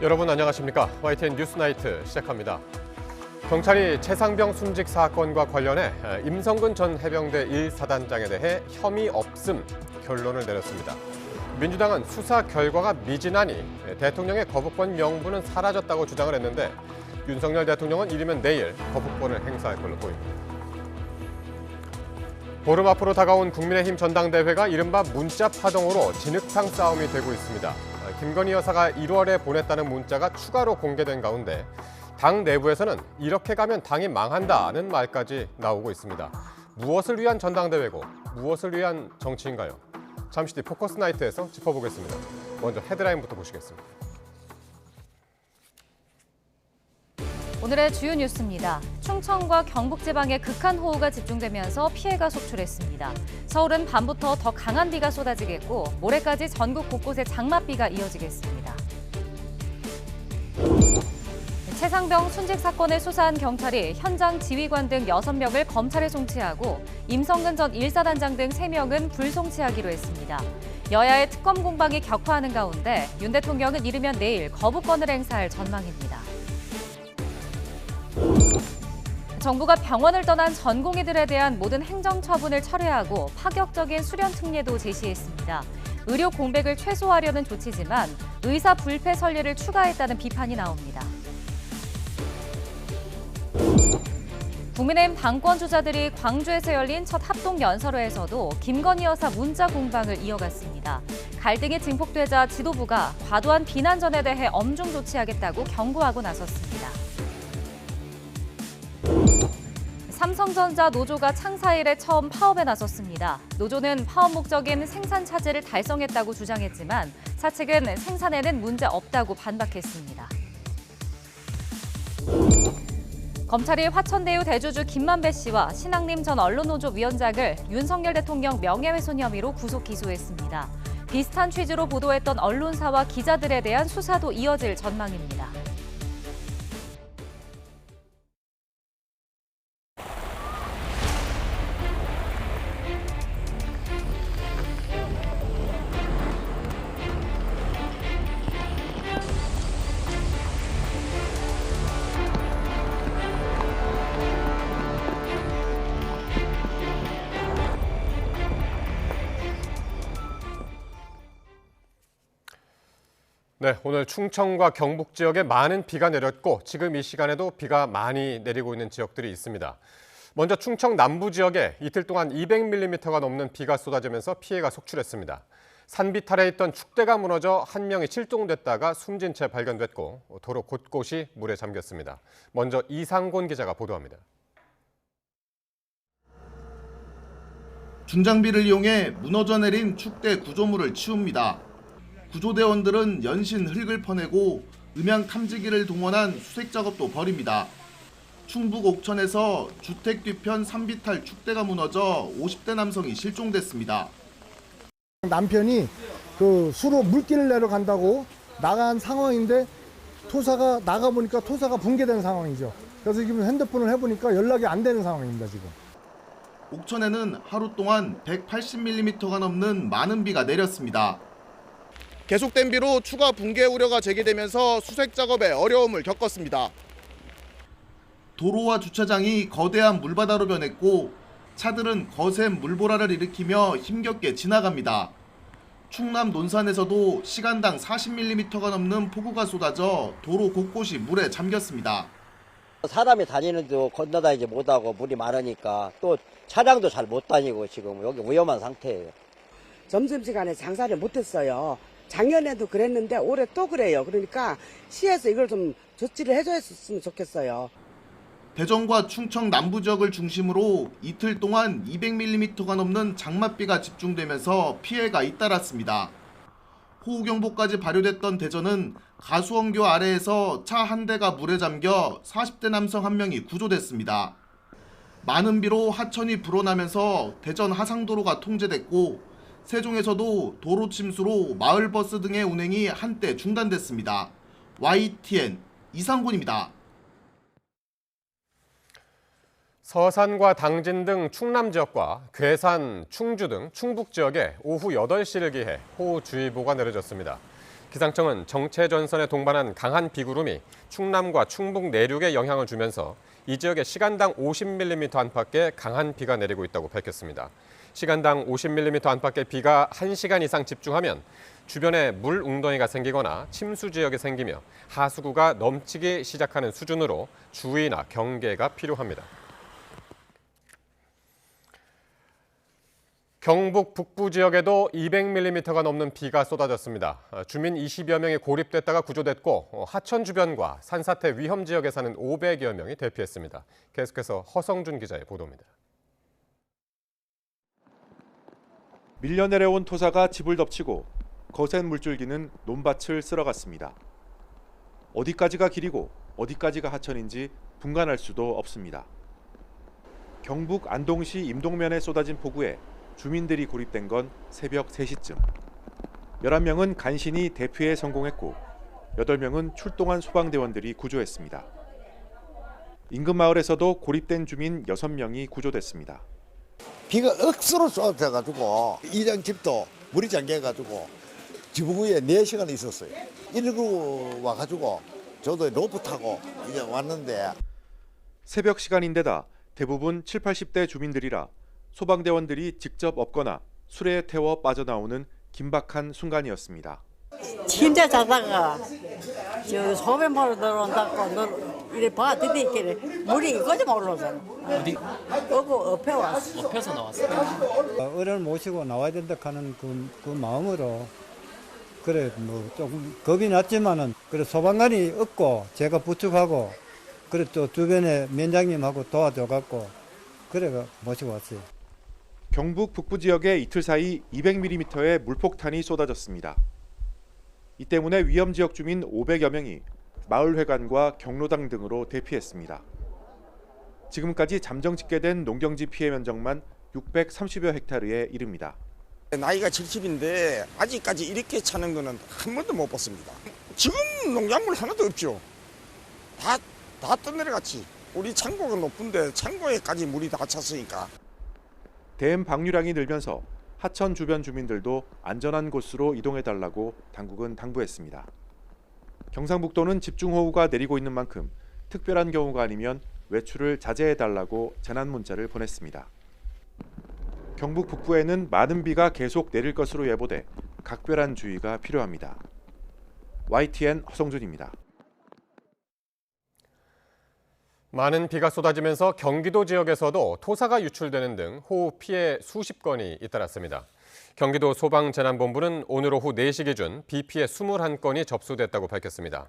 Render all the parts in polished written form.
여러분 안녕하십니까? YTN 뉴스나이트 시작합니다. 경찰이 최상병 순직 사건과 관련해 임성근 전 해병대 1사단장에 대해 혐의 없음 결론을 내렸습니다. 민주당은 수사 결과가 미진하니 대통령의 거부권 명분은 사라졌다고 주장을 했는데 윤석열 대통령은 이르면 내일 거부권을 행사할 걸로 보입니다. 보름 앞으로 다가온 국민의힘 전당대회가 이른바 문자 파동으로 진흙탕 싸움이 되고 있습니다. 김건희 여사가 1월에 보냈다는 문자가 추가로 공개된 가운데 당 내부에서는 이렇게 가면 당이 망한다는 말까지 나오고 있습니다. 무엇을 위한 전당대회고 무엇을 위한 정치인가요? 잠시 뒤 포커스 나이트에서 짚어보겠습니다. 먼저 헤드라인부터 보시겠습니다. 오늘의 주요 뉴스입니다. 충청과 경북 지방에 극한 호우가 집중되면서 피해가 속출했습니다. 서울은 밤부터 더 강한 비가 쏟아지겠고 모레까지 전국 곳곳에 장맛비가 이어지겠습니다. 최상병 순직 사건을 수사한 경찰이 현장 지휘관 등 6명을 검찰에 송치하고 임성근 전 1사단장 등 3명은 불송치하기로 했습니다. 여야의 특검 공방이 격화하는 가운데 윤 대통령은 이르면 내일 거부권을 행사할 전망입니다. 정부가 병원을 떠난 전공의들에 대한 모든 행정처분을 철회하고 파격적인 수련 특례도 제시했습니다. 의료 공백을 최소화하려는 조치지만 의사 불패 선례를 추가했다는 비판이 나옵니다. 국민의힘 당권 주자들이 광주에서 열린 첫 합동 연설회에서도 김건희 여사 문자 공방을 이어갔습니다. 갈등이 증폭되자 지도부가 과도한 비난전에 대해 엄중 조치하겠다고 경고하고 나섰습니다. 삼성전자 노조가 창사 이래 처음 파업에 나섰습니다. 노조는 파업 목적인 생산 차질을 달성했다고 주장했지만 사측은 생산에는 문제 없다고 반박했습니다. 검찰이 화천대유 대주주 김만배 씨와 신앙림 전 언론노조 위원장을 윤석열 대통령 명예훼손 혐의로 구속 기소했습니다. 비슷한 취지로 보도했던 언론사와 기자들에 대한 수사도 이어질 전망입니다. 네, 오늘 충청과 경북 지역에 많은 비가 내렸고 지금 이 시간에도 비가 많이 내리고 있는 지역들이 있습니다. 먼저 충청 남부 지역에 이틀 동안 200mm가 넘는 비가 쏟아지면서 피해가 속출했습니다. 산비탈에 있던 축대가 무너져 한 명이 실종됐다가 숨진 채 발견됐고 도로 곳곳이 물에 잠겼습니다. 먼저 이상곤 기자가 보도합니다. 중장비를 이용해 무너져 내린 축대 구조물을 치웁니다. 구조대원들은 연신 흙을 퍼내고 음향 탐지기를 동원한 수색 작업도 벌입니다. 충북 옥천에서 주택 뒤편 산비탈 축대가 무너져 50대 남성이 실종됐습니다. 남편이 수로 물길을 내려간다고 나간 상황인데 토사가 나가보니까 토사가 붕괴된 상황이죠. 그래서 지금 핸드폰을 해보니까 연락이 안 되는 상황입니다, 지금. 옥천에는 하루 동안 180mm가 넘는 많은 비가 내렸습니다. 계속된 비로 추가 붕괴 우려가 제기되면서 수색 작업에 어려움을 겪었습니다. 도로와 주차장이 거대한 물바다로 변했고 차들은 거센 물보라를 일으키며 힘겹게 지나갑니다. 충남 논산에서도 시간당 40mm가 넘는 폭우가 쏟아져 도로 곳곳이 물에 잠겼습니다. 사람이 다니는 데도 건너다니지 못하고 물이 많으니까 또 차량도 잘 못 다니고 지금 여기 위험한 상태예요. 점심시간에 장사를 못했어요. 작년에도 그랬는데 올해 또 그래요. 그러니까 시에서 이걸 좀 조치를 해줬으면 좋겠어요. 대전과 충청 남부 지역을 중심으로 이틀 동안 200mm가 넘는 장맛비가 집중되면서 피해가 잇따랐습니다. 호우경보까지 발효됐던 대전은 가수원교 아래에서 차 한 대가 물에 잠겨 40대 남성 한 명이 구조됐습니다. 많은 비로 하천이 불어나면서 대전 하상도로가 통제됐고 세종에서도 도로 침수로 마을버스 등의 운행이 한때 중단됐습니다. YTN 이상곤입니다. 서산과 당진 등 충남 지역과 괴산, 충주 등 충북 지역에 오후 8시를 기해 호우주의보가 내려졌습니다. 기상청은 정체전선에 동반한 강한 비구름이 충남과 충북 내륙에 영향을 주면서 이 지역에 시간당 50mm 안팎의 강한 비가 내리고 있다고 밝혔습니다. 시간당 50mm 안팎의 비가 1시간 이상 집중하면 주변에 물 웅덩이가 생기거나 침수 지역이 생기며 하수구가 넘치기 시작하는 수준으로 주의나 경계가 필요합니다. 경북 북부 지역에도 200mm가 넘는 비가 쏟아졌습니다. 주민 20여 명이 고립됐다가 구조됐고 하천 주변과 산사태 위험 지역에 사는 500여 명이 대피했습니다. 계속해서 허성준 기자의 보도입니다. 밀려 내려온 토사가 집을 덮치고 거센 물줄기는 논밭을 쓸어갔습니다. 어디까지가 길이고 어디까지가 하천인지 분간할 수도 없습니다. 경북 안동시 임동면에 쏟아진 폭우에 주민들이 고립된 건 새벽 3시쯤. 11명은 간신히 대피에 성공했고 8명은 출동한 소방대원들이 구조했습니다. 인근 마을에서도 고립된 주민 6명이 구조됐습니다. 비가 억수로 쏟아져가지고 이장 집도 물이 잠겨가지고 지붕 위에 4시간 있었어요. 119 와가지고 저도 로프 타고 이제 왔는데 새벽 시간인데다 대부분 7, 80대 주민들이라 소방대원들이 직접 업거나 수레에 태워 빠져나오는 긴박한 순간이었습니다. 침대 자다가 저 소변바로 들어온다고 이래 봐 드디길래 물이 이거지 올라오잖아. 어디? 여기 엎에 왔어. 엎에서 나왔어요. 어른을 모시고 나와야 된다 하는 그 마음으로 그래 뭐 조금 겁이 났지만은 그래 소방관이 없고 제가 부축하고 그래 또 주변에 면장님하고 도와줘갖고 그래가 모시고 왔어요. 경북 북부 지역에 이틀 사이 200mm의 물폭탄이 쏟아졌습니다. 이 때문에 위험 지역 주민 500여 명이 마을회관과 경로당 등으로 대피했습니다. 지금까지 잠정 집계된 농경지 피해 면적만 630여 헥타르에 이릅니다. 나이가 70인데 아직까지 이렇게 차는 거는 한 번도 못 봤습니다. 지금 농작물 하나도 없죠. 다 떠내려갔지. 우리 창고가 높은데 창고에까지 물이 다 찼으니까. 댐 방류량이 늘면서 하천 주변 주민들도 안전한 곳으로 이동해달라고 당국은 당부했습니다. 경상북도는 집중호우가 내리고 있는 만큼 특별한 경우가 아니면 외출을 자제해달라고 재난 문자를 보냈습니다. 경북 북부에는 많은 비가 계속 내릴 것으로 예보돼 각별한 주의가 필요합니다. YTN 허성준입니다. 많은 비가 쏟아지면서 경기도 지역에서도 토사가 유출되는 등 호우 피해 수십 건이 잇따랐습니다. 경기도 소방재난본부는 오늘 오후 4시 기준 비 피해 21건이 접수됐다고 밝혔습니다.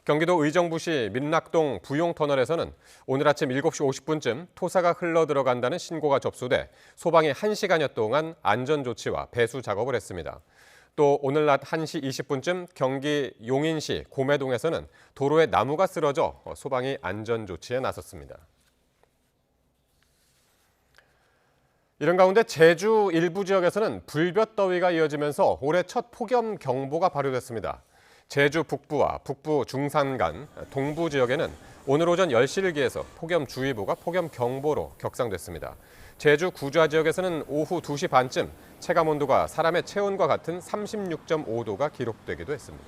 경기도 의정부시 민락동 부용터널에서는 오늘 아침 7시 50분쯤 토사가 흘러들어간다는 신고가 접수돼 소방이 1시간여 동안 안전조치와 배수 작업을 했습니다. 또 오늘 낮 1시 20분쯤 경기 용인시 고매동에서는 도로에 나무가 쓰러져 소방이 안전조치에 나섰습니다. 이런 가운데 제주 일부 지역에서는 불볕더위가 이어지면서 올해 첫 폭염경보가 발효됐습니다. 제주 북부와 북부 중산간, 동부 지역에는 오늘 오전 10시를 기해서 폭염주의보가 폭염경보로 격상됐습니다. 제주 구좌 지역에서는 오후 2시 반쯤 체감온도가 사람의 체온과 같은 36.5도가 기록되기도 했습니다.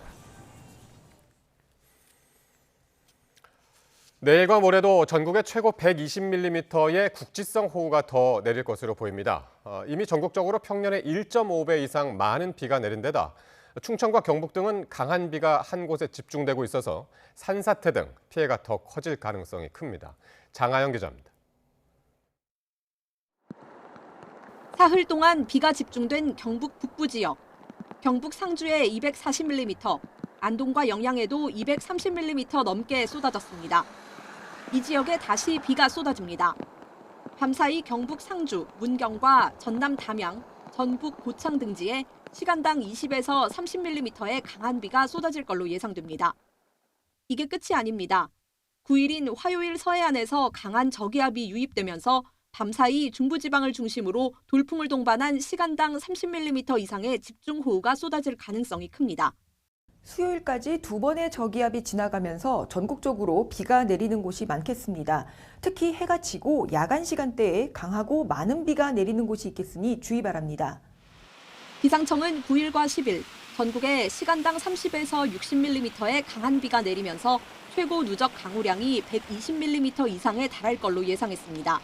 내일과 모레도 전국에 최고 120mm의 국지성 호우가 더 내릴 것으로 보입니다. 이미 전국적으로 평년의 1.5배 이상 많은 비가 내린 데다 충청과 경북 등은 강한 비가 한 곳에 집중되고 있어서 산사태 등 피해가 더 커질 가능성이 큽니다. 장하영 기자입니다. 사흘 동안 비가 집중된 경북 북부 지역. 경북 상주에 240mm, 안동과 영양에도 230mm 넘게 쏟아졌습니다. 이 지역에 다시 비가 쏟아집니다. 밤사이 경북 상주, 문경과 전남 담양, 전북 고창 등지에 시간당 20에서 30mm의 강한 비가 쏟아질 걸로 예상됩니다. 이게 끝이 아닙니다. 9일인 화요일 서해안에서 강한 저기압이 유입되면서 밤사이 중부지방을 중심으로 돌풍을 동반한 시간당 30mm 이상의 집중호우가 쏟아질 가능성이 큽니다. 수요일까지 2번의 저기압이 지나가면서 전국적으로 비가 내리는 곳이 많겠습니다. 특히 해가 지고 야간 시간대에 강하고 많은 비가 내리는 곳이 있겠으니 주의 바랍니다. 기상청은 9일과 10일 전국에 시간당 30에서 60mm의 강한 비가 내리면서 최고 누적 강우량이 120mm 이상에 달할 걸로 예상했습니다.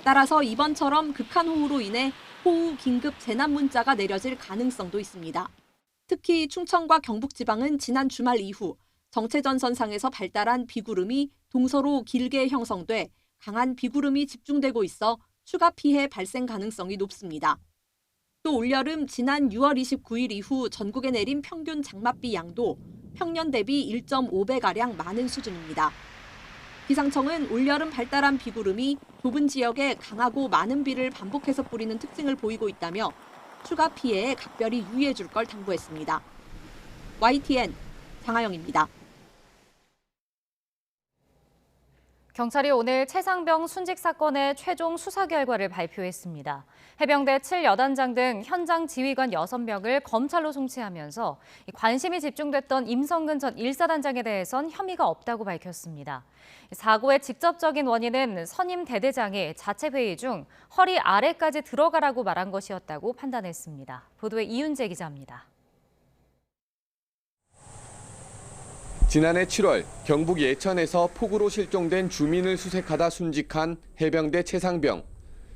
따라서 이번처럼 극한호우로 인해 호우 긴급 재난 문자가 내려질 가능성도 있습니다. 특히 충청과 경북지방은 지난 주말 이후 정체전선상에서 발달한 비구름이 동서로 길게 형성돼 강한 비구름이 집중되고 있어 추가 피해 발생 가능성이 높습니다. 또 올여름 지난 6월 29일 이후 전국에 내린 평균 장맛비 양도 평년 대비 1.5배가량 많은 수준입니다. 기상청은 올여름 발달한 비구름이 좁은 지역에 강하고 많은 비를 반복해서 뿌리는 특징을 보이고 있다며 추가 피해에 각별히 유의해 줄 걸 당부했습니다. YTN 장하영입니다. 경찰이 오늘 최상병 순직 사건의 최종 수사 결과를 발표했습니다. 해병대 7여단장 등 현장 지휘관 6명을 검찰로 송치하면서 관심이 집중됐던 임성근 전 1사단장에 대해선 혐의가 없다고 밝혔습니다. 사고의 직접적인 원인은 선임 대대장이 자체 회의 중 허리 아래까지 들어가라고 말한 것이었다고 판단했습니다. 보도에 이윤재 기자입니다. 지난해 7월 경북 예천에서 폭우로 실종된 주민을 수색하다 순직한 해병대 최상병.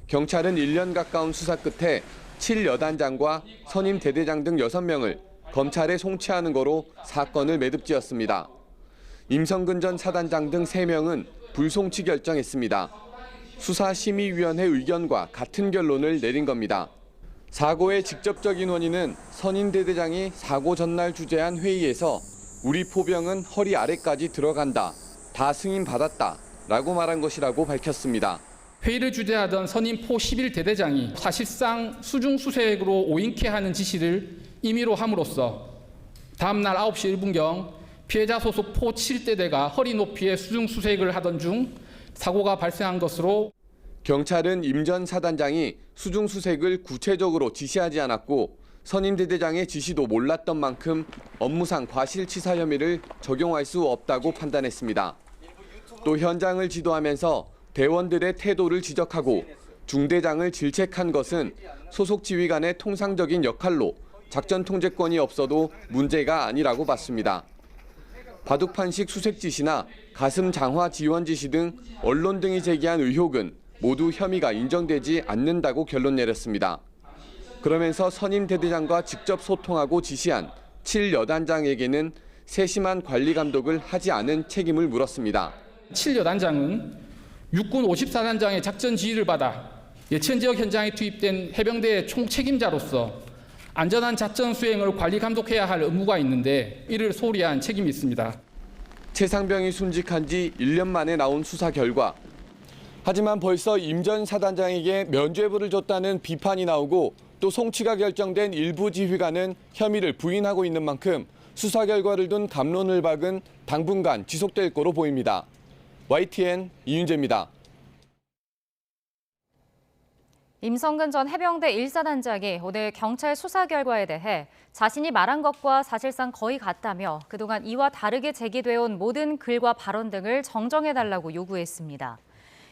경찰은 1년 가까운 수사 끝에 7여단장과 선임 대대장 등 6명을 검찰에 송치하는 거로 사건을 매듭지었습니다. 임성근 전 사단장 등 3명은 불송치 결정했습니다. 수사심의위원회 의견과 같은 결론을 내린 겁니다. 사고의 직접적인 원인은 선임 대대장이 사고 전날 주재한 회의에서 우리 포병은 허리 아래까지 들어간다, 다 승인받았다 라고 말한 것이라고 밝혔습니다. 회의를 주재하던 선임 포 11대대장이 사실상 수중수색으로 오인케 하는 지시를 임의로 함으로써 다음날 9시 1분경 피해자 소속 포 7대대가 허리 높이의 수중수색을 하던 중 사고가 발생한 것으로 경찰은 임 전 사단장이 수중수색을 구체적으로 지시하지 않았고 선임 대대장의 지시도 몰랐던 만큼 업무상 과실치사 혐의를 적용할 수 없다고 판단했습니다. 또 현장을 지도하면서 대원들의 태도를 지적하고 중대장을 질책한 것은 소속 지휘관의 통상적인 역할로 작전 통제권이 없어도 문제가 아니라고 봤습니다. 바둑판식 수색 지시나 가슴 장화 지원 지시 등 언론 등이 제기한 의혹은 모두 혐의가 인정되지 않는다고 결론 내렸습니다. 그러면서 선임 대대장과 직접 소통하고 지시한 7여단장에게는 세심한 관리 감독을 하지 않은 책임을 물었습니다. 7여단장은 육군 54단장의 작전 지휘를 받아 예천 지역 현장에 투입된 해병대의 총책임자로서 안전한 작전 수행을 관리 감독해야 할 의무가 있는데 이를 소홀히 한 책임이 있습니다. 최상병이 순직한 지 1년 만에 나온 수사 결과. 하지만 벌써 임 전 사단장에게 면죄부를 줬다는 비판이 나오고 또 송치가 결정된 일부 지휘관은 혐의를 부인하고 있는 만큼 수사 결과를 둔 갑론을 박은 당분간 지속될 거로 보입니다. YTN 이윤재입니다. 임성근 전 해병대 1사단장이 오늘 경찰 수사 결과에 대해 자신이 말한 것과 사실상 거의 같다며 그동안 이와 다르게 제기되어온 모든 글과 발언 등을 정정해달라고 요구했습니다.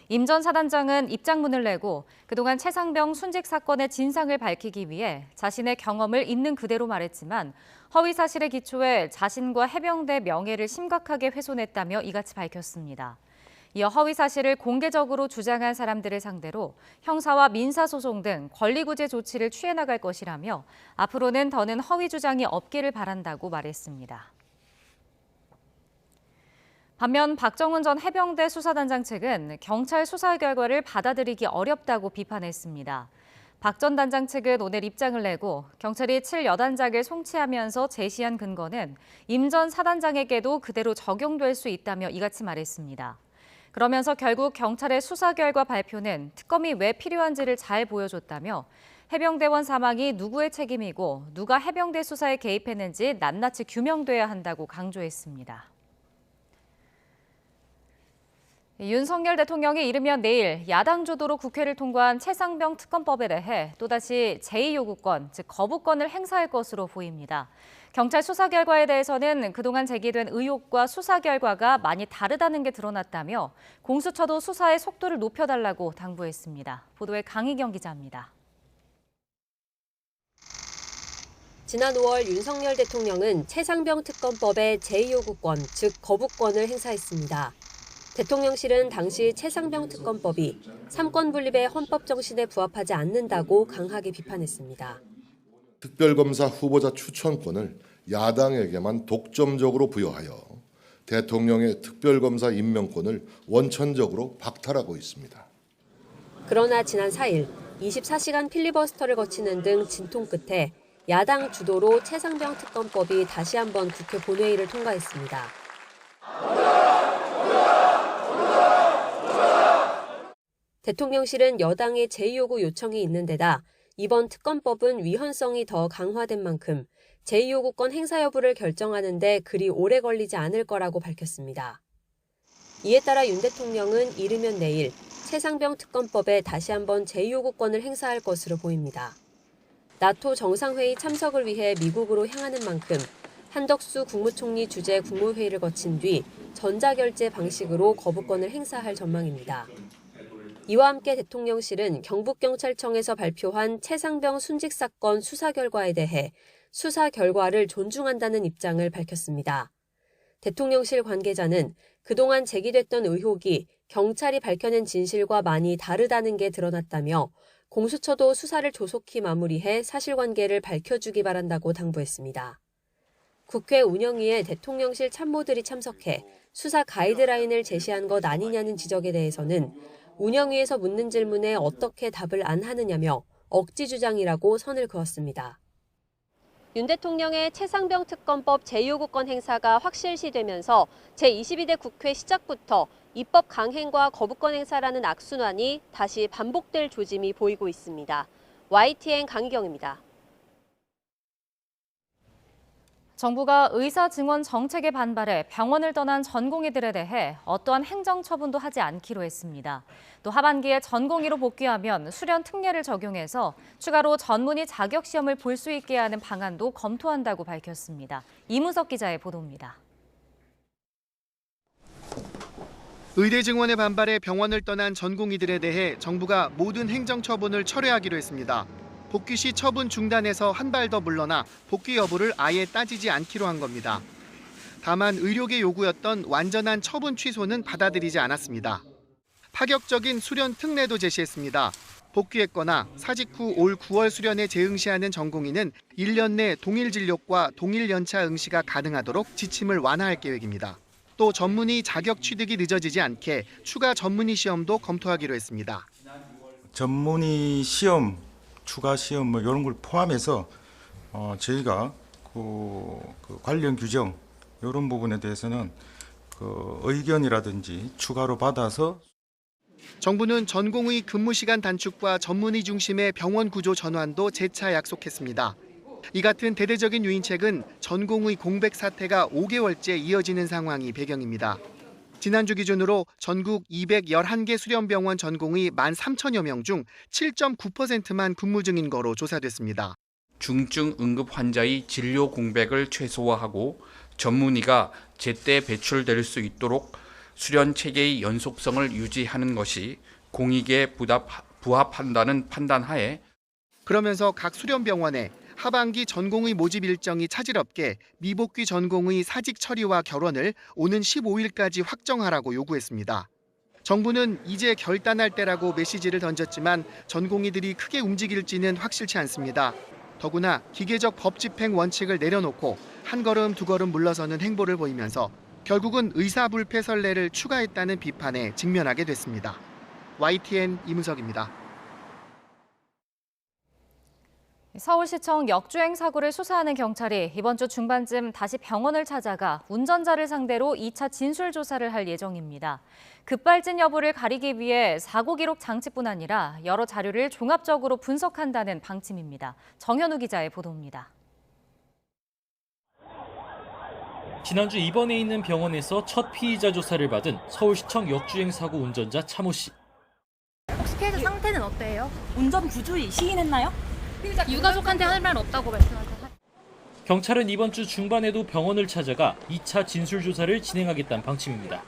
임 전 사단장은 입장문을 내고 그동안 최상병 순직 사건의 진상을 밝히기 위해 자신의 경험을 있는 그대로 말했지만 허위 사실에 기초해 자신과 해병대 명예를 심각하게 훼손했다며 이같이 밝혔습니다. 이어 허위 사실을 공개적으로 주장한 사람들을 상대로 형사와 민사소송 등 권리구제 조치를 취해 나갈 것이라며 앞으로는 더는 허위 주장이 없기를 바란다고 말했습니다. 반면 박정훈 전 해병대 수사단장 측은 경찰 수사 결과를 받아들이기 어렵다고 비판했습니다. 박 전 단장 측은 오늘 입장을 내고 경찰이 7여단장을 송치하면서 제시한 근거는 임 전 사단장에게도 그대로 적용될 수 있다며 이같이 말했습니다. 그러면서 결국 경찰의 수사 결과 발표는 특검이 왜 필요한지를 잘 보여줬다며 해병대원 사망이 누구의 책임이고 누가 해병대 수사에 개입했는지 낱낱이 규명돼야 한다고 강조했습니다. 윤석열 대통령이 이르면 내일 야당 주도로 국회를 통과한 최상병 특검법에 대해 또다시 제2요구권, 즉 거부권을 행사할 것으로 보입니다. 경찰 수사 결과에 대해서는 그동안 제기된 의혹과 수사 결과가 많이 다르다는 게 드러났다며 공수처도 수사의 속도를 높여달라고 당부했습니다. 보도에 강희경 기자입니다. 지난 5월 윤석열 대통령은 최상병 특검법의 제2요구권, 즉 거부권을 행사했습니다. 대통령실은 당시 최상병 특검법이 삼권 분립의 헌법 정신에 부합하지 않는다고 강하게 비판했습니다. 특별검사 후보자 추천권을 야당에게만 독점적으로 부여하여 대통령의 특별검사 임명권을 원천적으로 박탈하고 있습니다. 그러나 지난 4일 24시간 필리버스터를 거치는 등 진통 끝에 야당 주도로 최상병 특검법이 다시 한번 국회 본회의를 통과했습니다. 대통령실은 여당의 제2요구 요청이 있는 데다 이번 특검법은 위헌성이 더 강화된 만큼 제2요구권 행사 여부를 결정하는 데 그리 오래 걸리지 않을 거라고 밝혔습니다. 이에 따라 윤 대통령은 이르면 내일 최상병 특검법에 다시 한번 제2요구권을 행사할 것으로 보입니다. 나토 정상회의 참석을 위해 미국으로 향하는 만큼 한덕수 국무총리 주재 국무회의를 거친 뒤 전자결제 방식으로 거부권을 행사할 전망입니다. 이와 함께 대통령실은 경북경찰청에서 발표한 최상병 순직 사건 수사 결과에 대해 수사 결과를 존중한다는 입장을 밝혔습니다. 대통령실 관계자는 그동안 제기됐던 의혹이 경찰이 밝혀낸 진실과 많이 다르다는 게 드러났다며 공수처도 수사를 조속히 마무리해 사실관계를 밝혀주기 바란다고 당부했습니다. 국회 운영위에 대통령실 참모들이 참석해 수사 가이드라인을 제시한 것 아니냐는 지적에 대해서는 운영위에서 묻는 질문에 어떻게 답을 안 하느냐며 억지 주장이라고 선을 그었습니다. 윤 대통령의 최상병 특검법 제2요구권 행사가 확실시되면서 제22대 국회 시작부터 입법 강행과 거부권 행사라는 악순환이 다시 반복될 조짐이 보이고 있습니다. YTN 강희경입니다. 정부가 의사 증원 정책에 반발해 병원을 떠난 전공의들에 대해 어떠한 행정 처분도 하지 않기로 했습니다. 또 하반기에 전공의로 복귀하면 수련 특례를 적용해서 추가로 전문의 자격 시험을 볼 수 있게 하는 방안도 검토한다고 밝혔습니다. 이문석 기자의 보도입니다. 의대 증원에 반발해 병원을 떠난 전공의들에 대해 정부가 모든 행정 처분을 철회하기로 했습니다. 복귀 시 처분 중단에서 한 발 더 물러나 복귀 여부를 아예 따지지 않기로 한 겁니다. 다만 의료계 요구였던 완전한 처분 취소는 받아들이지 않았습니다. 파격적인 수련 특례도 제시했습니다. 복귀했거나 사직 후 올 9월 수련에 재응시하는 전공의는 1년 내 동일 진료과 동일 연차 응시가 가능하도록 지침을 완화할 계획입니다. 또 전문의 자격 취득이 늦어지지 않게 추가 전문의 시험도 검토하기로 했습니다. 전문의 시험, 추가 시험 뭐 이런 걸 포함해서 저희가 그 관련 규정 이런 부분에 대해서는 의견이라든지 추가로 받아서 정부는 전공의 근무 시간 단축과 전문의 중심의 병원 구조 전환도 재차 약속했습니다. 이 같은 대대적인 유인책은 전공의 공백 사태가 5개월째 이어지는 상황이 배경입니다. 지난주 기준으로 전국 211개 수련병원 전공의 13,000여 명 중 7.9%만 근무 중인 거로 조사됐습니다. 중증 응급 환자의 진료 공백을 최소화하고 전문의가 제때 배출될 수 있도록 수련 체계의 연속성을 유지하는 것이 공익에 부합한다는 판단하에 그러면서 각 수련병원에 하반기 전공의 모집 일정이 차질없게 미복귀 전공의 사직 처리와 결원을 오는 15일까지 확정하라고 요구했습니다. 정부는 이제 결단할 때라고 메시지를 던졌지만 전공의들이 크게 움직일지는 확실치 않습니다. 더구나 기계적 법 집행 원칙을 내려놓고 한 걸음 두 걸음 물러서는 행보를 보이면서 결국은 의사불패 선례를 추가했다는 비판에 직면하게 됐습니다. YTN 이문석입니다. 서울시청 역주행 사고를 수사하는 경찰이 이번 주 중반쯤 다시 병원을 찾아가 운전자를 상대로 2차 진술 조사를 할 예정입니다. 급발진 여부를 가리기 위해 사고 기록 장치뿐 아니라 여러 자료를 종합적으로 분석한다는 방침입니다. 정현우 기자의 보도입니다. 지난주 입원해 있는 병원에서 첫 피의자 조사를 받은 서울시청 역주행 사고 운전자 차모 씨. 혹시 피해자 상태는 어때요? 운전 부주의 시인했나요? 유가족한테 할 말 없다고 말씀하셨어요. 경찰은 이번 주 중반에도 병원을 찾아가 2차 진술 조사를 진행하겠다는 방침입니다.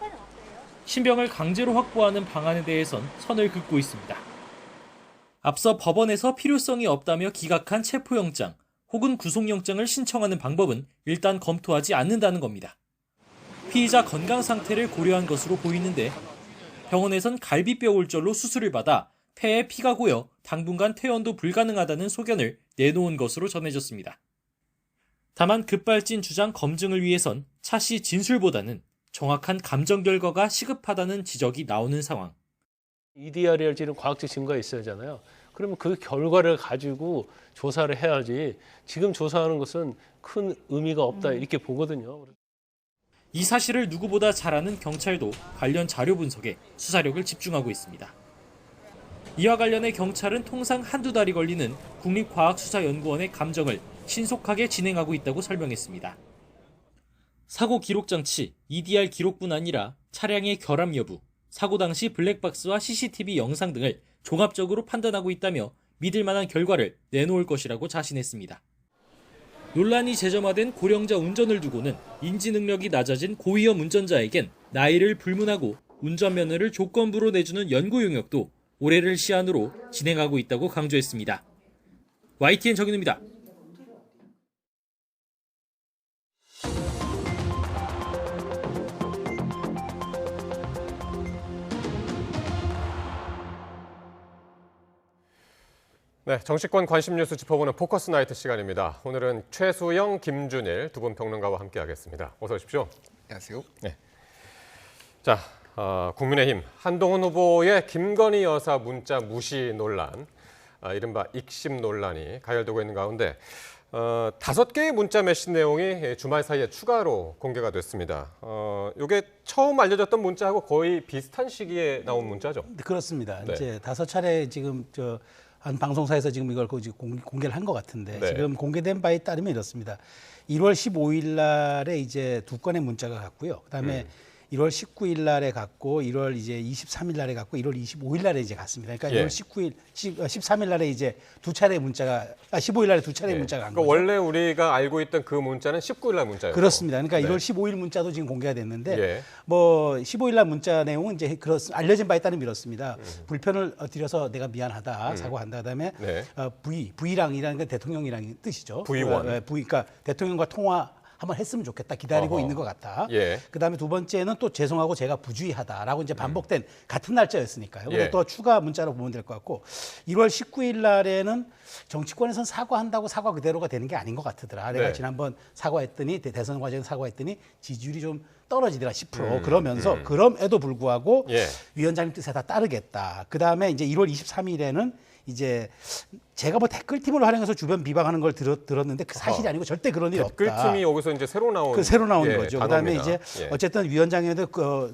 신병을 강제로 확보하는 방안에 대해선 선을 긋고 있습니다. 앞서 법원에서 필요성이 없다며 기각한 체포영장. 혹은 구속영장을 신청하는 방법은 일단 검토하지 않는다는 겁니다. 피의자 건강 상태를 고려한 것으로 보이는데 병원에선 갈비뼈 골절로 수술을 받아 폐에 피가 고여 당분간 퇴원도 불가능하다는 소견을 내놓은 것으로 전해졌습니다. 다만 급발진 주장 검증을 위해선 차 씨 진술보다는 정확한 감정 결과가 시급하다는 지적이 나오는 상황. EDR이랄 지는 과학적 증거가 있어야 하잖아요. 그러면 그 결과를 가지고 조사를 해야지 지금 조사하는 것은 큰 의미가 없다 이렇게 보거든요. 이 사실을 누구보다 잘 아는 경찰도 관련 자료 분석에 수사력을 집중하고 있습니다. 이와 관련해 경찰은 통상 한두 달이 걸리는 국립과학수사연구원의 감정을 신속하게 진행하고 있다고 설명했습니다. 사고 기록 장치, EDR 기록뿐 아니라 차량의 결함 여부, 사고 당시 블랙박스와 CCTV 영상 등을 종합적으로 판단하고 있다며 믿을 만한 결과를 내놓을 것이라고 자신했습니다. 논란이 재점화된 고령자 운전을 두고는 인지 능력이 낮아진 고위험 운전자에겐 나이를 불문하고 운전면허를 조건부로 내주는 연구 용역도 올해를 시한으로 진행하고 있다고 강조했습니다. YTN 정인우입니다. 네, 정치권 관심 뉴스 짚어보는 포커스 나이트 시간입니다. 오늘은 최수영, 김준일 두 분 평론가와 함께하겠습니다. 어서 오십시오. 안녕하세요. 네. 자, 국민의힘 한동훈 후보의 김건희 여사 문자 무시 논란, 이른바 익심 논란이 가열되고 있는 가운데 5개의 문자 메시지 내용이 주말 사이에 추가로 공개가 됐습니다. 이게 처음 알려졌던 문자하고 거의 비슷한 시기에 나온 문자죠? 그렇습니다. 네. 이제 5차례 지금 한 방송사에서 지금 이걸 공개를 한 것 같은데 네. 지금 공개된 바에 따르면 이렇습니다. 1월 15일 날에 이제 2건의 문자가 갔고요. 그다음에 1월 19일 날에 갔고 1월 이제 23일 날에 갔고 1월 25일 날에 이제 갔습니다. 그러니까 예. 1월 19일, 13일 날에 이제 2차례 문자가 15일 날에 2차례 문자가 간 그러니까 거죠. 원래 우리가 알고 있던 그 문자는 19일 날 문자였고. 그렇습니다. 그러니까 네. 1월 15일 문자도 지금 공개가 됐는데 예. 뭐 15일 날 문자 내용은 이제 알려진 바에 따르면 이렇습니다. 불편을 드려서 내가 미안하다, 사과한다. 그다음에 네. V랑이라는 건 대통령이라는 뜻이죠. V1. 그러니까 대통령과 통화 한번 했으면 좋겠다. 기다리고 있는 것 같다. 예. 그다음에 두 번째는 또 죄송하고 제가 부주의하다라고 이제 반복된 같은 날짜였으니까요. 그리고 예. 또 추가 문자로 보면 될 것 같고 1월 19일 날에는 정치권에서는 사과한다고 사과 그대로가 되는 게 아닌 것 같더라. 내가 네. 지난번 사과했더니 대선 과정에서 사과했더니 지지율이 좀 떨어지더라 10%. 그러면서 그럼에도 불구하고 예. 위원장님 뜻에 다 따르겠다. 그다음에 이제 1월 23일에는 이제 제가 뭐 댓글팀을 활용해서 주변 비방하는 걸 들었는데 그 사실이 아니고 절대 그런 일이 없다. 댓글팀이 여기서 이제 새로 나온 새로 나온 예, 거죠. 단어입니다. 그다음에 이제 예. 어쨌든 위원장님도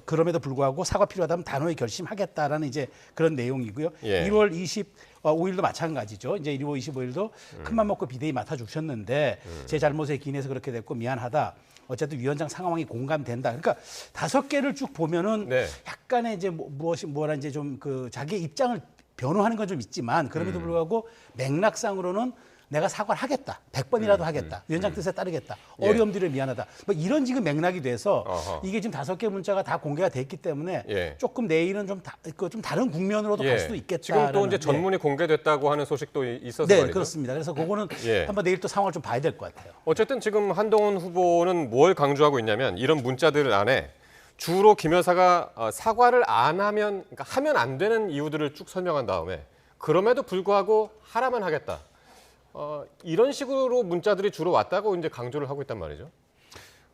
그럼에도 불구하고 사과 필요하다면 단호히 결심하겠다라는 이제 그런 내용이고요. 예. 1월 25일도 마찬가지죠. 이제 1월 25일도 큰맘 먹고 비대위 맡아주셨는데 제 잘못에 기인해서 그렇게 됐고 미안하다. 어쨌든 위원장 상황이 공감된다. 그러니까 5개를 쭉 보면은 네. 약간의 이제 뭐라 이제 좀 그 자기의 입장을 변호하는 건 좀 있지만 그럼에도 불구하고 맥락상으로는 내가 사과를 하겠다. 100번이라도 하겠다. 위원장 뜻에 따르겠다. 예. 어려움들을 미안하다. 뭐 이런 지금 맥락이 돼서 어허. 이게 지금 5개 문자가 다 공개가 됐기 때문에 예. 조금 내일은 좀 다른 국면으로도 갈 수도 있겠다. 지금 또 이제 전문이 공개됐다고 하는 소식도 있어서 네, 말이죠. 그렇습니다. 그래서 그거는 예. 한번 내일 또 상황을 좀 봐야 될 것 같아요. 어쨌든 지금 한동훈 후보는 뭘 강조하고 있냐면 이런 문자들 안에 주로 김 여사가 사과를 안 하면, 그러니까 하면 안 되는 이유들을 쭉 설명한 다음에 그럼에도 불구하고 하라면 하겠다. 이런 식으로 문자들이 주로 왔다고 이제 강조를 하고 있단 말이죠.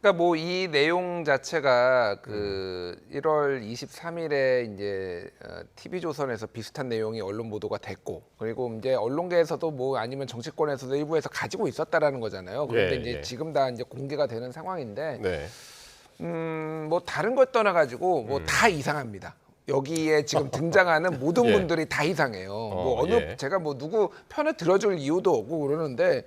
그러니까 뭐 이 내용 자체가 그 1월 23일에 이제 TV조선에서 비슷한 내용이 언론 보도가 됐고 그리고 이제 언론계에서도 뭐 아니면 정치권에서도 일부에서 가지고 있었다라는 거잖아요. 그런데 예, 이제 예. 지금 다 이제 공개가 되는 상황인데 네. 뭐 다른 걸 떠나가지고 뭐 다 이상합니다. 여기에 지금 등장하는 모든 예. 분들이 다 이상해요. 뭐 어느 예. 제가 뭐 누구 편을 들어줄 이유도 없고 그러는데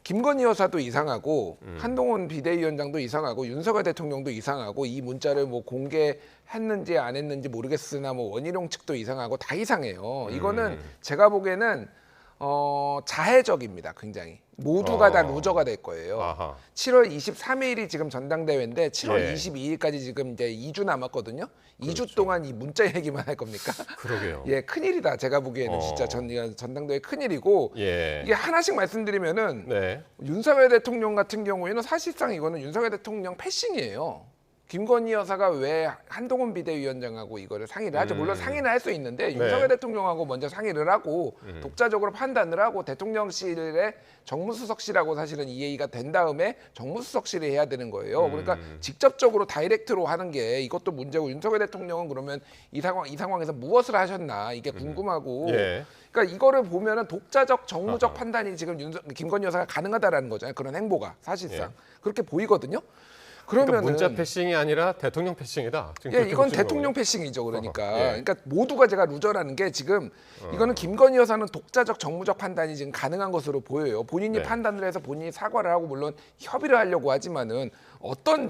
김건희 여사도 이상하고 한동훈 비대위원장도 이상하고 윤석열 대통령도 이상하고 이 문자를 뭐 공개했는지 안 했는지 모르겠으나 뭐 원희룡 측도 이상하고 다 이상해요. 이거는 제가 보기에는 자해적입니다. 굉장히. 모두가 다 루저가 될 거예요. 아하. 7월 23일이 지금 전당대회인데 7월 예. 22일까지 지금 이제 2주 남았거든요. 2주 그렇죠. 동안 이 문자 얘기만 할 겁니까? 그러게요. 예, 큰일이다. 제가 보기에는 진짜 전당대회 큰일이고 예. 이게 하나씩 말씀드리면은 네. 윤석열 대통령 같은 경우에는 사실상 이거는 윤석열 대통령 패싱이에요. 김건희 여사가 왜 한동훈 비대위원장하고 이거를 상의를 하죠? 물론 상의는 할 수 있는데 윤석열 대통령하고 먼저 상의를 하고 독자적으로 판단을 하고 대통령실의 정무수석실하고 사실은 이해가 된 다음에 정무수석실이 해야 되는 거예요. 그러니까 직접적으로 다이렉트로 하는 게 이것도 문제고 윤석열 대통령은 그러면 이 상황에서 무엇을 하셨나 이게 궁금하고 예. 그러니까 이거를 보면은 독자적 정무적 판단이 지금 김건희 여사가 가능하다라는 거잖아요. 그런 행보가 사실상 그렇게 보이거든요. 그러니까 그러면은 문자 패싱이 아니라 대통령 패싱이다. 지금 예, 그렇게 이건 보시는 대통령 거군요. 패싱이죠. 그러니까. 예. 그러니까 모두가 제가 루저라는 게 지금 이거는 김건희 여사는 독자적 정무적 판단이 지금 가능한 것으로 보여요. 본인이 네. 판단을 해서 본인이 사과를 하고 물론 협의를 하려고 하지만은 어떤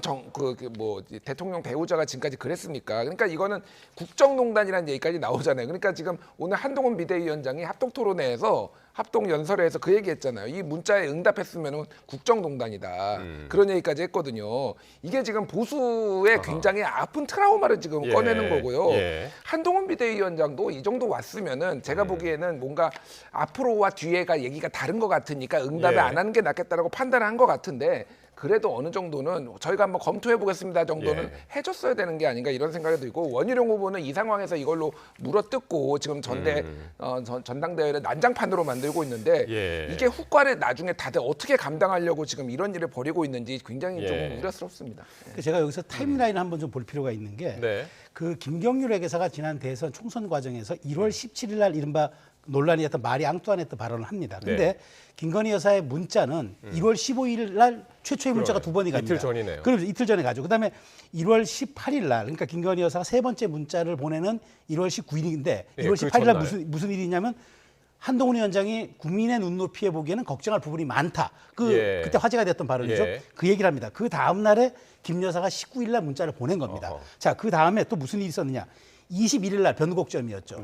대통령 배우자가 지금까지 그랬습니까? 그러니까 이거는 국정농단이라는 얘기까지 나오잖아요. 그러니까 지금 오늘 한동훈 비대위원장이 합동토론회에서 합동연설회에서 그 얘기했잖아요. 이 문자에 응답했으면 국정농단이다. 그런 얘기까지 했거든요. 이게 지금 보수의 굉장히 아픈 트라우마를 지금 꺼내는 거고요. 예. 한동훈 비대위원장도 이 정도 왔으면은 제가 보기에는 뭔가 앞으로와 뒤에가 얘기가 다른 것 같으니까 응답을 예. 안 하는 게 낫겠다라고 판단을 한 것 같은데 그래도 어느 정도는 저희가 한번 검토해 보겠습니다 정도는 해줬어야 되는 게 아닌가 이런 생각이 들고 원희룡 후보는 이 상황에서 이걸로 물어뜯고 지금 전당대회를 난장판으로 만들고 있는데 이게 후과를 나중에 다들 어떻게 감당하려고 지금 이런 일을 벌이고 있는지 굉장히 조금 우려스럽습니다. 제가 여기서 타임라인을 한번 좀 볼 필요가 있는 게 그 김경률 회계사가 지난 대선 총선 과정에서 1월 17일 날 이른바 논란이 됐던 마리 앙뚜아네트 발언을 합니다. 근데 김건희 여사의 문자는 1월 15일 날 최초의 문자가 두 번이 갑니다. 이틀 전이네요. 그럼 이틀 전에 가죠. 그다음에 1월 18일 날 그러니까 김건희 여사가 세 번째 문자를 보내는 1월 19일인데 1월 18일 날 무슨 일이 있냐면 한동훈 위원장이 국민의 눈높이에 보기에는 걱정할 부분이 많다. 그때 화제가 됐던 발언이죠. 그 얘기를 합니다. 그 다음 날에 김 여사가 19일 날 문자를 보낸 겁니다. 자, 그 다음에 또 무슨 일이 있었느냐? 21일 날 변곡점이었죠.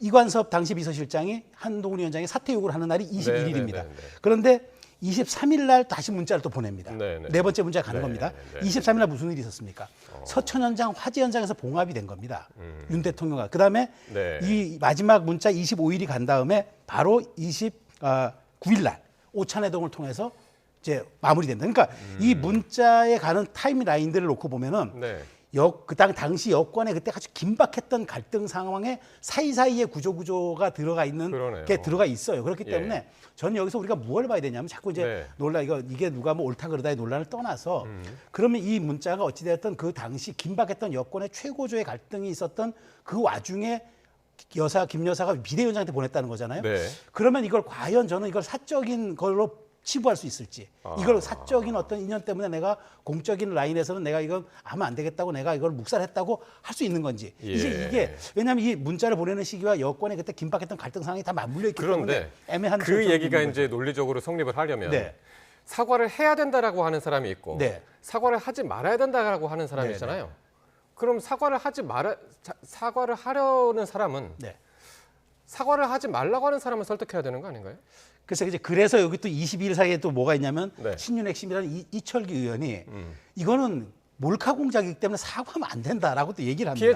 이관섭 당시 비서실장이 한동훈 위원장이 사퇴 요구를 하는 날이 21일입니다. 그런데 23일 날 다시 문자를 또 보냅니다. 네 번째 문자가 가는 겁니다. 23일 날 무슨 일이 있었습니까? 서천 현장 화재 현장에서 봉합이 된 겁니다. 윤 대통령과. 그다음에 이 마지막 문자 25일이 간 다음에 바로 29일 날 오찬회동을 통해서 이제 마무리됩니다. 그러니까 이 문자에 가는 타임라인들을 놓고 보면은 그 당시 여권에 그때 아주 긴박했던 갈등 상황에 사이사이에 구조가 들어가 있는 게 들어가 있어요. 그렇기 때문에 저는 여기서 우리가 무엇을 봐야 되냐면 자꾸 이제 이게 누가 뭐 옳다 그러다의 논란을 떠나서 그러면 이 문자가 어찌되었던 그 당시 긴박했던 여권의 최고조의 갈등이 있었던 그 와중에 김 여사가 비대위원장한테 보냈다는 거잖아요. 그러면 이걸 과연 저는 이걸 사적인 걸로 치부할 수 있을지 이걸 사적인 어떤 인연 때문에 내가 공적인 라인에서는 내가 이건 하면 안 되겠다고 내가 이걸 묵살했다고 할 수 있는 건지 이게 왜냐하면 이 문자를 보내는 시기와 여권의 그때 긴박했던 갈등 상황이 다 맞물려 있기 때문에 애매한 그 얘기가 이제 논리적으로 성립을 하려면 사과를 해야 된다라고 하는 사람이 있고 사과를 하지 말아야 된다라고 하는 사람이 있잖아요. 그럼 사과를 하려는 사람은 사과를 하지 말라고 하는 사람을 설득해야 되는 거 아닌가요? 그래서 여기 또 22일 사이에 또 뭐가 있냐면 신윤핵심이라는 이철기 의원이 이거는 몰카 공작이기 때문에 사과하면 안 된다라고 또 얘기를 합니다.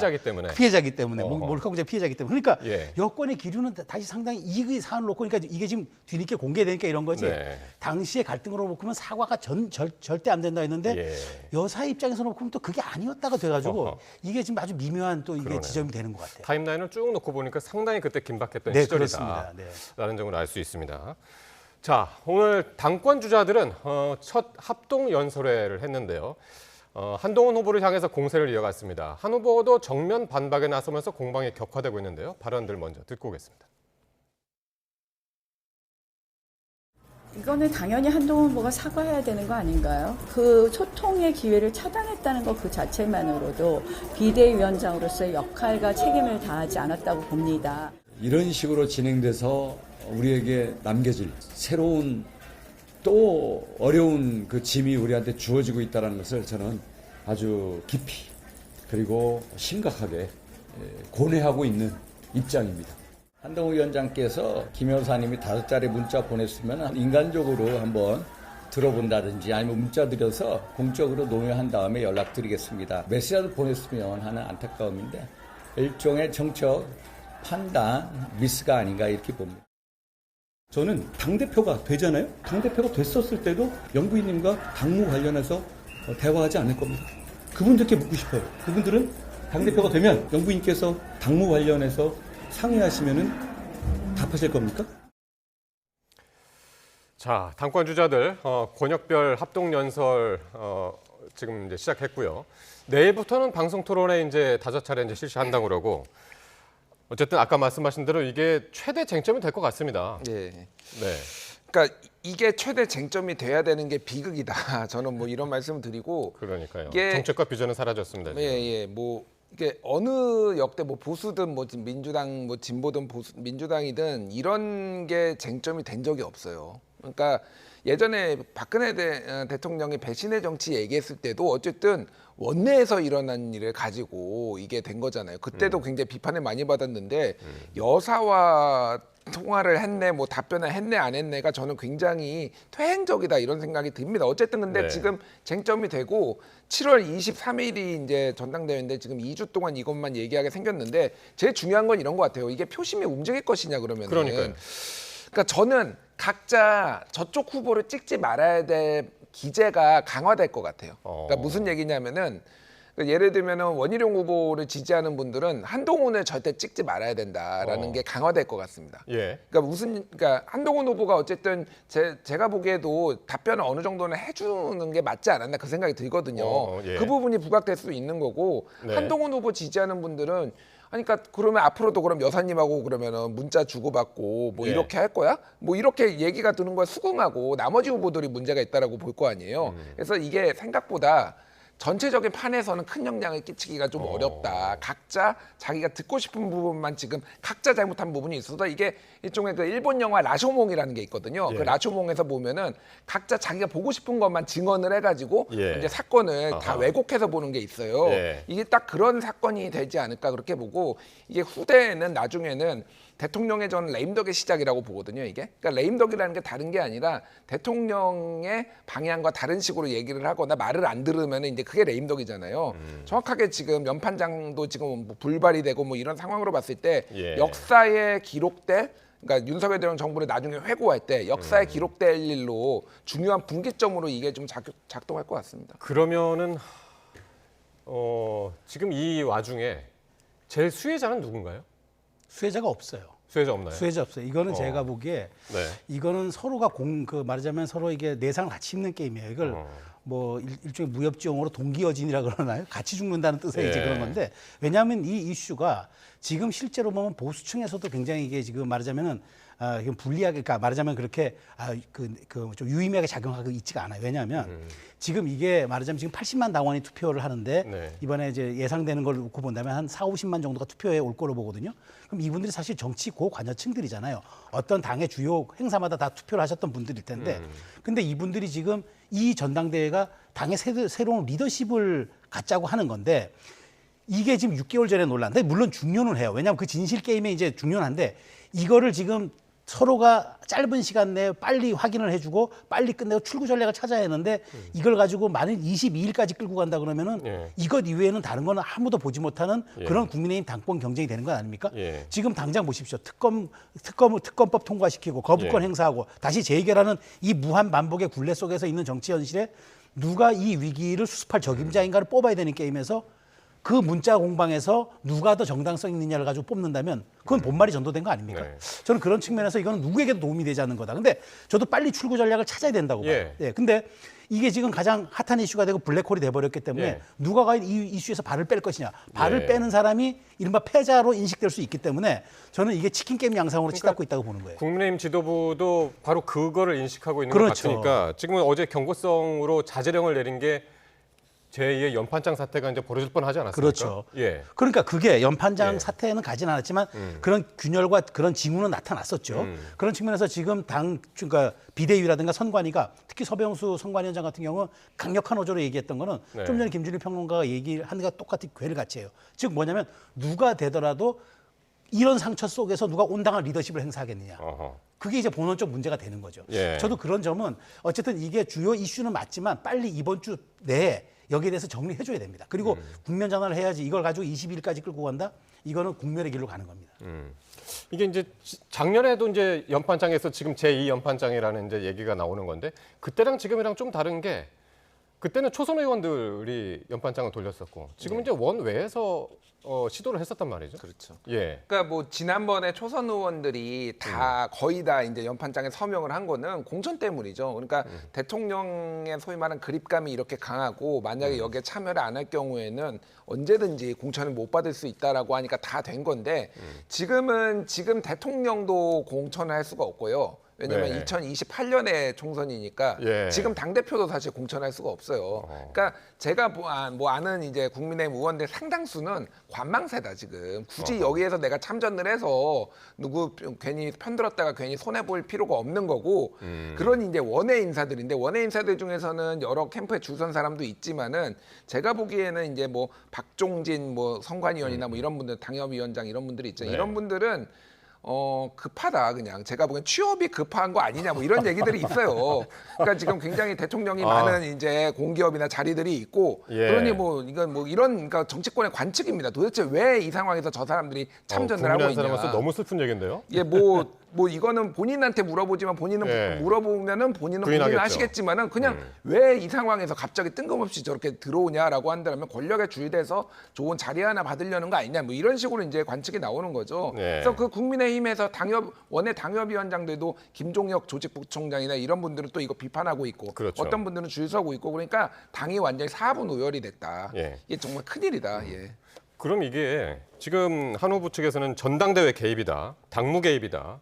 피해자기 때문에 몰카 공작 피해자기 때문에 그러니까 여권의 기류는 다시 상당히 이 사안을 놓고 그러니까 이게 지금 뒤늦게 공개되니까 이런 거지 당시의 갈등으로 보면 사과가 절대 안 된다 했는데 여사 입장에서 보면 또 그게 아니었다가 돼가지고 이게 지금 아주 미묘한 또 이게 지점이 되는 것 같아요. 타임라인을 쭉 놓고 보니까 상당히 그때 긴박했던 시절이다라는 점을 알 수 있습니다. 자, 오늘 당권 주자들은 첫 합동 연설회를 했는데요. 한동훈 후보를 향해서 공세를 이어갔습니다. 한 후보도 정면 반박에 나서면서 공방이 격화되고 있는데요. 발언들 먼저 듣고 오겠습니다. 이거는 당연히 한동훈 후보가 사과해야 되는 거 아닌가요? 그 소통의 기회를 차단했다는 것 그 자체만으로도 비대위원장으로서의 역할과 책임을 다하지 않았다고 봅니다. 이런 식으로 진행돼서 우리에게 남겨질 새로운 또 어려운 그 짐이 우리한테 주어지고 있다는 것을 저는 아주 깊이 그리고 심각하게 고뇌하고 있는 입장입니다. 한동훈 위원장께서 김 여사님이 5자리 문자 보냈으면 인간적으로 한번 들어본다든지 아니면 문자 드려서 공적으로 논의한 다음에 연락드리겠습니다. 메시지라도 보냈으면 하는 안타까움인데 일종의 정책 판단 미스가 아닌가 이렇게 봅니다. 저는 당대표가 되잖아요. 당대표가 됐었을 때도 영부인님과 당무 관련해서 대화하지 않을 겁니다. 그분들께 묻고 싶어요. 그분들은 당대표가 되면 영부인께서 당무 관련해서 상의하시면은 답하실 겁니까? 자, 당권 주자들 권역별 합동 연설 지금 이제 시작했고요. 내일부터는 방송 토론회 이제 5차례 이제 실시한다고 그러고 어쨌든 아까 말씀하신 대로 이게 최대 쟁점이 될 것 같습니다. 예. 네. 그러니까 이게 최대 쟁점이 돼야 되는 게 비극이다. 저는 뭐 이런 말씀을 드리고. 그러니까요. 이게 정책과 비전은 사라졌습니다. 지금. 예. 뭐 이게 어느 역대 뭐 보수든 뭐 민주당 뭐 진보든 민주당이든 이런 게 쟁점이 된 적이 없어요. 그러니까 예전에 박근혜 대통령이 배신의 정치 얘기했을 때도 어쨌든 원내에서 일어난 일을 가지고 이게 된 거잖아요. 그때도 굉장히 비판을 많이 받았는데 여사와 통화를 했네, 뭐 답변을 했네, 안 했네가 저는 굉장히 퇴행적이다 이런 생각이 듭니다. 어쨌든 근데 네. 지금 쟁점이 되고 7월 23일이 이제 전당대회인데 지금 2주 동안 이것만 얘기하게 생겼는데 제일 중요한 건 이런 것 같아요. 이게 표심이 움직일 것이냐 그러면은. 그러니까요. 그러니까 저는 각자 저쪽 후보를 찍지 말아야 될 기제가 강화될 것 같아요. 그러니까 무슨 얘기냐면은 예를 들면은 원희룡 후보를 지지하는 분들은 한동훈을 절대 찍지 말아야 된다라는 게 강화될 것 같습니다. 예. 그러니까 한동훈 후보가 어쨌든 제가 보기에도 답변을 어느 정도는 해주는 게 맞지 않았나 그 생각이 들거든요. 예. 그 부분이 부각될 수 있는 거고 네. 한동훈 후보 지지하는 분들은 아니, 그러니까 그러면 앞으로도 그럼 여사님하고 그러면은 문자 주고받고 뭐 예. 이렇게 할 거야? 뭐 이렇게 얘기가 드는 걸 수긍하고 나머지 후보들이 문제가 있다라고 볼 거 아니에요. 그래서 이게 생각보다 전체적인 판에서는 큰 영향을 끼치기가 좀 어렵다. 각자 자기가 듣고 싶은 부분만 지금 각자 잘못한 부분이 있어서 이게 일종의 그 일본 영화 라쇼몽이라는 게 있거든요. 예. 그 라쇼몽에서 보면은 각자 자기가 보고 싶은 것만 증언을 해가지고 예. 이제 사건을 다 아하. 왜곡해서 보는 게 있어요. 예. 이게 딱 그런 사건이 되지 않을까 그렇게 보고 이게 후대에는 나중에는 대통령의 저는 레임덕의 시작이라고 보거든요. 이게 그러니까 레임덕이라는 게 다른 게 아니라 대통령의 방향과 다른 식으로 얘기를 하거나 말을 안 들으면 이제 그게 레임덕이잖아요. 정확하게 지금 연판장도 지금 뭐 불발이 되고 뭐 이런 상황으로 봤을 때 예. 역사에 기록될 그러니까 윤석열 대통령 정부를 나중에 회고할 때 역사에 기록될 일로 중요한 분기점으로 이게 좀 작동할 것 같습니다. 그러면은 지금 이 와중에 제일 수혜자는 누군가요? 수혜자가 없어요. 수혜자 없나요? 수혜자 없어요. 이거는 제가 보기에 네. 이거는 서로가 말하자면 서로 이게 내상을 같이 입는 게임이에요. 이걸 뭐 일종의 무협지용어로 동기어진이라 그러나요? 같이 죽는다는 뜻의 이제 예. 그런 건데 왜냐하면 이 이슈가 지금 실제로 보면 보수층에서도 굉장히 이게 지금 말하자면은 불리하게, 그러니까 말하자면 그렇게 좀 유의미하게 작용하고 있지가 않아요. 왜냐하면 지금 이게 말하자면 지금 80만 당원이 투표를 하는데 네. 이번에 이제 예상되는 걸 놓고 본다면 한 4-50만 정도가 투표에 올 거로 보거든요. 그럼 이분들이 사실 정치 고관여층들이잖아요. 어떤 당의 주요 행사마다 다 투표를 하셨던 분들일 텐데 근데 이분들이 지금 이 전당대회가 당의 새로운 리더십을 갖자고 하는 건데 이게 지금 6개월 전에 논란인데 물론 중요는 해요. 왜냐하면 그 진실 게임에 이제 중요한데 이거를 지금 서로가 짧은 시간 내에 빨리 확인을 해주고 빨리 끝내고 출구 전략을 찾아야 하는데 이걸 가지고 만일 22일까지 끌고 간다 그러면은 이것 이외에는 다른 거는 아무도 보지 못하는 그런 국민의힘 당권 경쟁이 되는 건 아닙니까? 지금 당장 보십시오. 특검법 통과시키고 거부권 행사하고 다시 재결하는 이 무한 반복의 굴레 속에서 있는 정치 현실에 누가 이 위기를 수습할 적임자인가를 뽑아야 되는 게임에서 그 문자 공방에서 누가 더 정당성 있느냐를 가지고 뽑는다면 그건 본말이 전도된 거 아닙니까? 저는 그런 측면에서 이거는 누구에게도 도움이 되지 않는 거다. 근데 저도 빨리 출구 전략을 찾아야 된다고 봐요. 근데 이게 지금 가장 핫한 이슈가 되고 블랙홀이 돼버렸기 때문에 누가 과연 이 이슈에서 발을 뺄 것이냐. 발을 빼는 사람이 이른바 패자로 인식될 수 있기 때문에 저는 이게 치킨 게임 양상으로 치닫고 있다고 보는 거예요. 국민의힘 지도부도 바로 그거를 인식하고 있는 것 같으니까 지금은 어제 경고성으로 자제령을 내린 게 제2의 연판장 사태가 이제 벌어질 뻔하지 않았습니까? 그렇죠. 그러니까 그게 연판장 사태는 가진 않았지만 그런 균열과 그런 징후는 나타났었죠. 그런 측면에서 지금 그러니까 비대위라든가 선관위가 특히 서병수 선관위원장 같은 경우 강력한 어조로 얘기했던 거는 좀 전에 김준일 평론가가 얘기한 게 똑같이 괴를 같이 해요. 즉 뭐냐면 누가 되더라도 이런 상처 속에서 누가 온당한 리더십을 행사하겠느냐. 어허. 그게 이제 본원적 문제가 되는 거죠. 예. 저도 그런 점은 어쨌든 이게 주요 이슈는 맞지만 빨리 이번 주 내에 여기에 대해서 정리해줘야 됩니다. 그리고 국면 전환을 해야지 이걸 가지고 22일까지 끌고 간다? 이거는 국면의 길로 가는 겁니다. 이게 이제 작년에도 이제 연판장에서 지금 제2 연판장이라는 이제 얘기가 나오는 건데 그때랑 지금이랑 좀 다른 게 그때는 초선 의원들이 연판장을 돌렸었고 지금 이제 원외에서 시도를 했었단 말이죠. 그렇죠. 예. 그러니까 뭐 지난번에 초선 의원들이 다 거의 다 이제 연판장에 서명을 한 거는 공천 때문이죠. 그러니까 대통령의 소위 말하는 그립감이 이렇게 강하고 만약에 여기에 참여를 안 할 경우에는 언제든지 공천을 못 받을 수 있다라고 하니까 다 된 건데 지금 대통령도 공천을 할 수가 없고요. 왜냐면 네. 2028년에 총선이니까 예. 지금 당대표도 사실 공천할 수가 없어요. 그러니까 제가 뭐 아는 이제 국민의힘 의원들 상당수는 관망세다 지금. 굳이 여기에서 내가 참전을 해서 누구 괜히 편들었다가 괜히 손해볼 필요가 없는 거고 그런 이제 원외 인사들인데 원외 인사들 중에서는 여러 캠프에 줄 선 사람도 있지만은 제가 보기에는 이제 뭐 박종진 뭐 선관위원이나 뭐 이런 분들 당협위원장 이런 분들이 있잖아요. 네. 이런 분들은 급하다 그냥 제가 보기엔 취업이 급한 거 아니냐 뭐 이런 얘기들이 있어요. 그러니까 지금 굉장히 대통령이 많은 이제 공기업이나 자리들이 있고 예. 그러니 뭐 이건 뭐 이런 그러니까 정치권의 관측입니다. 도대체 왜 이 상황에서 저 사람들이 참전을 하고 있냐. 사람으로서 너무 슬픈 얘기인데요. 예, 뭐 이거는 본인한테 물어보지만 본인은 예. 물어보면은 본인은 부인하겠죠. 하시겠지만은 그냥 왜 이 상황에서 갑자기 뜬금없이 저렇게 들어오냐라고 한다면 권력에 주의돼서 좋은 자리 하나 받으려는 거 아니냐 뭐 이런 식으로 이제 관측이 나오는 거죠. 예. 그래서 그 국민의힘에서 원내 당협위원장들도 김종혁 조직부총장이나 이런 분들은 또 이거 비판하고 있고 그렇죠. 어떤 분들은 줄 서고 있고 그러니까 당이 완전히 사분오열이 됐다. 예. 이게 정말 큰일이다. 예. 그럼 이게 지금 한 후보 측에서는 전당대회 개입이다, 당무 개입이다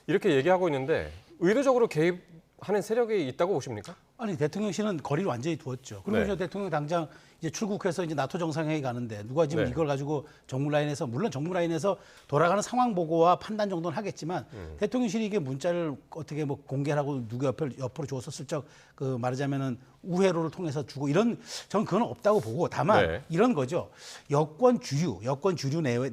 이렇게 얘기하고 있는데 의도적으로 개입하는 세력이 있다고 보십니까? 아니 대통령실은 거리를 완전히 두었죠. 그리고 네. 이제 대통령 당장 이제 출국해서 이제 나토 정상회의 가는데 누가 지금 네. 이걸 가지고 정무 라인에서 물론 정무 라인에서 돌아가는 상황 보고와 판단 정도는 하겠지만 대통령실이 이게 문자를 어떻게 뭐 공개하고 누구 옆으로 줘서 슬쩍 그 말하자면은 우회로를 통해서 주고 이런 저는 그건 없다고 보고 다만 네. 이런 거죠. 여권 주류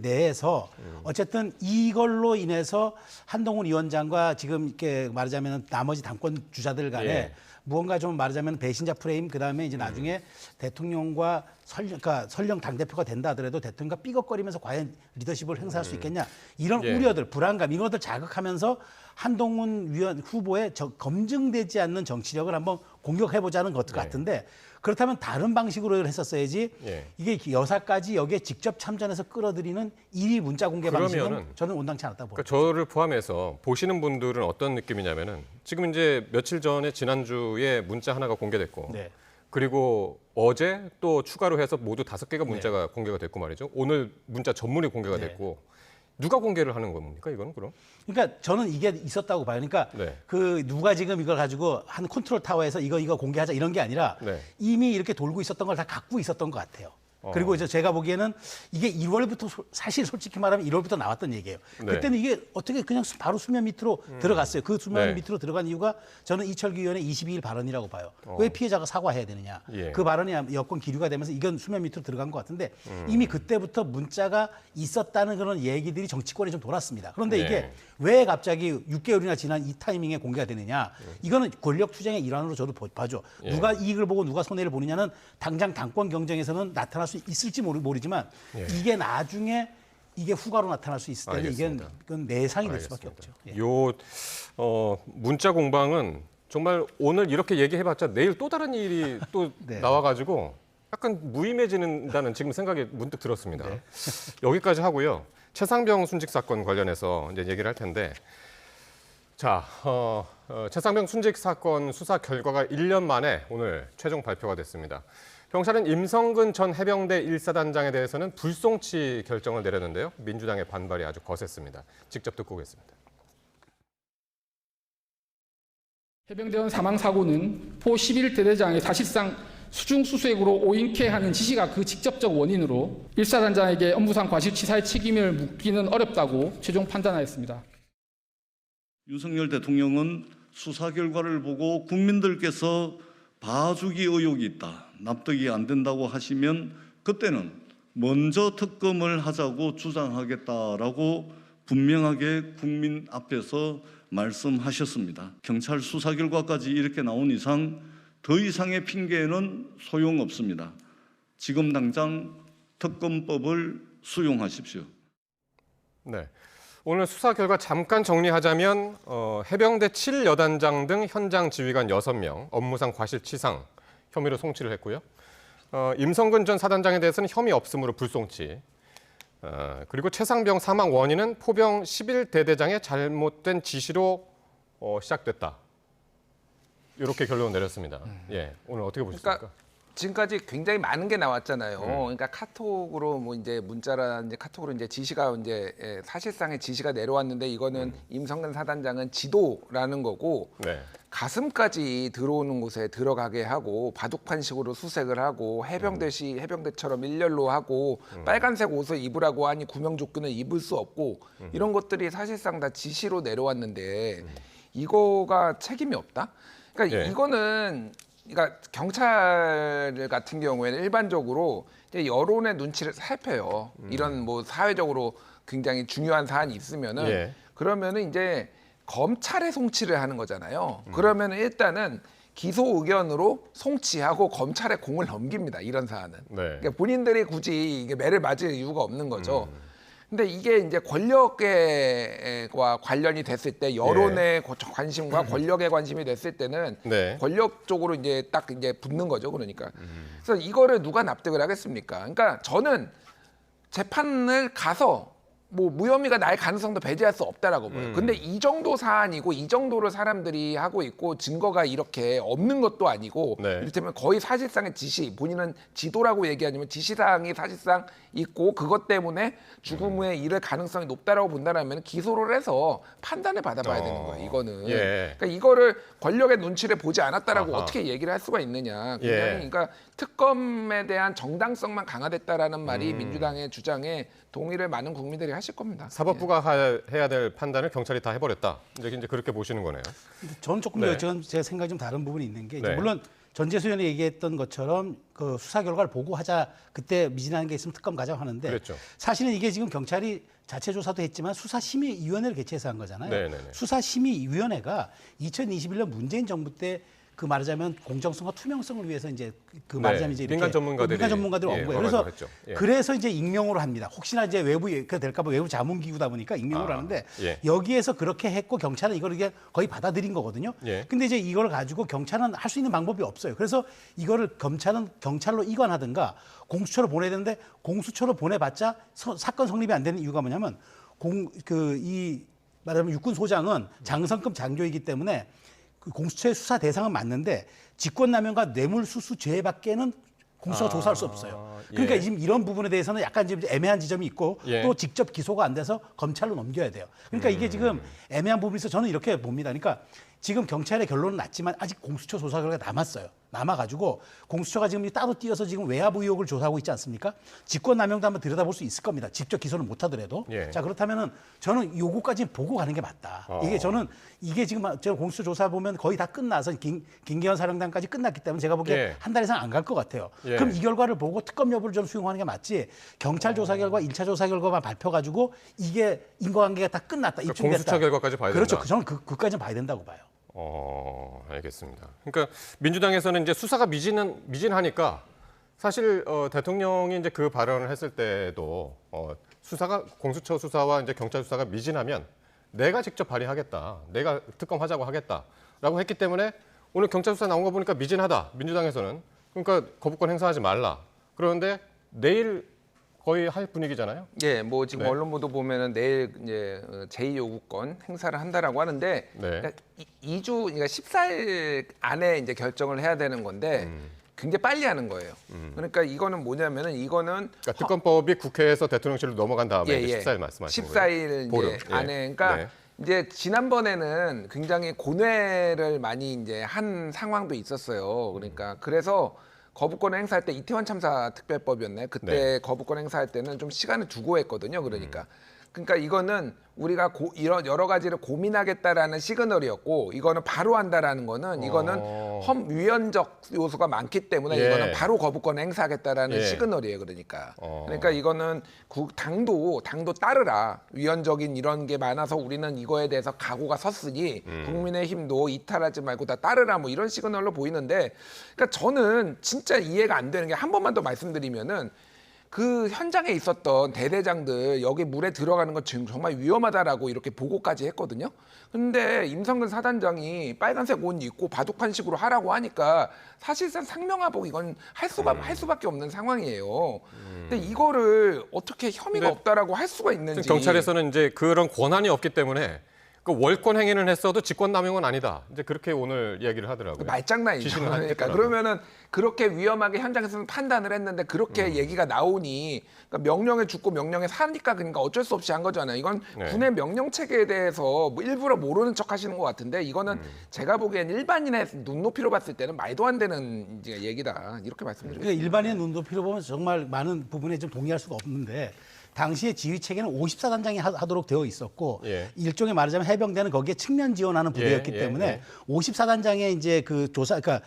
내에서 어쨌든 이걸로 인해서 한동훈 위원장과 지금 이렇게 말하자면 나머지 당권 주자들 간에 예. 무언가 좀 말하자면 배신자 프레임 그다음에 이제 나중에 대통령과 설령 당대표가 된다 하더라도 대통령과 삐걱거리면서 과연 리더십을 행사할 수 있겠냐 이런 예. 우려들 불안감 이런 것들 자극하면서 한동훈 후보의 검증되지 않는 정치력을 한번 공격해보자는 것 같은데 그렇다면 다른 방식으로 했었어야지 예. 이게 여사까지 여기에 직접 참전해서 끌어들이는 1위 문자 공개 방식은 그러면은 저는 온당치 않았다고 봅니다. 그러니까 저를 포함해서 보시는 분들은 어떤 느낌이냐면은 지금 이제 며칠 전에 지난주에 문자 하나가 공개됐고 네. 그리고 어제 또 추가로 해서 모두 5개가 문자가 공개가 됐고 말이죠. 오늘 문자 전문이 공개가 네. 됐고 누가 공개를 하는 겁니까 이거는 그럼? 그러니까 저는 이게 있었다고 봐요. 그러니까 네. 그 누가 지금 이걸 가지고 한 컨트롤 타워에서 이거 공개하자 이런 게 아니라 네. 이미 이렇게 돌고 있었던 걸 다 갖고 있었던 것 같아요. 그리고 이제 제가 보기에는 이게 1월부터 사실 솔직히 말하면 1월부터 나왔던 얘기예요. 네. 그때는 이게 어떻게 그냥 바로 수면 밑으로 들어갔어요. 그 수면 네. 밑으로 들어간 이유가 저는 이철규 의원의 22일 발언이라고 봐요. 왜 피해자가 사과해야 되느냐. 예. 그 발언이 여권 기류가 되면서 이건 수면 밑으로 들어간 것 같은데 이미 그때부터 문자가 있었다는 그런 얘기들이 정치권에 좀 돌았습니다. 그런데 네. 이게 왜 갑자기 6개월이나 지난 이 타이밍에 공개가 되느냐. 이거는 권력 투쟁의 일환으로 저도 봐죠. 예. 누가 이익을 보고 누가 손해를 보느냐는 당장 당권 경쟁에서는 나타날 수 있을지 모르지만 예. 이게 나중에 이게 후가로 나타날 수 있을 때는 알겠습니다. 이건 내상이 될 수밖에 알겠습니다. 없죠. 예. 요 문자 공방은 정말 오늘 이렇게 얘기해봤자 내일 또 다른 일이 또 네. 나와가지고 약간 무의미해진다는 지금 생각이 문득 들었습니다. 네. 여기까지 하고요. 최상병 순직 사건 관련해서 이제 얘기를 할 텐데, 자, 최상병 순직 사건 수사 결과가 1년 만에 오늘 최종 발표가 됐습니다. 경찰은 임성근 전 해병대 1사단장에 대해서는 불송치 결정을 내렸는데요. 민주당의 반발이 아주 거셌습니다. 직접 듣고 오겠습니다. 해병대원 사망 사고는 포 11대대장의 사실상 수중수색으로 오인케 하는 지시가 그 직접적 원인으로 1사단장에게 업무상 과실치사의 책임을 묻기는 어렵다고 최종 판단하였습니다. 윤석열 대통령은 수사 결과를 보고 국민들께서 봐주기 의혹이 있다, 납득이 안 된다고 하시면 그때는 먼저 특검을 하자고 주장하겠다라고 분명하게 국민 앞에서 말씀하셨습니다. 경찰 수사 결과까지 이렇게 나온 이상 더 이상의 핑계는 소용없습니다. 지금 당장 특검법을 수용하십시오. 네. 오늘 수사 결과 잠깐 정리하자면 해병대 7여단장 등 현장 지휘관 6명 업무상 과실치상 혐의로 송치를 했고요. 임성근 전 사단장에 대해서는 혐의 없음으로 불송치. 그리고 최상병 사망 원인은 포병 11대대장의 잘못된 지시로 시작됐다. 이렇게 결론을 내렸습니다. 예, 오늘 어떻게 보셨습니까? 그러니까 지금까지 굉장히 많은 게 나왔잖아요. 그러니까 카톡으로 뭐 이제 문자라 이제 카톡으로 이제 지시가 이제 사실상의 지시가 내려왔는데 이거는 임성근 사단장은 지도라는 거고 네. 가슴까지 들어오는 곳에 들어가게 하고 바둑판식으로 수색을 하고 해병대처럼 일렬로 하고 빨간색 옷을 입으라고 하니 구명조끼는 입을 수 없고 이런 것들이 사실상 다 지시로 내려왔는데 이거가 책임이 없다? 그러니까 예. 이거는 그러니까 경찰 같은 경우에는 일반적으로 이제 여론의 눈치를 살펴요. 이런 뭐 사회적으로 굉장히 중요한 사안이 있으면은 예. 그러면은 이제 검찰에 송치를 하는 거잖아요. 그러면은 일단은 기소 의견으로 송치하고 검찰에 공을 넘깁니다. 이런 사안은. 네. 그러니까 본인들이 굳이 이게 매를 맞을 이유가 없는 거죠. 근데 이게 이제 권력과 관련이 됐을 때 여론의 관심과 권력의 관심이 됐을 때는 네. 권력 쪽으로 이제 딱 이제 붙는 거죠. 그러니까. 그래서 이거를 누가 납득을 하겠습니까? 그러니까 저는 재판을 가서 뭐 무혐의가 날 가능성도 배제할 수 없다라고 봐요. 근데 이 정도 사안이고 이 정도로 사람들이 하고 있고 증거가 이렇게 없는 것도 아니고 네. 이를테면 거의 사실상의 지시, 본인은 지도라고 얘기하지만 지시사항이 사실상 있고 그것 때문에 죽음 후에 이를 가능성이 높다라고 본다면 기소를 해서 판단을 받아봐야 되는 거예요. 이거는. 예. 그러니까 이거를 권력의 눈치를 보지 않았다라고 아하. 어떻게 얘기를 할 수가 있느냐. 굉장히 예. 그러니까 특검에 대한 정당성만 강화됐다라는 말이 민주당의 주장에 동의를 많은 국민들이 하실 겁니다. 사법부가 해야 될 판단을 경찰이 다 해버렸다. 이제 그렇게 보시는 거네요. 저는 조금 네. 지금 제 생각이 좀 다른 부분이 있는 게 이제 네. 물론 전재수 의원이 얘기했던 것처럼 그 수사 결과를 보고 하자 그때 미진한 게 있으면 특검 가자고 하는데 그랬죠. 사실은 이게 지금 경찰이 자체 조사도 했지만 수사심의위원회를 개최해서 한 거잖아요. 네네네. 수사심의위원회가 2021년 문재인 정부 때 그 말하자면 공정성과 투명성을 위해서 이제 그 말하자면 이제 이렇게 민간 전문가들이 온 거예요. 그래서 했죠. 예. 그래서 이제 익명으로 합니다. 혹시나 이제 외부가 될까봐 외부 자문기구다 보니까 익명으로 하는데 예. 여기에서 그렇게 했고 경찰은 이걸 이게 거의 받아들인 거거든요. 예. 근데 이제 이걸 가지고 경찰은 할 수 있는 방법이 없어요. 그래서 이거를 검찰은 경찰로 이관하든가 공수처로 보내야 되는데 공수처로 보내봤자 사건 성립이 안 되는 이유가 뭐냐면 말하자면 육군 소장은 장성급 장교이기 때문에 그 공수처의 수사 대상은 맞는데 직권남용과 뇌물수수 죄밖에는 공수처가 조사할 수 없어요. 그러니까 예. 지금 이런 부분에 대해서는 약간 지금 애매한 지점이 있고 예. 또 직접 기소가 안 돼서 검찰로 넘겨야 돼요. 그러니까 이게 지금 애매한 부분이 있어서 저는 이렇게 봅니다. 그러니까 지금 경찰의 결론은 났지만 아직 공수처 조사 결과가 남았어요. 남아가지고 공수처가 지금 따로 띄어서 지금 외압 의혹을 조사하고 있지 않습니까? 직권남용도 한번 들여다볼 수 있을 겁니다. 직접 기소는 못하더라도. 예. 자 그렇다면은 저는 요거까지 보고 가는 게 맞다. 이게 지금 제가 공수처 조사 보면 거의 다 끝나서 김기현 사령단까지 끝났기 때문에 제가 보기에 예. 한 달 이상 안 갈 것 같아요. 예. 그럼 이 결과를 보고 특검 여부를 좀 수용하는 게 맞지. 경찰 조사 결과, 1차 조사 결과만 발표가지고 이게 인과관계가 다 끝났다. 입증됐다. 공수처 결과까지 봐야 그렇죠. 된다. 저는 그까지는 봐야 된다고 봐요. 알겠습니다. 그러니까 민주당에서는 이제 수사가 미진하니까 사실 대통령이 이제 그 발언을 했을 때도 공수처 수사와 이제 경찰 수사가 미진하면 내가 직접 발의하겠다, 내가 특검하자고 하겠다라고 했기 때문에 오늘 경찰 수사 나온 거 보니까 미진하다. 민주당에서는 그러니까 거부권 행사하지 말라. 그런데 내일 거의 할 분위기잖아요. 예, 뭐 지금 네. 언론 보도 보면은 내일 이제 제2요구권 행사를 한다라고 하는데 네. 그러니까 2주, 그러니까 14일 안에 이제 결정을 해야 되는 건데 굉장히 빨리 하는 거예요. 그러니까 이거는 뭐냐면은 이거는 그러니까 특검법이 국회에서 대통령실로 넘어간 다음에 이제 14일 말씀하시는 거예요. 14일 보름. 이제 안에 그러니까 네. 이제 지난번에는 굉장히 고뇌를 많이 이제 한 상황도 있었어요. 그러니까 그래서 거부권 행사할 때 이태원 참사 특별법이었네. 그때 네. 거부권 행사할 때는 좀 시간을 두고 했거든요. 그러니까 그러니까 이거는 우리가 이런 여러 가지를 고민하겠다라는 시그널이었고 이거는 바로 한다라는 거는 이거는 위헌적 요소가 많기 때문에 예. 이거는 바로 거부권 행사하겠다라는 예. 시그널이에요. 그러니까 이거는 당도 따르라. 위헌적인 이런 게 많아서 우리는 이거에 대해서 각오가 섰으니 국민의힘도 이탈하지 말고 다 따르라 뭐 이런 시그널로 보이는데 그러니까 저는 진짜 이해가 안 되는 게 한 번만 더 말씀드리면은 그 현장에 있었던 대대장들 여기 물에 들어가는 건 정말 위험하다라고 이렇게 보고까지 했거든요. 근데 임성근 사단장이 빨간색 옷 입고 바둑판식으로 하라고 하니까 사실상 상명하복 이건 할 수밖에 없는 상황이에요. 근데 이거를 어떻게 혐의가 없다라고 할 수가 있는지 경찰에서는 이제 그런 권한이 없기 때문에 그 월권 행위는 했어도 직권남용은 아니다. 이제 그렇게 오늘 이야기를 하더라고요. 말장난이죠. 그러니까 그러면은 그렇게 위험하게 현장에서는 판단을 했는데 그렇게 얘기가 나오니 그러니까 명령에 죽고 명령에 사니까 그러니까 어쩔 수 없이 한 거잖아요. 이건 네. 군의 명령 체계에 대해서 뭐 일부러 모르는 척 하시는 것 같은데 이거는 제가 보기엔 일반인의 눈높이로 봤을 때는 말도 안 되는 이제 얘기다. 이렇게 말씀드리겠습니다. 그러니까 일반인의 눈높이로 보면 정말 많은 부분에 좀 동의할 수가 없는데 당시에 지휘 체계는 54단장이 하도록 되어 있었고 예. 일종의 말하자면 해병대는 거기에 측면 지원하는 부대였기 예, 예, 때문에 예. 54단장의 이제 그 조사 그러니까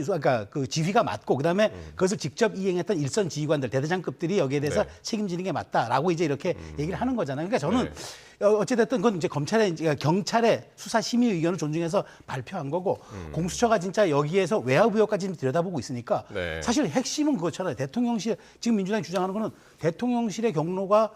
그러니까 그 지휘가 맞고 그다음에 그것을 직접 이행했던 일선 지휘관들 대대장급들이 여기에 대해서 네. 책임지는 게 맞다라고 이제 이렇게 얘기를 하는 거잖아요. 그러니까 저는 네. 어찌됐든 그건 이제 경찰의 수사 심의 의견을 존중해서 발표한 거고 공수처가 진짜 여기에서 외압 의혹까지 들여다보고 있으니까 네. 사실 핵심은 그거잖아요. 대통령실 지금 민주당이 주장하는 거는 대통령실의 경로가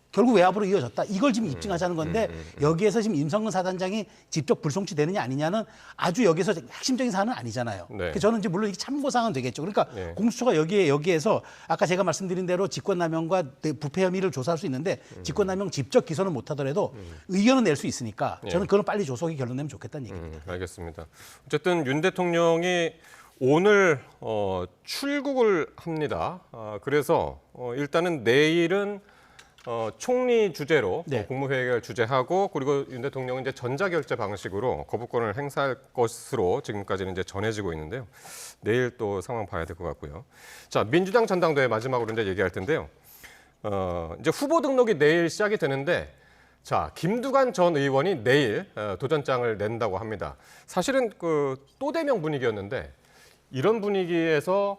결국 외압으로 이어졌다. 이걸 지금 입증하자는 건데 여기에서 지금 임성근 사단장이 직접 불송치 되느냐 아니냐는 아주 여기서 핵심적인 사안은 아니잖아요. 네. 그래서 저는 이제 물론 이게 참고사항은 되겠죠. 그러니까 네. 공수처가 여기에서 아까 제가 말씀드린 대로 직권남용과 부패 혐의를 조사할 수 있는데 직권남용 직접 기소는 못하더라도 의견은 낼 수 있으니까 저는 그건 빨리 조속히 결론내면 좋겠다는 얘기입니다. 알겠습니다. 어쨌든 윤 대통령이 오늘 출국을 합니다. 그래서 일단은 내일은 총리 주재로 네. 국무회의를 주재하고 그리고 윤 대통령은 이제 전자결제 방식으로 거부권을 행사할 것으로 지금까지는 이제 전해지고 있는데요. 내일 또 상황 봐야 될 것 같고요. 자, 민주당 전당대회 마지막으로 이제 얘기할 텐데요. 이제 후보 등록이 내일 시작이 되는데 자, 김두관 전 의원이 내일 도전장을 낸다고 합니다. 사실은 그 또대명 분위기였는데 이런 분위기에서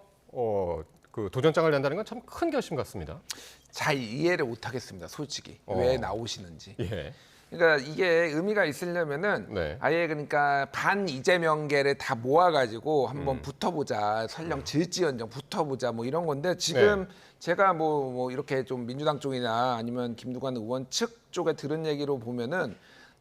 그 도전장을 낸다는 건 참 큰 결심 같습니다. 잘 이해를 못하겠습니다. 솔직히 왜 나오시는지. 예. 그러니까 이게 의미가 있으려면은 네. 아예 그러니까 반 이재명계를 다 모아가지고 한번 붙어보자. 설령 질지언정 붙어보자 뭐 이런 건데 지금 네. 제가 뭐 이렇게 좀 민주당 쪽이나 아니면 김두관 의원 측 쪽에 들은 얘기로 보면은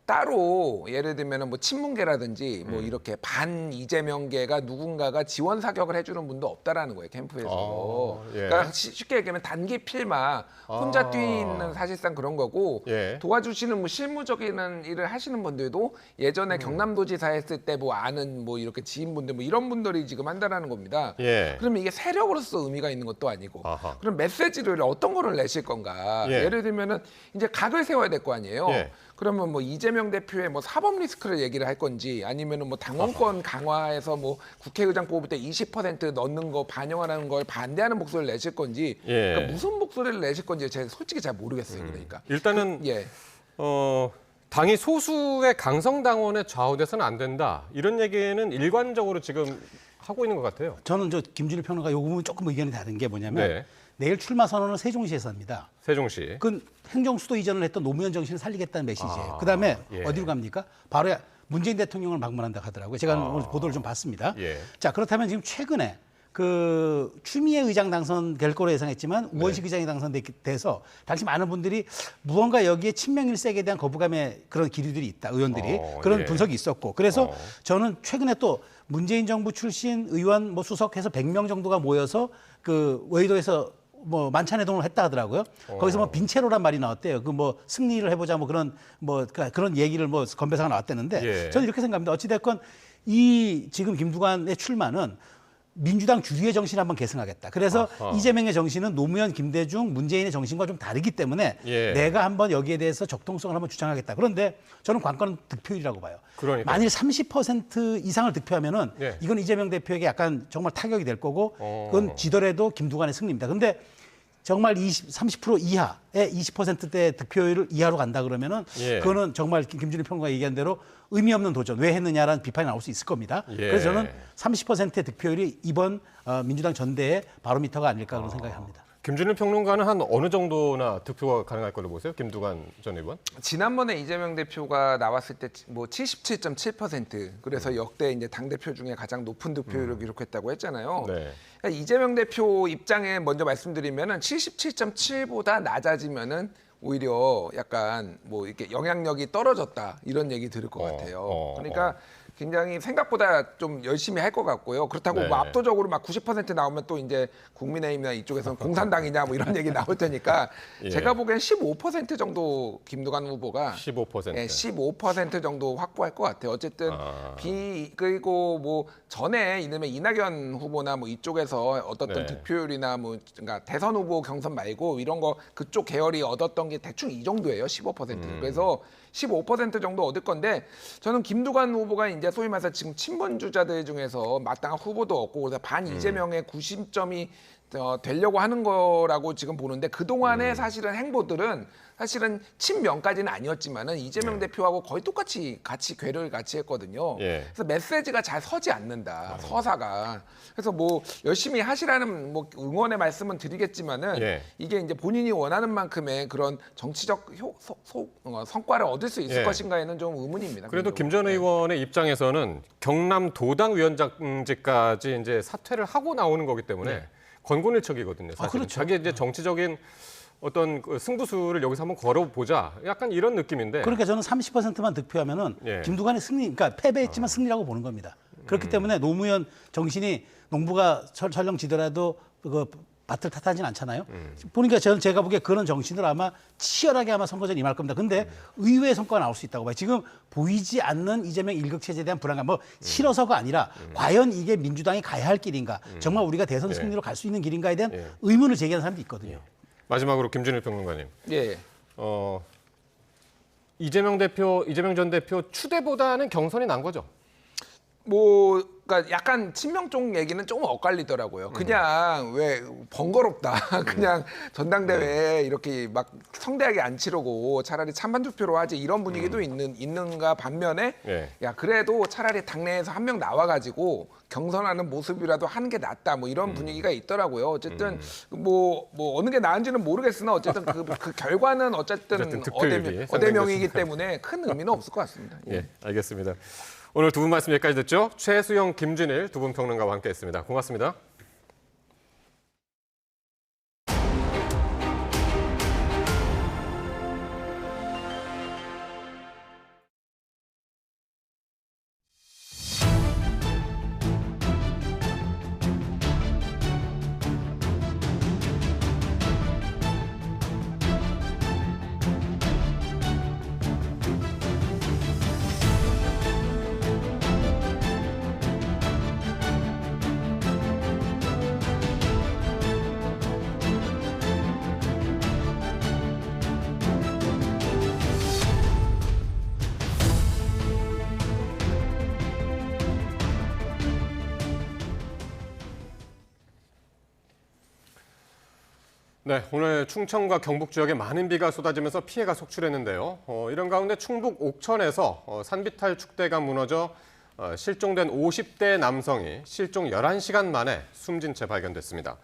따로 예를 들면 뭐 친문계라든지 뭐 이렇게 반 이재명계가 누군가가 지원 사격을 해주는 분도 없다라는 거예요 캠프에서. 예. 그러니까 쉽게 얘기하면 단기 필마 혼자 뛰는 사실상 그런 거고 예. 도와주시는 뭐 실무적인 일을 하시는 분들도 예전에 경남도지사 했을 때 뭐 아는 뭐 이렇게 지인분들 뭐 이런 분들이 지금 한다라는 겁니다. 예. 그러면 이게 세력으로서 의미가 있는 것도 아니고 아하. 그럼 메시지를 어떤 거를 내실 건가? 예. 예를 들면은 이제 각을 세워야 될 거 아니에요. 예. 그러면 뭐 이재명 대표의 뭐 사법 리스크를 얘기를 할 건지 아니면은 뭐 당원권 강화해서 뭐 국회의장 뽑을 때 20% 넣는 거 반영하는 걸 반대하는 목소리를 내실 건지 예. 그러니까 무슨 목소리를 내실 건지 제가 솔직히 잘 모르겠어요. 그러니까 일단은 예. 당이 소수의 강성당원에 좌우돼서는 안 된다. 이런 얘기는 일관적으로 지금 하고 있는 것 같아요. 저는 김준일 평론가 요 부분 조금 의견이 다른 게 뭐냐면 네. 내일 출마 선언은 세종시에서 합니다. 세종시. 그건 행정수도 이전을 했던 노무현 정신을 살리겠다는 메시지예요. 그다음에 예. 어디로 갑니까? 바로 문재인 대통령을 방문한다 하더라고요. 제가 오늘 보도를 좀 봤습니다. 예. 자, 그렇다면 지금 최근에 그 추미애 의장 당선될 거로 예상했지만 우원식 의장이 당선돼서 당시 많은 분들이 무언가 여기에 친명일색에 대한 거부감의 그런 기류들이 있다. 의원들이 그런 예. 분석이 있었고 그래서 저는 최근에 또 문재인 정부 출신 의원 뭐 수석해서 100명 정도가 모여서 그 여의도에서 뭐 만찬회동을 했다 하더라고요. 거기서 뭐 빈체로란 말이 나왔대요. 그 뭐 승리를 해보자 뭐 그런 얘기를 뭐 건배사가 나왔다는데 예. 저는 이렇게 생각합니다. 어찌됐건 이 지금 김두관의 출마는 민주당 주류의 정신을 한번 계승하겠다. 그래서 이재명의 정신은 노무현, 김대중, 문재인의 정신과 좀 다르기 때문에 예. 내가 한번 여기에 대해서 적통성을 한번 주장하겠다. 그런데 저는 관건은 득표율이라고 봐요. 그러니까. 만일 30% 이상을 득표하면은 예. 이건 이재명 대표에게 약간 정말 타격이 될 거고 그건 지더라도 김두관의 승리입니다. 근데 정말 30% 이하의 20%대 득표율을 이하로 간다 그러면은 예. 그거는 정말 김준일 평론가 얘기한 대로 의미 없는 도전. 왜 했느냐라는 비판이 나올 수 있을 겁니다. 예. 그래서 저는 30%의 득표율이 이번 민주당 전대의 바로미터가 아닐까 그런 생각이 합니다. 김준일 평론가는 한 어느 정도나 득표가 가능할 걸로 보세요? 김두관 전 의원? 지난번에 이재명 대표가 나왔을 때 뭐 77.7% 그래서 역대 이제 당 대표 중에 가장 높은 득표율을 기록했다고 했잖아요. 네. 그러니까 이재명 대표 입장에 먼저 말씀드리면은 77.7보다 낮아지면은 오히려 약간 뭐 이렇게 영향력이 떨어졌다 이런 얘기 들을 것 같아요. 그러니까 굉장히 생각보다 좀 열심히 할 것 같고요. 그렇다고 네. 뭐 압도적으로 막 90% 나오면 또 이제 국민의힘이나 이쪽에서는 공산당이냐 뭐 이런 얘기 나올 테니까 예. 제가 보기엔 15% 정도 김두관 후보가 15%. 예, 15% 정도 확보할 것 같아요. 어쨌든 그리고 뭐 전에 이름에 이낙연 후보나 뭐 이쪽에서 얻었던 네. 득표율이나 뭐 그러니까 대선 후보 경선 말고 이런 거 그쪽 계열이 얻었던 게 대충 이 정도예요. 15%. 그래서 15% 정도 얻을 건데 저는 김두관 후보가 이제 소위 말해서 지금 친문주자들 중에서 마땅한 후보도 없고 그래서 반 이재명의 구심점이 되려고 하는 거라고 지금 보는데 그동안의 사실은 행보들은 사실은 친명까지는 아니었지만은 이재명 대표하고 거의 똑같이 궤를 같이 했거든요. 예. 그래서 메시지가 잘 서지 않는다. 서사가. 그래서 뭐 열심히 하시라는 뭐 응원의 말씀은 드리겠지만은 예. 이게 이제 본인이 원하는 만큼의 그런 정치적 성과를 얻을 수 있을 예. 것인가에는 좀 의문입니다. 그래도 김 전 의원의 입장에서는 경남 도당 위원장직까지 이제 사퇴를 하고 나오는 거기 때문에 권곤일척이거든요. 사실 그렇죠. 자기 이제 정치적인 어떤 그 승부수를 여기서 한번 걸어보자. 약간 이런 느낌인데. 그러니까 저는 30%만 득표하면은 예. 김두관의 승리, 그러니까 패배했지만 승리라고 보는 겁니다. 그렇기 때문에 노무현 정신이 농부가 설렁지더라도 그 밭을 탓하진 않잖아요. 보니까 제가 보기에 그런 정신으로 아마 치열하게 아마 선거전 임할 겁니다. 근데 의외의 성과가 나올 수 있다고 봐요. 지금 보이지 않는 이재명 일극체제에 대한 불안감, 뭐 싫어서가 아니라 과연 이게 민주당이 가야 할 길인가, 정말 우리가 대선 승리로 갈 수 있는 길인가에 대한 의문을 제기하는 사람도 있거든요. 마지막으로 김준일 평론가님. 예. 이재명 전 대표 추대보다는 경선이 난 거죠? 뭐 그러니까 약간 친명 쪽 얘기는 조금 엇갈리더라고요. 그냥 왜 번거롭다. 그냥 전당대회에 이렇게 막 성대하게 안 치르고 차라리 찬반 투표로 하지 이런 분위기도 있는가 반면에 예. 야 그래도 차라리 당내에서 한 명 나와가지고 경선하는 모습이라도 하는 게 낫다. 뭐 이런 분위기가 있더라고요. 어쨌든 뭐 어느 게 나은지는 모르겠으나 어쨌든 그 결과는 어쨌든 득표율이 어대명이기 때문에 큰 의미는 없을 것 같습니다. 예, 알겠습니다. 오늘 두 분 말씀 여기까지 듣죠. 최수영, 김준일 두 분 평론가와 함께했습니다. 고맙습니다. 네, 오늘 충청과 경북 지역에 많은 비가 쏟아지면서 피해가 속출했는데요. 이런 가운데 충북 옥천에서 산비탈 축대가 무너져 실종된 50대 남성이 실종 11시간 만에 숨진 채 발견됐습니다.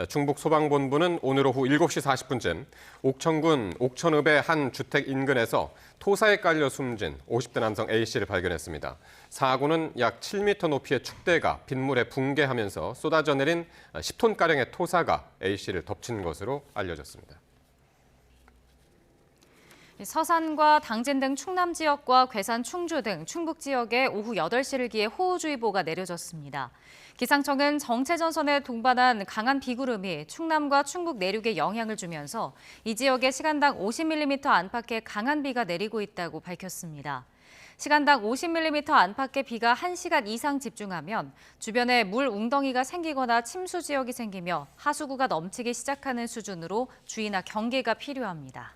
충북 소방본부는 오늘 오후 7시 40분쯤 옥천군 옥천읍의 한 주택 인근에서 토사에 깔려 숨진 50대 남성 A씨를 발견했습니다. 사고는 약 7m 높이의 축대가 빗물에 붕괴하면서 쏟아져 내린 10톤가량의 토사가 A씨를 덮친 것으로 알려졌습니다. 서산과 당진 등 충남 지역과 괴산, 충주 등 충북 지역에 오후 8시를 기해 호우주의보가 내려졌습니다. 기상청은 정체전선에 동반한 강한 비구름이 충남과 충북 내륙에 영향을 주면서 이 지역에 시간당 50mm 안팎의 강한 비가 내리고 있다고 밝혔습니다. 시간당 50mm 안팎의 비가 1시간 이상 집중하면 주변에 물 웅덩이가 생기거나 침수 지역이 생기며 하수구가 넘치기 시작하는 수준으로 주의나 경계가 필요합니다.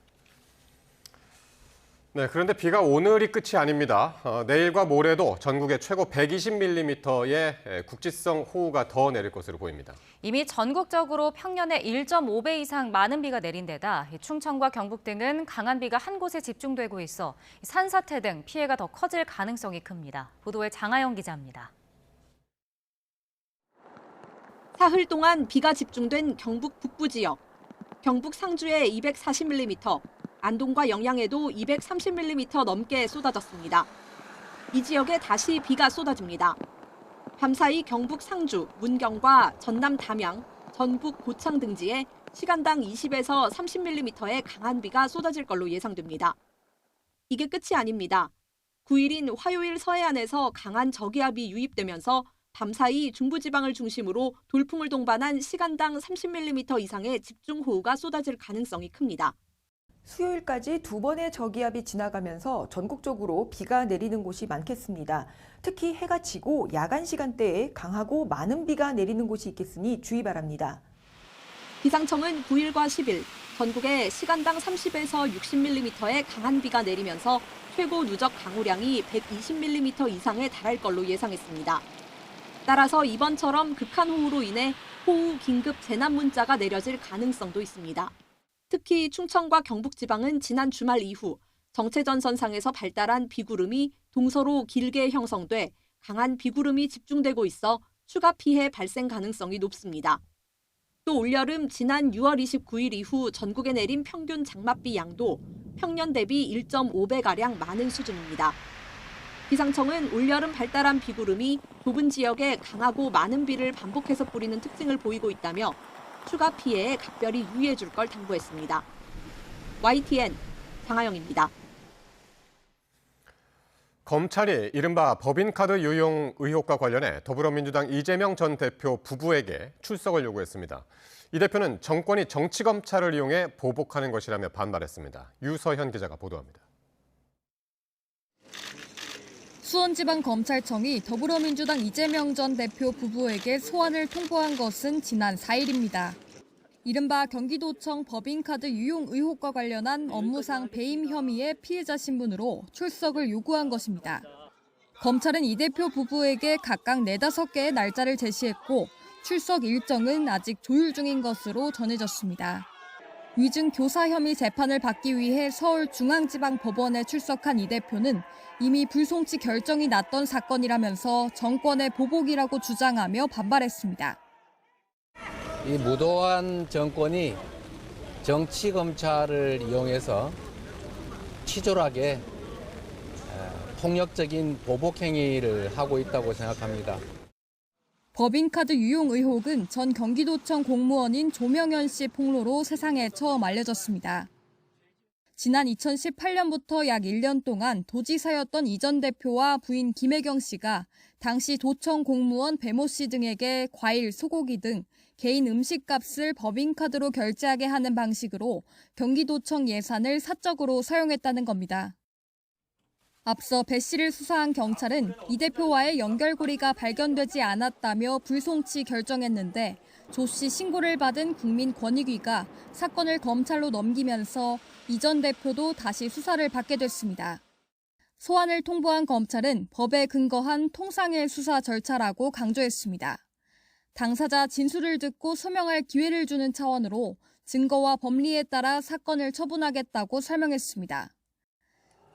네, 그런데 비가 오늘이 끝이 아닙니다. 내일과 모레도 전국에 최고 120mm의 국지성 호우가 더 내릴 것으로 보입니다. 이미 전국적으로 평년의 1.5배 이상 많은 비가 내린 데다 충청과 경북 등은 강한 비가 한 곳에 집중되고 있어 산사태 등 피해가 더 커질 가능성이 큽니다. 보도에 장하영 기자입니다. 사흘 동안 비가 집중된 경북 북부 지역. 경북 상주에 240mm, 안동과 영양에도 230mm 넘게 쏟아졌습니다. 이 지역에 다시 비가 쏟아집니다. 밤사이 경북 상주, 문경과 전남 담양, 전북 고창 등지에 시간당 20에서 30mm의 강한 비가 쏟아질 걸로 예상됩니다. 이게 끝이 아닙니다. 9일인 화요일 서해안에서 강한 저기압이 유입되면서 밤사이 중부지방을 중심으로 돌풍을 동반한 시간당 30mm 이상의 집중호우가 쏟아질 가능성이 큽니다. 수요일까지 두 번의 저기압이 지나가면서 전국적으로 비가 내리는 곳이 많겠습니다. 특히 해가 지고 야간 시간대에 강하고 많은 비가 내리는 곳이 있겠으니 주의 바랍니다. 기상청은 9일과 10일 전국에 시간당 30에서 60mm의 강한 비가 내리면서 최고 누적 강우량이 120mm 이상에 달할 걸로 예상했습니다. 따라서 이번처럼 극한호우로 인해 호우 긴급 재난 문자가 내려질 가능성도 있습니다. 특히 충청과 경북 지방은 지난 주말 이후 정체전선상에서 발달한 비구름이 동서로 길게 형성돼 강한 비구름이 집중되고 있어 추가 피해 발생 가능성이 높습니다. 또 올여름 지난 6월 29일 이후 전국에 내린 평균 장맛비 양도 평년 대비 1.5배가량 많은 수준입니다. 기상청은 올여름 발달한 비구름이 좁은 지역에 강하고 많은 비를 반복해서 뿌리는 특징을 보이고 있다며 추가 피해에 각별히 유의해 줄 걸 당부했습니다. YTN 장하영입니다. 검찰이 이른바 법인카드 유용 의혹과 관련해 더불어민주당 이재명 전 대표 부부에게 출석을 요구했습니다. 이 대표는 정권이 정치검찰을 이용해 보복하는 것이라며 반발했습니다. 유서현 기자가 보도합니다. 수원지방검찰청이 더불어민주당 이재명 전 대표 부부에게 소환을 통보한 것은 지난 4일입니다. 이른바 경기도청 법인카드 유용 의혹과 관련한 업무상 배임 혐의의 피해자 신분으로 출석을 요구한 것입니다. 검찰은 이 대표 부부에게 각각 4-5개의 날짜를 제시했고 출석 일정은 아직 조율 중인 것으로 전해졌습니다. 위증 교사 혐의 재판을 받기 위해 서울중앙지방법원에 출석한 이 대표는 이미 불송치 결정이 났던 사건이라면서 정권의 보복이라고 주장하며 반발했습니다. 이 무도한 정권이 정치검찰을 이용해서 치졸하게 폭력적인 보복 행위를 하고 있다고 생각합니다. 법인카드 유용 의혹은 전 경기도청 공무원인 조명현 씨 폭로로 세상에 처음 알려졌습니다. 지난 2018년부터 약 1년 동안 도지사였던 이 전 대표와 부인 김혜경 씨가 당시 도청 공무원 배모 씨 등에게 과일, 소고기 등 개인 음식값을 법인카드로 결제하게 하는 방식으로 경기도청 예산을 사적으로 사용했다는 겁니다. 앞서 배 씨를 수사한 경찰은 이 대표와의 연결고리가 발견되지 않았다며 불송치 결정했는데 조 씨 신고를 받은 국민권익위가 사건을 검찰로 넘기면서 이 전 대표도 다시 수사를 받게 됐습니다. 소환을 통보한 검찰은 법에 근거한 통상의 수사 절차라고 강조했습니다. 당사자 진술을 듣고 소명할 기회를 주는 차원으로 증거와 법리에 따라 사건을 처분하겠다고 설명했습니다.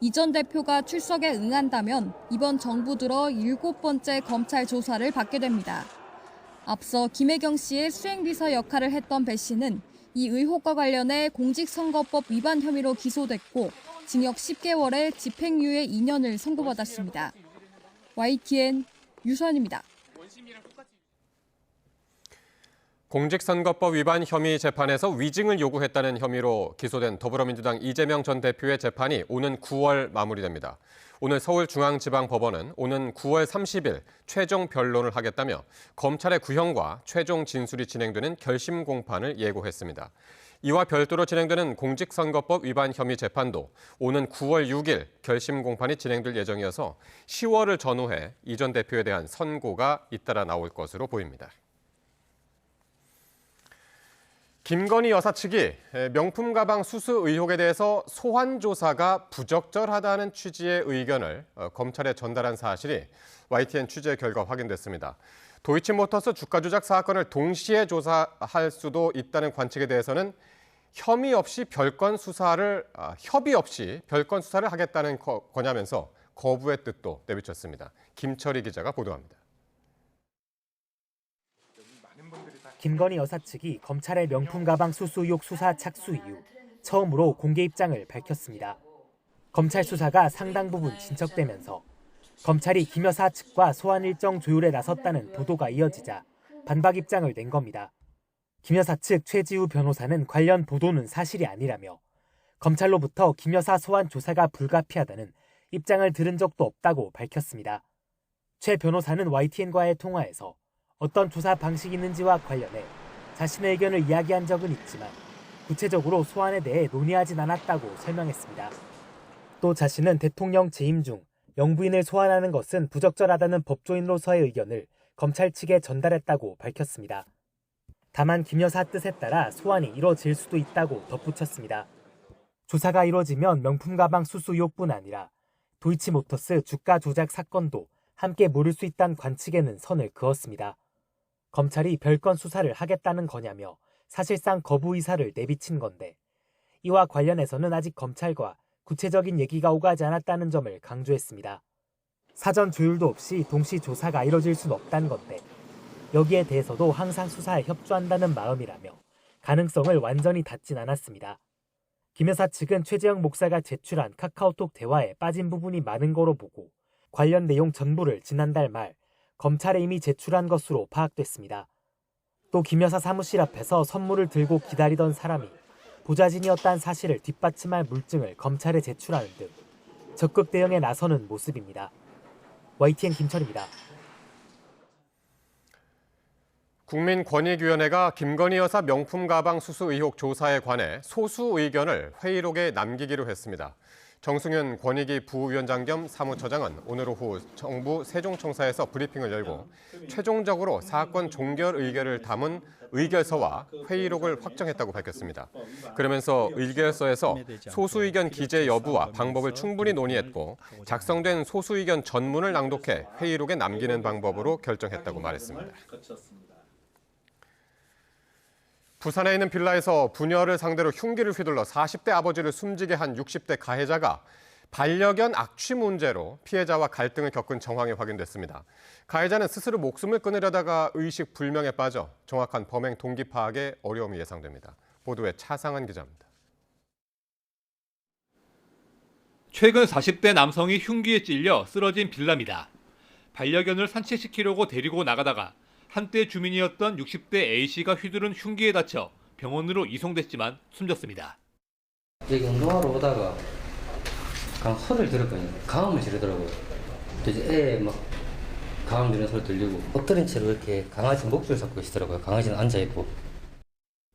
이 전 대표가 출석에 응한다면 이번 정부 들어 7번째 검찰 조사를 받게 됩니다. 앞서 김혜경 씨의 수행비서 역할을 했던 배 씨는 이 의혹과 관련해 공직선거법 위반 혐의로 기소됐고 징역 10개월에 집행유예 2년을 선고받았습니다. YTN 유서현입니다. 공직선거법 위반 혐의 재판에서 위증을 요구했다는 혐의로 기소된 더불어민주당 이재명 전 대표의 재판이 오는 9월 마무리됩니다. 오늘 서울중앙지방법원은 오는 9월 30일 최종 변론을 하겠다며 검찰의 구형과 최종 진술이 진행되는 결심 공판을 예고했습니다. 이와 별도로 진행되는 공직선거법 위반 혐의 재판도 오는 9월 6일 결심 공판이 진행될 예정이어서 10월을 전후해 이 전 대표에 대한 선고가 잇따라 나올 것으로 보입니다. 김건희 여사 측이 명품 가방 수수 의혹에 대해서 소환 조사가 부적절하다는 취지의 의견을 검찰에 전달한 사실이 YTN 취재 결과 확인됐습니다. 도이치모터스 주가 조작 사건을 동시에 조사할 수도 있다는 관측에 대해서는 협의 없이 별건 수사를 하겠다는 거냐면서 거부의 뜻도 내비쳤습니다. 김철희 기자가 보도합니다. 김건희 여사 측이 검찰의 명품 가방 수수 의혹 수사 착수 이후 처음으로 공개 입장을 밝혔습니다. 검찰 수사가 상당 부분 진척되면서 검찰이 김 여사 측과 소환 일정 조율에 나섰다는 보도가 이어지자 반박 입장을 낸 겁니다. 김 여사 측 최지우 변호사는 관련 보도는 사실이 아니라며 검찰로부터 김 여사 소환 조사가 불가피하다는 입장을 들은 적도 없다고 밝혔습니다. 최 변호사는 YTN과의 통화에서 어떤 조사 방식이 있는지와 관련해 자신의 의견을 이야기한 적은 있지만 구체적으로 소환에 대해 논의하진 않았다고 설명했습니다. 또 자신은 대통령 재임 중 영부인을 소환하는 것은 부적절하다는 법조인으로서의 의견을 검찰 측에 전달했다고 밝혔습니다. 다만 김 여사 뜻에 따라 소환이 이뤄질 수도 있다고 덧붙였습니다. 조사가 이뤄지면 명품 가방 수수 의혹뿐 아니라 도이치모터스 주가 조작 사건도 함께 물을 수 있다는 관측에는 선을 그었습니다. 검찰이 별건 수사를 하겠다는 거냐며 사실상 거부 의사를 내비친 건데 이와 관련해서는 아직 검찰과 구체적인 얘기가 오가지 않았다는 점을 강조했습니다. 사전 조율도 없이 동시 조사가 이뤄질 수는 없다는 건데 여기에 대해서도 항상 수사에 협조한다는 마음이라며 가능성을 완전히 닫진 않았습니다. 김 여사 측은 최재형 목사가 제출한 카카오톡 대화에 빠진 부분이 많은 거로 보고 관련 내용 전부를 지난달 말 검찰에 이미 제출한 것으로 파악됐습니다. 또 김 여사 사무실 앞에서 선물을 들고 기다리던 사람이 보좌진이었다는 사실을 뒷받침할 물증을 검찰에 제출하는 등 적극 대응에 나서는 모습입니다. YTN 김철입니다. 국민권익위원회가 김건희 여사 명품 가방 수수 의혹 조사에 관해 소수 의견을 회의록에 남기기로 했습니다. 정승윤 권익위 부위원장 겸 사무처장은 오늘 오후 정부 세종청사에서 브리핑을 열고 최종적으로 사건 종결 의결을 담은 의결서와 회의록을 확정했다고 밝혔습니다. 그러면서 의결서에서 소수 의견 기재 여부와 방법을 충분히 논의했고 작성된 소수 의견 전문을 낭독해 회의록에 남기는 방법으로 결정했다고 말했습니다. 부산에 있는 빌라에서 부녀를 상대로 흉기를 휘둘러 40대 아버지를 숨지게 한 60대 가해자가 반려견 악취 문제로 피해자와 갈등을 겪은 정황이 확인됐습니다. 가해자는 스스로 목숨을 끊으려다가 의식 불명에 빠져 정확한 범행 동기 파악에 어려움이 예상됩니다. 보도에 차상한 기자입니다. 최근 40대 남성이 흉기에 찔려 쓰러진 빌라입니다. 반려견을 산책시키려고 데리고 나가다가 한때 주민이었던 60대 A씨가 휘두른 흉기에 다쳐 병원으로 이송됐지만 숨졌습니다. 여기 운동하러 오다가 소리를 들었거든요. 강음을 지르더라고요. 이제 애 막 강음 지르는 소리 들리고 엎드린 채로 이렇게 강아지 목줄 잡고 있더라고요. 강아지는 앉아있고.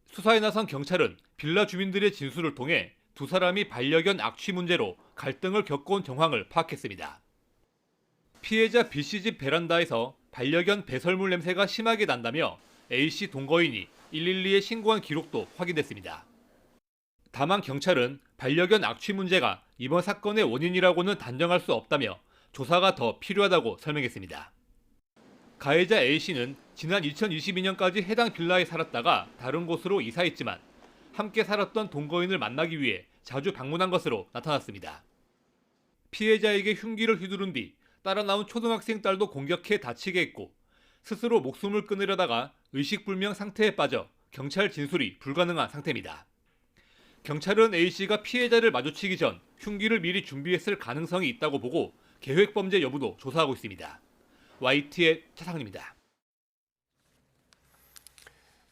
수사에 나선 경찰은 빌라 주민들의 진술을 통해 두 사람이 반려견 악취 문제로 갈등을 겪어온 정황을 파악했습니다. 피해자 B씨 집 베란다에서 반려견 배설물 냄새가 심하게 난다며 A씨 동거인이 112에 신고한 기록도 확인됐습니다. 다만 경찰은 반려견 악취 문제가 이번 사건의 원인이라고는 단정할 수 없다며 조사가 더 필요하다고 설명했습니다. 가해자 A씨는 지난 2022년까지 해당 빌라에 살았다가 다른 곳으로 이사했지만 함께 살았던 동거인을 만나기 위해 자주 방문한 것으로 나타났습니다. 피해자에게 흉기를 휘두른 뒤 따라 나온 초등학생 딸도 공격해 다치게 했고 스스로 목숨을 끊으려다가 의식불명 상태에 빠져 경찰 진술이 불가능한 상태입니다. 경찰은 A씨가 피해자를 마주치기 전 흉기를 미리 준비했을 가능성이 있다고 보고 계획범죄 여부도 조사하고 있습니다. YT의 차상입니다.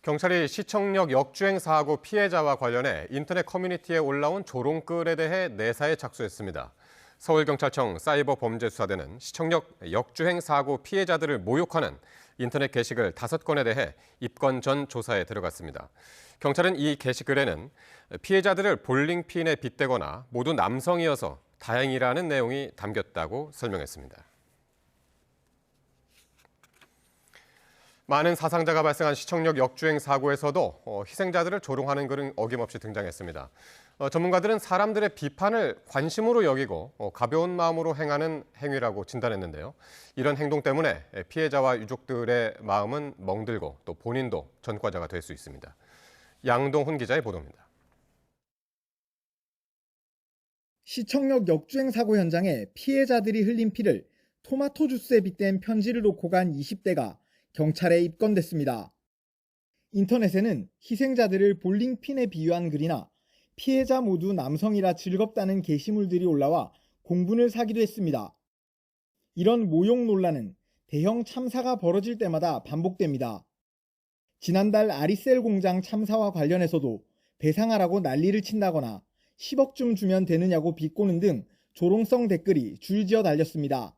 경찰이 시청역 역주행 사고 피해자와 관련해 인터넷 커뮤니티에 올라온 조롱글에 대해 내사에 착수했습니다. 서울경찰청 사이버범죄수사대는 시청역 역주행 사고 피해자들을 모욕하는 인터넷 게시글 5건에 대해 입건 전 조사에 들어갔습니다. 경찰은 이 게시글에는 피해자들을 볼링핀에 빗대거나 모두 남성이어서 다행이라는 내용이 담겼다고 설명했습니다. 많은 사상자가 발생한 시청역 역주행 사고에서도 희생자들을 조롱하는 글은 어김없이 등장했습니다. 전문가들은 사람들의 비판을 관심으로 여기고 가벼운 마음으로 행하는 행위라고 진단했는데요. 이런 행동 때문에 피해자와 유족들의 마음은 멍들고 또 본인도 전과자가 될 수 있습니다. 양동훈 기자의 보도입니다. 시청역 역주행 사고 현장에 피해자들이 흘린 피를 토마토 주스에 빗댄 편지를 놓고 간 20대가 경찰에 입건됐습니다. 인터넷에는 희생자들을 볼링핀에 비유한 글이나 피해자 모두 남성이라 즐겁다는 게시물들이 올라와 공분을 사기도 했습니다. 이런 모욕 논란은 대형 참사가 벌어질 때마다 반복됩니다. 지난달 아리셀 공장 참사와 관련해서도 배상하라고 난리를 친다거나 10억쯤 주면 되느냐고 비꼬는 등 조롱성 댓글이 줄지어 달렸습니다.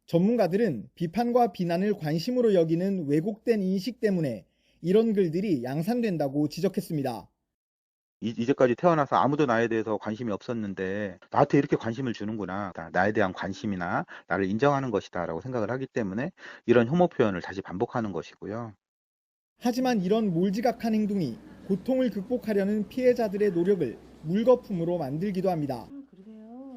전문가들은 비판과 비난을 관심으로 여기는 왜곡된 인식 때문에 이런 글들이 양산된다고 지적했습니다. 이제까지 태어나서 아무도 나에 대해서 관심이 없었는데 나한테 이렇게 관심을 주는구나. 나에 대한 관심이나 나를 인정하는 것이다 라고 생각을 하기 때문에 이런 혐오 표현을 다시 반복하는 것이고요. 하지만 이런 몰지각한 행동이 고통을 극복하려는 피해자들의 노력을 물거품으로 만들기도 합니다.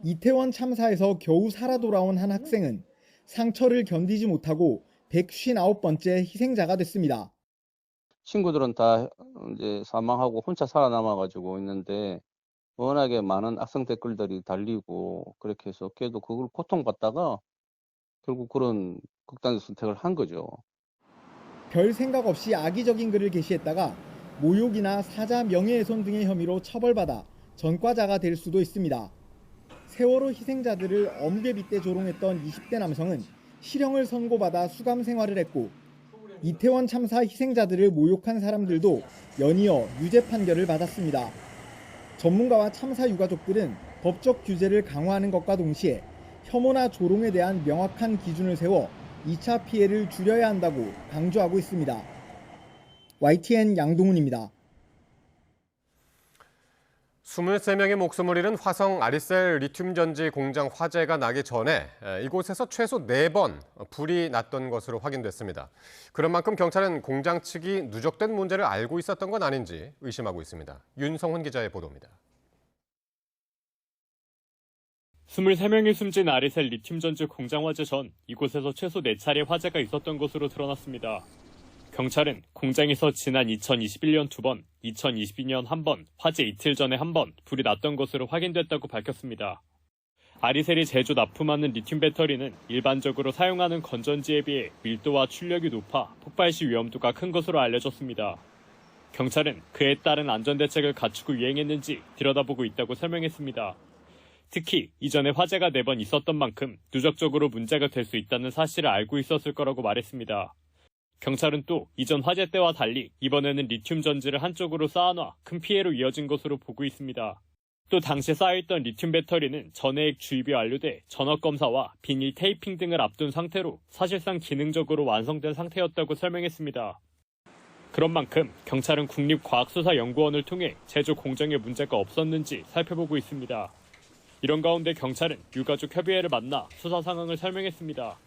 이태원 참사에서 겨우 살아 돌아온 한 학생은 상처를 견디지 못하고 159번째 희생자가 됐습니다. 친구들은 다 이제 사망하고 혼자 살아남아가지고 있는데 워낙에 많은 악성 댓글들이 달리고 그렇게 해서 걔도 그걸 고통받다가 결국 그런 극단적 선택을 한 거죠. 별 생각 없이 악의적인 글을 게시했다가 모욕이나 사자 명예훼손 등의 혐의로 처벌받아 전과자가 될 수도 있습니다. 세월호 희생자들을 어묵에 빗대 조롱했던 20대 남성은 실형을 선고받아 수감 생활을 했고 이태원 참사 희생자들을 모욕한 사람들도 연이어 유죄 판결을 받았습니다. 전문가와 참사 유가족들은 법적 규제를 강화하는 것과 동시에 혐오나 조롱에 대한 명확한 기준을 세워 2차 피해를 줄여야 한다고 강조하고 있습니다. YTN 양동훈입니다. 23명의 목숨을 잃은 화성 아리셀 리튬 전지 공장 화재가 나기 전에 이곳에서 최소 4번 불이 났던 것으로 확인됐습니다. 그런 만큼 경찰은 공장 측이 누적된 문제를 알고 있었던 건 아닌지 의심하고 있습니다. 윤성훈 기자의 보도입니다. 23명이 숨진 아리셀 리튬 전지 공장 화재 전 이곳에서 최소 4차례 화재가 있었던 것으로 드러났습니다. 경찰은 공장에서 지난 2021년 2번, 2022년 1번, 화재 이틀 전에 1번 불이 났던 것으로 확인됐다고 밝혔습니다. 아리셀이 제조 납품하는 리튬 배터리는 일반적으로 사용하는 건전지에 비해 밀도와 출력이 높아 폭발 시 위험도가 큰 것으로 알려졌습니다. 경찰은 그에 따른 안전대책을 갖추고 유행했는지 들여다보고 있다고 설명했습니다. 특히 이전에 화재가 4번 있었던 만큼 누적적으로 문제가 될 수 있다는 사실을 알고 있었을 거라고 말했습니다. 경찰은 또 이전 화재 때와 달리 이번에는 리튬 전지를 한쪽으로 쌓아놔 큰 피해로 이어진 것으로 보고 있습니다. 또 당시 쌓여있던 리튬 배터리는 전해액 주입이 완료돼 전압 검사와 비닐 테이핑 등을 앞둔 상태로 사실상 기능적으로 완성된 상태였다고 설명했습니다. 그런 만큼 경찰은 국립과학수사연구원을 통해 제조 공정에 문제가 없었는지 살펴보고 있습니다. 이런 가운데 경찰은 유가족 협의회를 만나 수사 상황을 설명했습니다.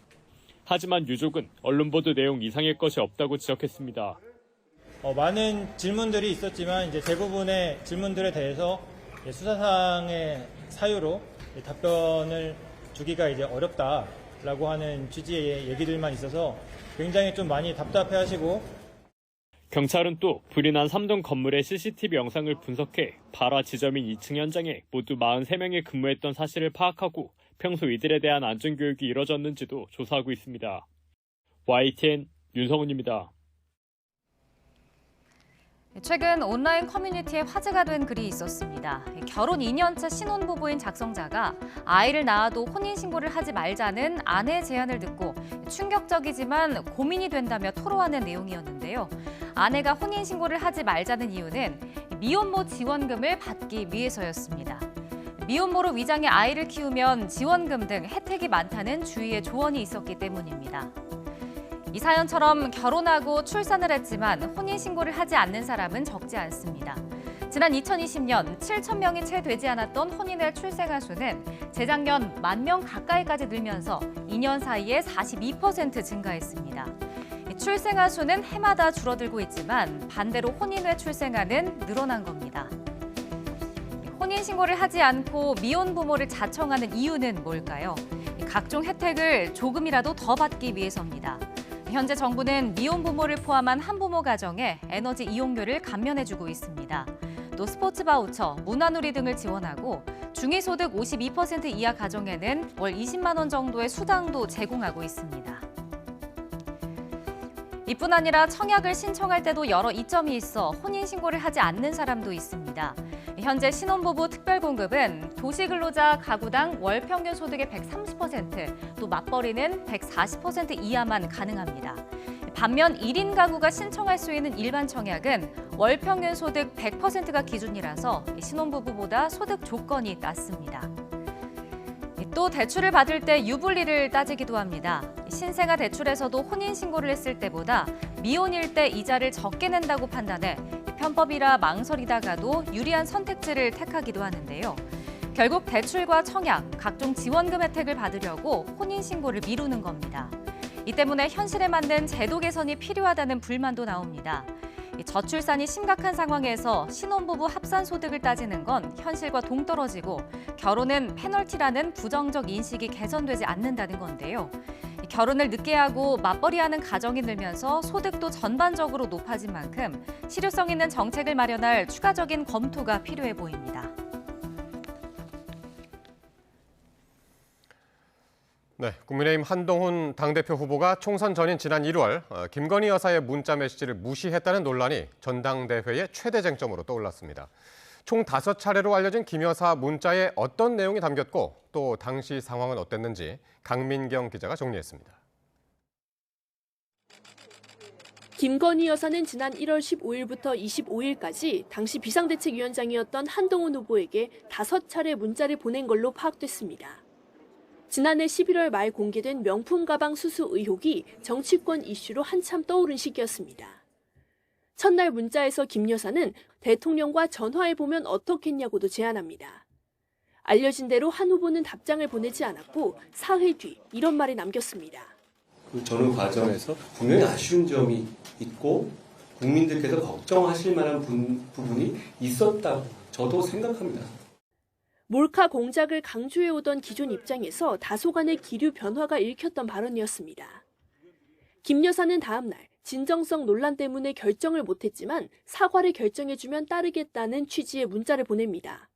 하지만 유족은 언론 보도 내용 이상의 것이 없다고 지적했습니다. 많은 질문들이 있었지만 이제 대부분의 질문들에 대해서 수사상의 사유로 답변을 주기가 이제 어렵다라고 하는 취지의 얘기들만 있어서 굉장히 좀 많이 답답해하시고. 경찰은 또 불이 난 3동 건물의 CCTV 영상을 분석해 발화 지점인 2층 현장에 모두 43명이 근무했던 사실을 파악하고 평소 이들에 대한 안전교육이 이뤄졌는지도 조사하고 있습니다. YTN 윤성훈입니다. 최근 온라인 커뮤니티에 화제가 된 글이 있었습니다. 결혼 2년차 신혼부부인 작성자가 아이를 낳아도 혼인신고를 하지 말자는 아내의 제안을 듣고 충격적이지만 고민이 된다며 토로하는 내용이었는데요. 아내가 혼인신고를 하지 말자는 이유는 미혼모 지원금을 받기 위해서였습니다. 미혼모로 위장해 아이를 키우면 지원금 등 혜택이 많다는 주위의 조언이 있었기 때문입니다. 이 사연처럼 결혼하고 출산을 했지만 혼인신고를 하지 않는 사람은 적지 않습니다. 지난 2020년 7,000명이 채 되지 않았던 혼인의 출생아 수는 재작년 10,000명 가까이까지 늘면서 2년 사이에 42% 증가했습니다. 출생아 수는 해마다 줄어들고 있지만 반대로 혼인외 출생아는 늘어난 겁니다. 혼인신고를 하지 않고 미혼 부모를 자청하는 이유는 뭘까요? 각종 혜택을 조금이라도 더 받기 위해서입니다. 현재 정부는 미혼 부모를 포함한 한부모 가정에 에너지 이용료를 감면해주고 있습니다. 또 스포츠 바우처, 문화누리 등을 지원하고 중위소득 52% 이하 가정에는 월 20만 원 정도의 수당도 제공하고 있습니다. 이뿐 아니라 청약을 신청할 때도 여러 이점이 있어 혼인신고를 하지 않는 사람도 있습니다. 현재 신혼부부 특별공급은 도시근로자 가구당 월 평균 소득의 130%, 또 맞벌이는 140% 이하만 가능합니다. 반면 1인 가구가 신청할 수 있는 일반 청약은 월 평균 소득 100%가 기준이라서 신혼부부보다 소득 조건이 낮습니다. 또 대출을 받을 때 유불리를 따지기도 합니다. 신생아 대출에서도 혼인신고를 했을 때보다 미혼일 때 이자를 적게 낸다고 판단해 편법이라 망설이다가도 유리한 선택지를 택하기도 하는데요. 결국 대출과 청약, 각종 지원금 혜택을 받으려고 혼인신고를 미루는 겁니다. 이 때문에 현실에 맞는 제도 개선이 필요하다는 불만도 나옵니다. 저출산이 심각한 상황에서 신혼부부 합산 소득을 따지는 건 현실과 동떨어지고 결혼은 페널티라는 부정적 인식이 개선되지 않는다는 건데요. 결혼을 늦게 하고 맞벌이하는 가정이 늘면서 소득도 전반적으로 높아진 만큼 실효성 있는 정책을 마련할 추가적인 검토가 필요해 보입니다. 네, 국민의힘 한동훈 당대표 후보가 총선 전인 지난 1월 김건희 여사의 문자 메시지를 무시했다는 논란이 전당대회의 최대 쟁점으로 떠올랐습니다. 총 5차례로 알려진 김 여사 문자에 어떤 내용이 담겼고 또 당시 상황은 어땠는지 강민경 기자가 정리했습니다. 김건희 여사는 지난 1월 15일부터 25일까지 당시 비상대책위원장이었던 한동훈 후보에게 5차례 문자를 보낸 걸로 파악됐습니다. 지난해 11월 말 공개된 명품 가방 수수 의혹이 정치권 이슈로 한참 떠오른 시기였습니다. 첫날 문자에서 김 여사는 대통령과 전화해보면 어떻겠냐고도 제안합니다. 알려진 대로 한 후보는 답장을 보내지 않았고 사흘 뒤 이런 말을 남겼습니다. 그 전후 과정에서 분명히 아쉬운 점이 있고 국민들께서 걱정하실 만한 부분이 있었다고 저도 생각합니다. 몰카 공작을 강조해오던 기존 입장에서 다소간의 기류 변화가 읽혔던 발언이었습니다. 김 여사는 다음 날 진정성 논란 때문에 결정을 못했지만 사과를 결정해주면 따르겠다는 취지의 문자를 보냅니다.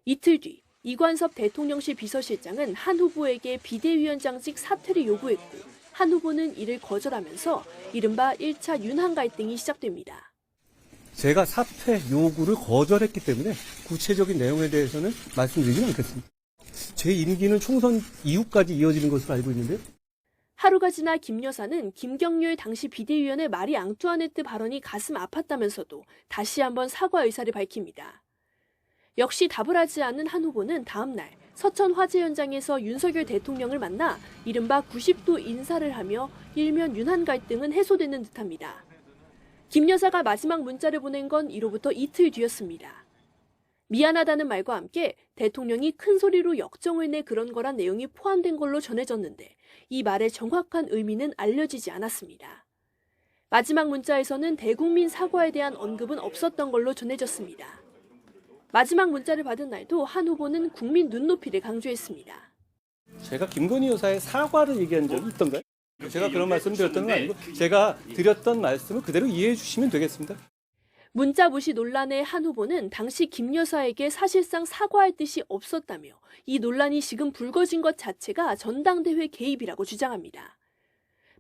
이틀 뒤 이관섭 대통령실 비서실장은 한 후보에게 비대위원장직 사퇴를 요구했고 한 후보는 이를 거절하면서 이른바 1차 윤한 갈등이 시작됩니다. 제가 사퇴 요구를 거절했기 때문에 구체적인 내용에 대해서는 말씀드리지는 않겠습니다. 제 임기는 총선 이후까지 이어지는 것으로 알고 있는데요. 하루가 지나 김 여사는 김경률 당시 비대위원의 마리 앙투아네트 발언이 가슴 아팠다면서도 다시 한번 사과 의사를 밝힙니다. 역시 답을 하지 않은 한 후보는 다음 날 서천 화재 현장에서 윤석열 대통령을 만나 이른바 90도 인사를 하며 일면 윤한 갈등은 해소되는 듯합니다. 김 여사가 마지막 문자를 보낸 건 이로부터 이틀 뒤였습니다. 미안하다는 말과 함께 대통령이 큰 소리로 역정을 내 그런 거란 내용이 포함된 걸로 전해졌는데 이 말의 정확한 의미는 알려지지 않았습니다. 마지막 문자에서는 대국민 사과에 대한 언급은 없었던 걸로 전해졌습니다. 마지막 문자를 받은 날도 한 후보는 국민 눈높이를 강조했습니다. 제가 김건희 여사의 사과를 얘기한 적이 있던가요? 제가 그런 말씀 드렸던 건 아니고 제가 드렸던 말씀을 그대로 이해해 주시면 되겠습니다. 문자 무시 논란의 한 후보는 당시 김 여사에게 사실상 사과할 뜻이 없었다며 이 논란이 지금 불거진 것 자체가 전당대회 개입이라고 주장합니다.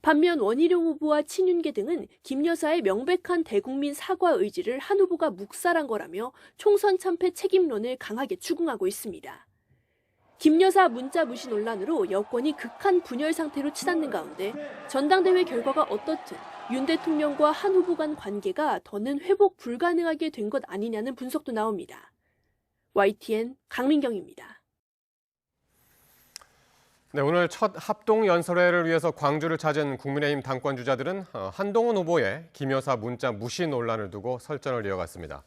반면 원희룡 후보와 친윤계 등은 김 여사의 명백한 대국민 사과 의지를 한 후보가 묵살한 거라며 총선 참패 책임론을 강하게 추궁하고 있습니다. 김 여사 문자 무시 논란으로 여권이 극한 분열 상태로 치닫는 가운데 전당대회 결과가 어떻든 윤 대통령과 한 후보 간 관계가 더는 회복 불가능하게 된 것 아니냐는 분석도 나옵니다. YTN 강민경입니다. 네, 오늘 첫 합동 연설회를 위해서 광주를 찾은 국민의힘 당권 주자들은 한동훈 후보의 김 여사 문자 무시 논란을 두고 설전을 이어갔습니다.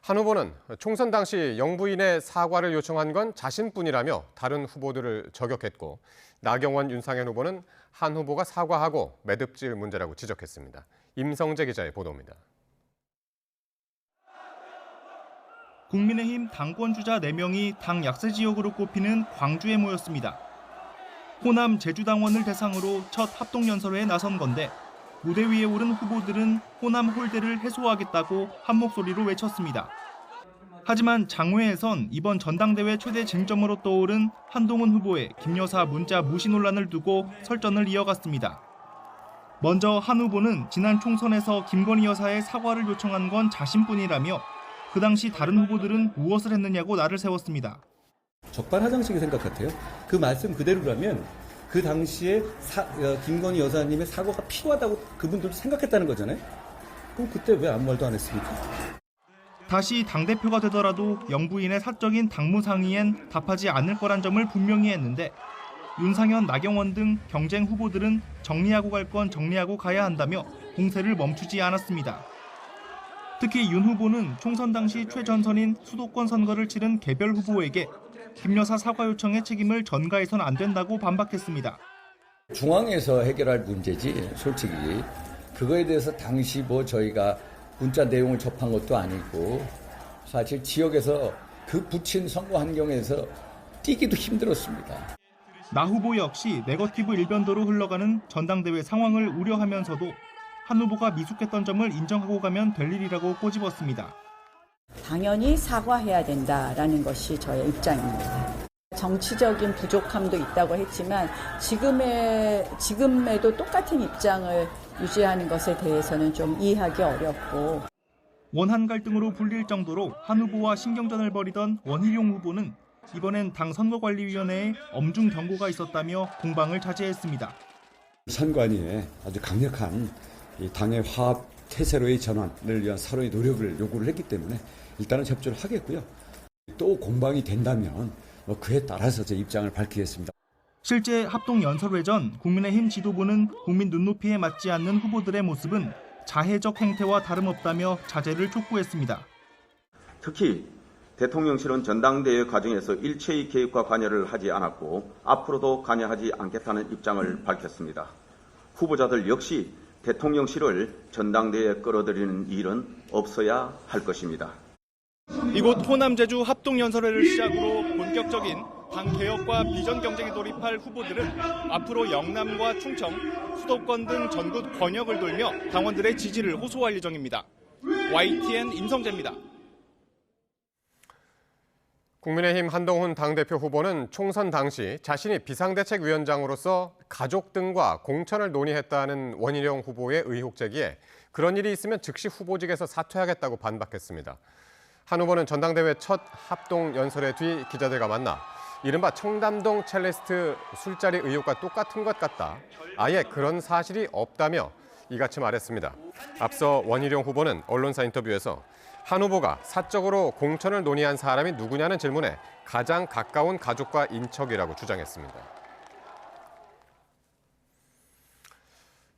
한 후보는 총선 당시 영부인의 사과를 요청한 건 자신뿐이라며 다른 후보들을 저격했고, 나경원, 윤상현 후보는 한 후보가 사과하고 매듭질 문제라고 지적했습니다. 임성재 기자의 보도입니다. 국민의힘 당권주자 4명이 당 약세 지역으로 꼽히는 광주에 모였습니다. 호남 제주당원을 대상으로 첫 합동연설회에 나선 건데, 무대 위에 오른 후보들은 호남 홀대를 해소하겠다고 한 목소리로 외쳤습니다. 하지만 장외에선 이번 전당대회 최대 쟁점으로 떠오른 한동훈 후보의 김 여사 문자 무시 논란을 두고 설전을 이어갔습니다. 먼저 한 후보는 지난 총선에서 김건희 여사의 사과를 요청한 건 자신뿐이라며 그 당시 다른 후보들은 무엇을 했느냐고 날을 세웠습니다. 적반하장식의 생각 같아요. 그 말씀 그대로라면 그 당시에 김건희 여사님의 사과가 필요하다고 그분들도 생각했다는 거잖아요. 그럼 그때 왜 아무 말도 안 했습니까? 다시 당대표가 되더라도 영부인의 사적인 당무 상의엔 답하지 않을 거란 점을 분명히 했는데, 윤상현, 나경원 등 경쟁 후보들은 정리하고 갈 건 정리하고 가야 한다며 공세를 멈추지 않았습니다. 특히 윤 후보는 총선 당시 최전선인 수도권 선거를 치른 개별 후보에게 김 여사 사과 요청의 책임을 전가해선 안 된다고 반박했습니다. 중앙에서 해결할 문제지, 솔직히. 그거에 대해서 당시 저희가 문자 내용을 접한 것도 아니고, 사실 지역에서 그 붙인 선거 환경에서 뛰기도 힘들었습니다. 나 후보 역시 네거티브 일변도로 흘러가는 전당대회 상황을 우려하면서도 한 후보가 미숙했던 점을 인정하고 가면 될 일이라고 꼬집었습니다. 당연히 사과해야 된다라는 것이 저의 입장입니다. 정치적인 부족함도 있다고 했지만 지금에도 똑같은 입장을 유지하는 것에 대해서는 좀 이해하기 어렵고. 원한 갈등으로 불릴 정도로 한 후보와 신경전을 벌이던 원희룡 후보는 이번엔 당 선거관리위원회에 엄중 경고가 있었다며 공방을 자제했습니다. 선관위에 아주 강력한 당의 화합 태세로의 전환을 위한 서로의 노력을 요구를 했기 때문에 일단은 협조를 하겠고요. 또 공방이 된다면 그에 따라서 제 입장을 밝히겠습니다. 실제 합동연설회 전 국민의힘 지도부는 국민 눈높이에 맞지 않는 후보들의 모습은 자해적 행태와 다름없다며 자제를 촉구했습니다. 특히 대통령실은 전당대회 과정에서 일체의 개입과 관여를 하지 않았고 앞으로도 관여하지 않겠다는 입장을 밝혔습니다. 후보자들 역시 대통령실을 전당대회에 끌어들이는 일은 없어야 할 것입니다. 이곳 호남 제주 합동연설회를 시작으로 본격적인 당 개혁과 비전 경쟁에 돌입할 후보들은 앞으로 영남과 충청, 수도권 등 전국 권역을 돌며 당원들의 지지를 호소할 예정입니다. YTN 임성재입니다. 국민의힘 한동훈 당대표 후보는 총선 당시 자신이 비상대책위원장으로서 가족 등과 공천을 논의했다는 원희룡 후보의 의혹 제기에 그런 일이 있으면 즉시 후보직에서 사퇴하겠다고 반박했습니다. 한 후보는 전당대회 첫 합동연설회 뒤 기자들과 만나 이른바 청담동 첼리스트 술자리 의혹과 똑같은 것 같다. 아예 그런 사실이 없다며 이같이 말했습니다. 앞서 원희룡 후보는 언론사 인터뷰에서 한 후보가 사적으로 공천을 논의한 사람이 누구냐는 질문에 가장 가까운 가족과 인척이라고 주장했습니다.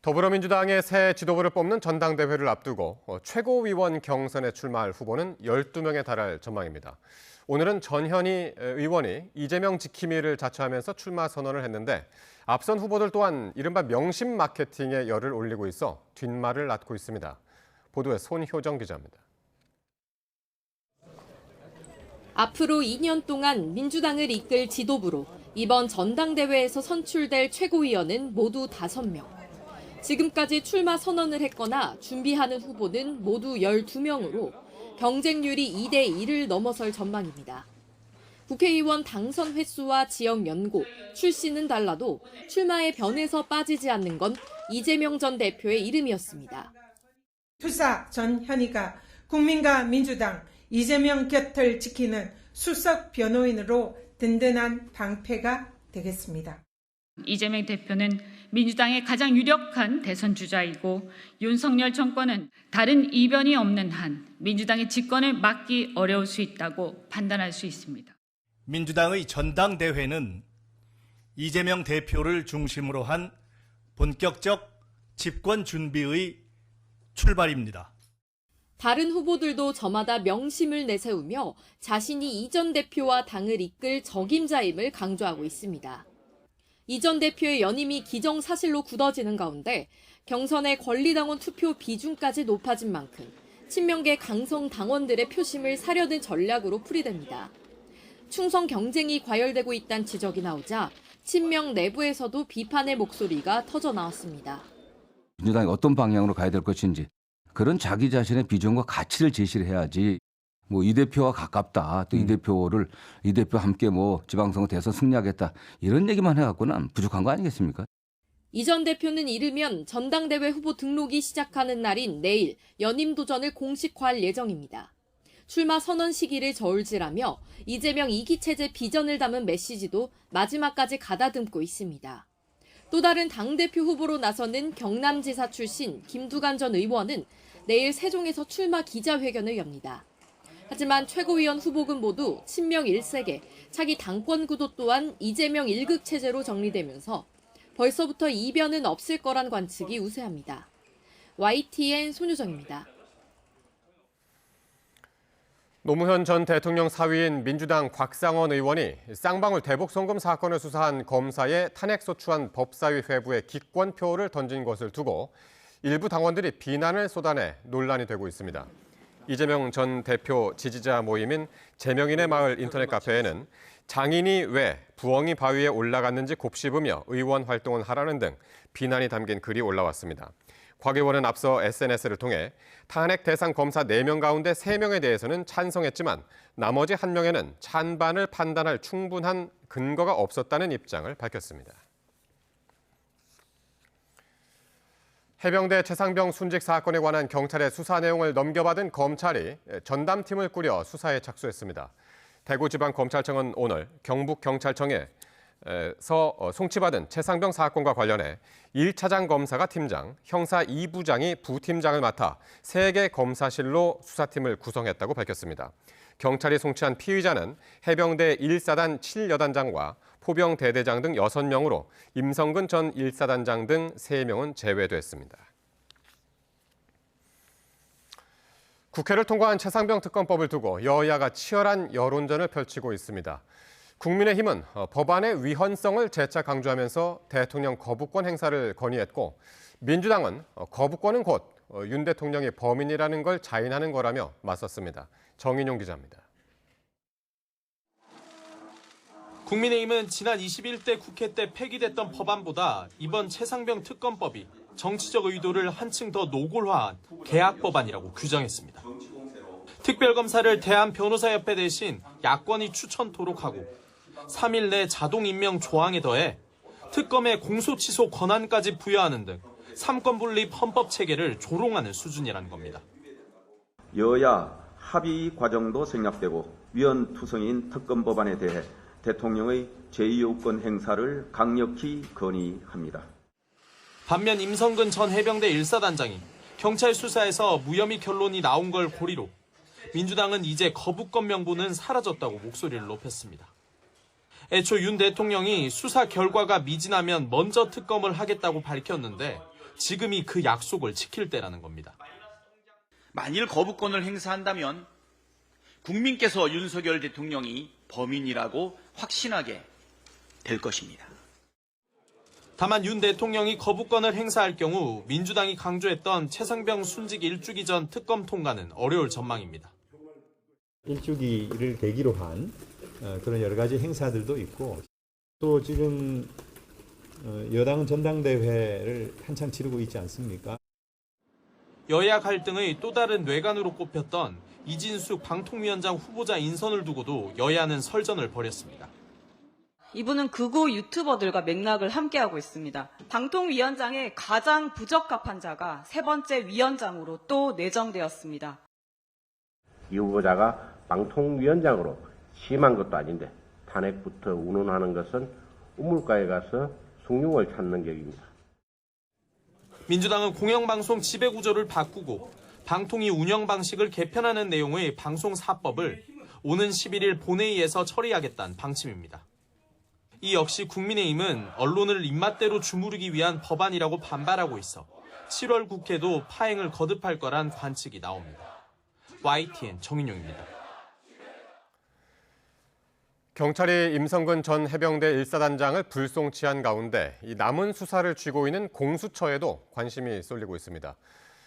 더불어민주당의 새 지도부를 뽑는 전당대회를 앞두고 최고위원 경선에 출마할 후보는 12명에 달할 전망입니다. 오늘은 전현희 의원이 이재명 지킴이를 자처하면서 출마 선언을 했는데 앞선 후보들 또한 이른바 명심 마케팅에 열을 올리고 있어 뒷말을 낳고 있습니다. 보도에 손효정 기자입니다. 앞으로 2년 동안 민주당을 이끌 지도부로 이번 전당대회에서 선출될 최고위원은 모두 5명. 지금까지 출마 선언을 했거나 준비하는 후보는 모두 12명으로 경쟁률이 2대 1을 넘어설 전망입니다. 국회의원 당선 횟수와 지역 연고, 출신은 달라도 출마의 변에서 빠지지 않는 건 이재명 전 대표의 이름이었습니다. 투사 전현희가 국민과 민주당, 이재명 곁을 지키는 수석 변호인으로 든든한 방패가 되겠습니다. 이재명 대표는 민주당의 가장 유력한 대선 주자이고 윤석열 정권은 다른 이변이 없는 한 민주당의 집권을 막기 어려울 수 있다고 판단할 수 있습니다. 민주당의 전당대회는 이재명 대표를 중심으로 한 본격적 집권 준비의 출발입니다. 다른 후보들도 저마다 명심을 내세우며 자신이 이 전 대표와 당을 이끌 적임자임을 강조하고 있습니다. 이 전 대표의 연임이 기정사실로 굳어지는 가운데 경선의 권리당원 투표 비중까지 높아진 만큼 친명계 강성 당원들의 표심을 사려는 전략으로 풀이됩니다. 충성 경쟁이 과열되고 있다는 지적이 나오자 친명 내부에서도 비판의 목소리가 터져 나왔습니다. 민주당이 어떤 방향으로 가야 될 것인지 그런 자기 자신의 비전과 가치를 제시를 해야지 뭐 이 대표와 가깝다 또 이 대표 함께 뭐 지방선거 대선 승리하겠다 이런 얘기만 해갖고는 부족한 거 아니겠습니까? 이 전 대표는 이르면 전당대회 후보 등록이 시작하는 날인 내일 연임 도전을 공식화할 예정입니다. 출마 선언 시기를 저울질하며 이재명 2기 체제 비전을 담은 메시지도 마지막까지 가다듬고 있습니다. 또 다른 당대표 후보로 나서는 경남지사 출신 김두관 전 의원은 내일 세종에서 출마 기자회견을 엽니다. 하지만 최고위원 후보군 모두 친명 1색에 차기 당권 구도 또한 이재명 1극 체제로 정리되면서 벌써부터 이변은 없을 거란 관측이 우세합니다. YTN 손유정입니다. 노무현 전 대통령 사위인 민주당 곽상원 의원이 쌍방울 대북송금 사건을 수사한 검사의 탄핵소추안 법사위 회부에 기권표를 던진 것을 두고 일부 당원들이 비난을 쏟아내 논란이 되고 있습니다. 이재명 전 대표 지지자 모임인 재명인의 마을 인터넷 카페에는 장인이 왜 부엉이 바위에 올라갔는지 곱씹으며 의원 활동을 하라는 등 비난이 담긴 글이 올라왔습니다. 곽 의원은 앞서 SNS를 통해 탄핵 대상 검사 4명 가운데 3명에 대해서는 찬성했지만 나머지 1명에는 찬반을 판단할 충분한 근거가 없었다는 입장을 밝혔습니다. 해병대 최상병 순직 사건에 관한 경찰의 수사 내용을 넘겨받은 검찰이 전담팀을 꾸려 수사에 착수했습니다. 대구지방검찰청은 오늘 경북경찰청에서 송치받은 최상병 사건과 관련해 1차장 검사가 팀장, 형사 2부장이 부팀장을 맡아 3개 검사실로 수사팀을 구성했다고 밝혔습니다. 경찰이 송치한 피의자는 해병대 1사단 7여단장과 포병 대대장 등 6명으로 임성근 전 1사단장 등 3명은 제외됐습니다. 국회를 통과한 최상병 특검법을 두고 여야가 치열한 여론전을 펼치고 있습니다. 국민의힘은 법안의 위헌성을 재차 강조하면서 대통령 거부권 행사를 건의했고 민주당은 거부권은 곧 윤 대통령이 범인이라는 걸 자인하는 거라며 맞섰습니다. 정인용 기자입니다. 국민의힘은 지난 21대 국회 때 폐기됐던 법안보다 이번 최상병 특검법이 정치적 의도를 한층 더 노골화한 계약 법안이라고 규정했습니다. 특별검사를 대한변호사협회 대신 야권이 추천토록 하고 3일 내 자동 임명 조항에 더해 특검의 공소 취소 권한까지 부여하는 등 3권 분립 헌법 체계를 조롱하는 수준이라는 겁니다. 여야 합의 과정도 생략되고 위헌 투성인 특검 법안에 대해 대통령의 제2요건 행사를 강력히 건의합니다. 반면 임성근 전 해병대 1사단장이 경찰 수사에서 무혐의 결론이 나온 걸 고리로 민주당은 이제 거부권 명분은 사라졌다고 목소리를 높였습니다. 애초 윤 대통령이 수사 결과가 미진하면 먼저 특검을 하겠다고 밝혔는데 지금이 그 약속을 지킬 때라는 겁니다. 만일 거부권을 행사한다면 국민께서 윤석열 대통령이 범인이라고 확신하게 될 것입니다. 다만 윤 대통령이 거부권을 행사할 경우 민주당이 강조했던 최상병 순직 일주기 전 특검 통과는 어려울 전망입니다. 일주기를 계기로 한 그런 여러 가지 행사들도 있고 또 지금 여당 전당대회를 한창 치르고 있지 않습니까? 여야 갈등의 또 다른 뇌관으로 꼽혔던 이진숙 방통위원장 후보자 인선을 두고도 여야는 설전을 벌였습니다. 이분은 극우 유튜버들과 맥락을 함께하고 있습니다. 방통위원장의 가장 부적합한 자가 3번째 위원장으로 또 내정되었습니다. 이 후보자가 방통위원장으로 심한 것도 아닌데 탄핵부터 운운하는 것은 우물가에 가서 숭늉을 찾는 격입니다. 민주당은 공영방송 지배구조를 바꾸고 방통위 운영 방식을 개편하는 내용의 방송사법을 오는 11일 본회의에서 처리하겠다는 방침입니다. 이 역시 국민의힘은 언론을 입맛대로 주무르기 위한 법안이라고 반발하고 있어 7월 국회도 파행을 거듭할 거란 관측이 나옵니다. YTN 정인용입니다. 경찰이 임성근 전 해병대 1사단장을 불송치한 가운데 이 남은 수사를 쥐고 있는 공수처에도 관심이 쏠리고 있습니다.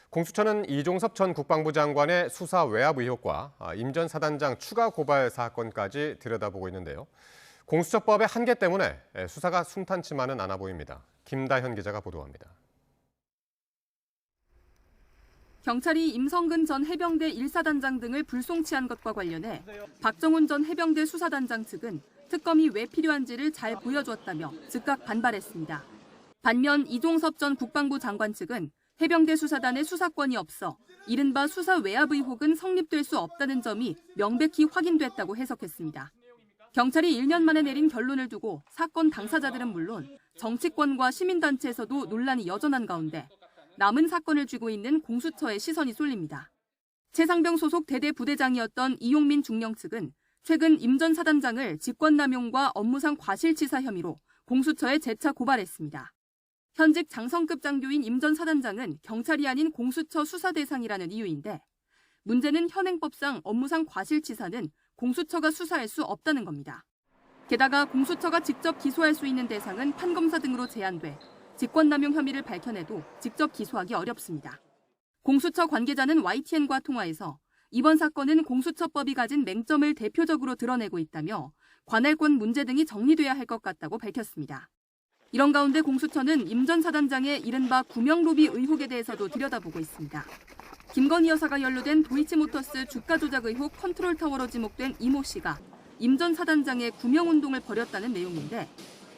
공수처는 이종섭 전 국방부 장관의 수사 외압 의혹과 임 전 사단장 추가 고발 사건까지 들여다보고 있는데요. 공수처법의 한계 때문에 수사가 순탄치만은 않아 보입니다. 김다현 기자가 보도합니다. 경찰이 임성근 전 해병대 1사단장 등을 불송치한 것과 관련해 박정훈 전 해병대 수사단장 측은 특검이 왜 필요한지를 잘 보여주었다며 즉각 반발했습니다. 반면 이종섭 전 국방부 장관 측은 해병대 수사단에 수사권이 없어 이른바 수사 외압 의혹은 성립될 수 없다는 점이 명백히 확인됐다고 해석했습니다. 경찰이 1년 만에 내린 결론을 두고 사건 당사자들은 물론 정치권과 시민단체에서도 논란이 여전한 가운데 남은 사건을 쥐고 있는 공수처의 시선이 쏠립니다. 최상병 소속 대대 부대장이었던 이용민 중령 측은 최근 임 전 사단장을 직권남용과 업무상 과실치사 혐의로 공수처에 재차 고발했습니다. 현직 장성급 장교인 임 전 사단장은 경찰이 아닌 공수처 수사 대상이라는 이유인데 문제는 현행법상 업무상 과실치사는 공수처가 수사할 수 없다는 겁니다. 게다가 공수처가 직접 기소할 수 있는 대상은 판검사 등으로 제한돼 직권남용 혐의를 밝혀내도 직접 기소하기 어렵습니다. 공수처 관계자는 YTN과 통화에서 이번 사건은 공수처법이 가진 맹점을 대표적으로 드러내고 있다며 관할권 문제 등이 정리돼야 할 것 같다고 밝혔습니다. 이런 가운데 공수처는 임 전 사단장의 이른바 구명로비 의혹에 대해서도 들여다보고 있습니다. 김건희 여사가 연루된 도이치모터스 주가 조작 의혹 컨트롤타워로 지목된 이모 씨가 임 전 사단장의 구명운동을 벌였다는 내용인데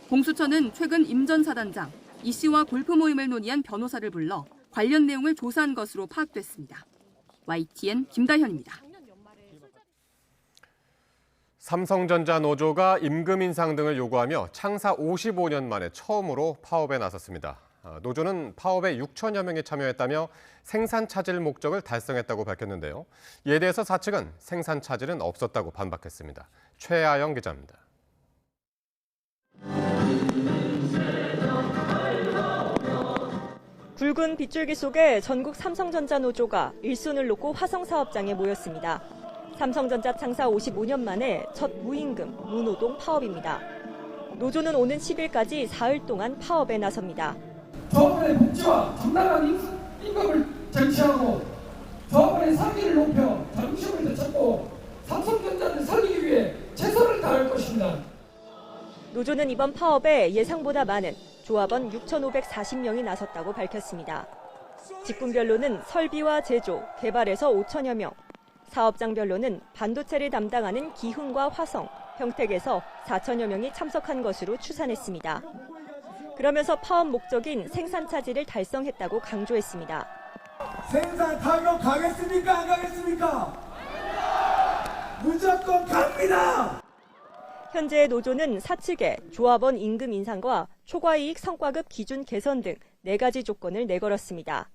공수처는 최근 임 전 사단장, 이 씨와 골프 모임을 논의한 변호사를 불러 관련 내용을 조사한 것으로 파악됐습니다. YTN 김다현입니다. 삼성전자 노조가 임금 인상 등을 요구하며 창사 55년 만에 처음으로 파업에 나섰습니다. 노조는 파업에 6천여 명이 참여했다며 생산 차질 목적을 달성했다고 밝혔는데요. 이에 대해서 사측은 생산 차질은 없었다고 반박했습니다. 최아영 기자입니다. 굵은 빗줄기 속에 전국 삼성전자 노조가 일손을 놓고 화성 사업장에 모였습니다. 삼성전자 창사 55년 만에 첫 무임금, 무노동 파업입니다. 노조는 오는 10일까지 사흘 동안 파업에 나섭니다. 조합원의 복지와 정당한 임금을 쟁취하고 조합원의 상기를 높여 자긍심을 되찾고 삼성전자를 살리기 위해 최선을 다할 것입니다. 노조는 이번 파업에 예상보다 많은 조합원 6,540명이 나섰다고 밝혔습니다. 직군별로는 설비와 제조, 개발에서 5천여 명, 사업장별로는 반도체를 담당하는 기흥과 화성, 평택에서 4천여 명이 참석한 것으로 추산했습니다. 그러면서 파업 목적인 생산 차질을 달성했다고 강조했습니다. 생산 타격 가겠습니까? 안 가겠습니까? 무조건 갑니다! 현재 노조는 사측에 조합원 임금 인상과 초과이익 성과급 기준 개선 등 4가지 조건을 내걸었습니다.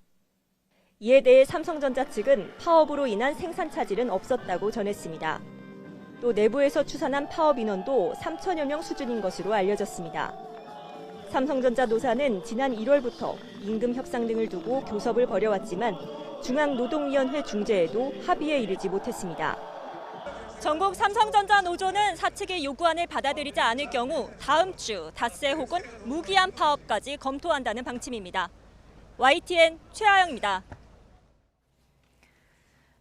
이에 대해 삼성전자 측은 파업으로 인한 생산 차질은 없었다고 전했습니다. 또 내부에서 추산한 파업 인원도 3천여 명 수준인 것으로 알려졌습니다. 삼성전자 노사는 지난 1월부터 임금 협상 등을 두고 교섭을 벌여왔지만 중앙노동위원회 중재에도 합의에 이르지 못했습니다. 전국 삼성전자 노조는 사측의 요구안을 받아들이지 않을 경우 다음 주 닷새 혹은 무기한 파업까지 검토한다는 방침입니다. YTN 최아영입니다.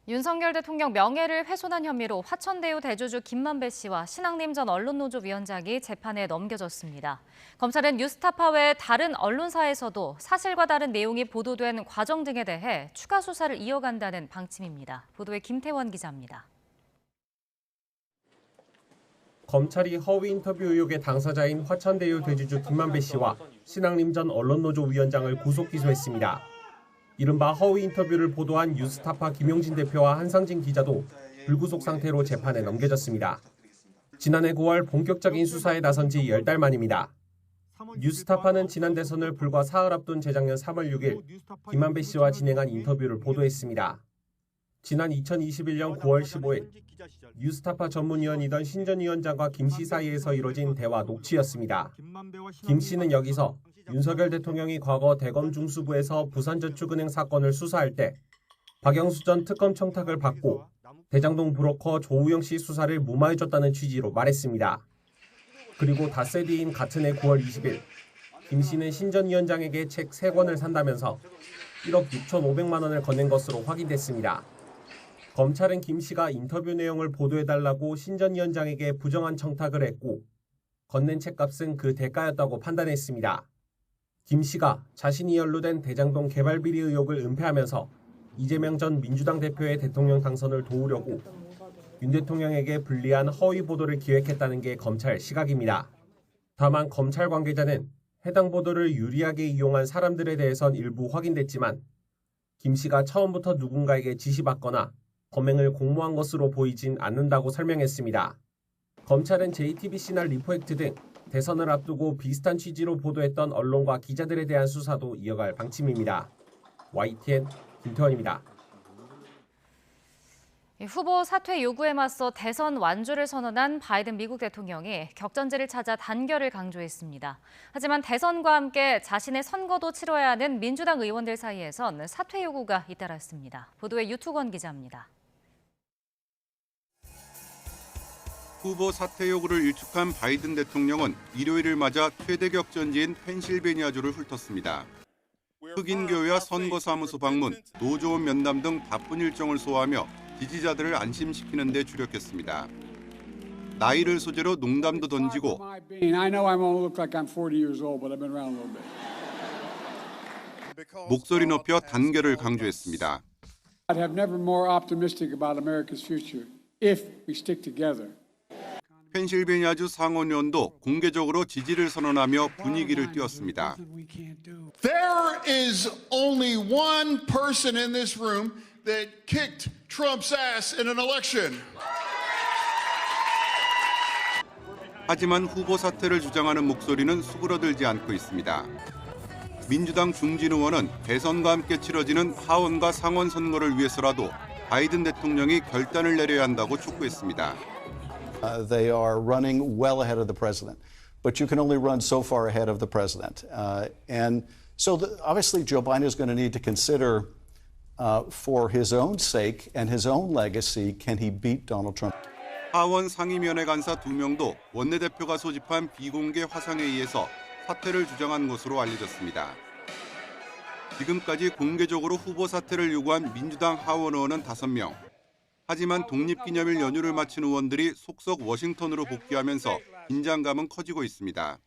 윤석열 대통령 명예를 훼손한 혐의로 화천대유 대주주 김만배 씨와 신앙림 전 언론노조 위원장이 재판에 넘겨졌습니다. 검찰은 뉴스타파 외 다른 언론사에서도 사실과 다른 내용이 보도된 과정 등에 대해 추가 수사를 이어간다는 방침입니다. 보도에 김태원 기자입니다. 검찰이 허위 인터뷰 의혹의 당사자인 화천대유 대주주 김만배 씨와 신앙림 전 언론노조 위원장을 구속 기소했습니다. 이른바 허위 인터뷰를 보도한 뉴스타파 김용진 대표와 한상진 기자도 불구속 상태로 재판에 넘겨졌습니다. 지난해 9월 본격적인 수사에 나선 지 10달 만입니다. 뉴스타파는 지난 대선을 불과 사흘 앞둔 재작년 3월 6일 김만배 씨와 진행한 인터뷰를 보도했습니다. 지난 2021년 9월 15일 뉴스타파 전문위원이던 신 전 위원장과 김 씨 사이에서 이뤄진 대화 녹취였습니다. 김 씨는 여기서 윤석열 대통령이 과거 대검 중수부에서 부산저축은행 사건을 수사할 때 박영수 전 특검 청탁을 받고 대장동 브로커 조우영 씨 수사를 무마해줬다는 취지로 말했습니다. 그리고 닷새 뒤인 같은 해 9월 20일 김 씨는 신 전 위원장에게 책 3권을 산다면서 1억 6,500만 원을 건넨 것으로 확인됐습니다. 검찰은 김 씨가 인터뷰 내용을 보도해달라고 신 전 위원장에게 부정한 청탁을 했고 건넨 책값은 그 대가였다고 판단했습니다. 김 씨가 자신이 연루된 대장동 개발 비리 의혹을 은폐하면서 이재명 전 민주당 대표의 대통령 당선을 도우려고 윤 대통령에게 불리한 허위 보도를 기획했다는 게 검찰 시각입니다. 다만 검찰 관계자는 해당 보도를 유리하게 이용한 사람들에 대해선 일부 확인됐지만 김 씨가 처음부터 누군가에게 지시받거나 범행을 공모한 것으로 보이진 않는다고 설명했습니다. 검찰은 JTBC나 리포액트 등 대선을 앞두고 비슷한 취지로 보도했던 언론과 기자들에 대한 수사도 이어갈 방침입니다. YTN 김태원입니다. 후보 사퇴 요구에 맞서 대선 완주를 선언한 바이든 미국 대통령이 격전지를 찾아 단결을 강조했습니다. 하지만 대선과 함께 자신의 선거도 치러야 하는 민주당 의원들 사이에선 사퇴 요구가 잇따랐습니다. 보도에 유투건 기자입니다. 후보 사퇴 요구를 일축한 바이든 대통령은 일요일을 맞아 최대 격전지인 펜실베니아주를 훑었습니다. 흑인 교회와 선거사무소 방문, 노조원 면담 등 바쁜 일정을 소화하며 지지자들을 안심시키는 데 주력했습니다. 나이를 소재로 농담도 던지고 목소리 높여 단결을 강조했습니다. 펜실베니아주 상원의원도 공개적으로 지지를 선언하며 분위기를 띄웠습니다. There is only one person in this room that kicked Trump's ass in an election. 하지만 후보 사퇴를 주장하는 목소리는 수그러들지 않고 있습니다. 민주당 중진 의원은 대선과 함께 치러지는 하원과 상원 선거를 위해서라도 바이든 대통령이 결단을 내려야 한다고 촉구했습니다. They are running well ahead of the president, but you can only run so far ahead of the president. And so obviously Joe Biden is going to need to consider for his own sake and his own legacy, can he beat Donald Trump? 하원 상임위원회 간사 2명도 원내대표가 소집한 비공개 화상회의에서 사퇴를 주장한 것으로 알려졌습니다. 지금까지 공개적으로 후보 사퇴를 요구한 민주당 하원 의원은 5명. 하지만 독립기념일 연휴를 마친 의원들이 속속 워싱턴으로 복귀하면서 긴장감은 커지고 있습니다.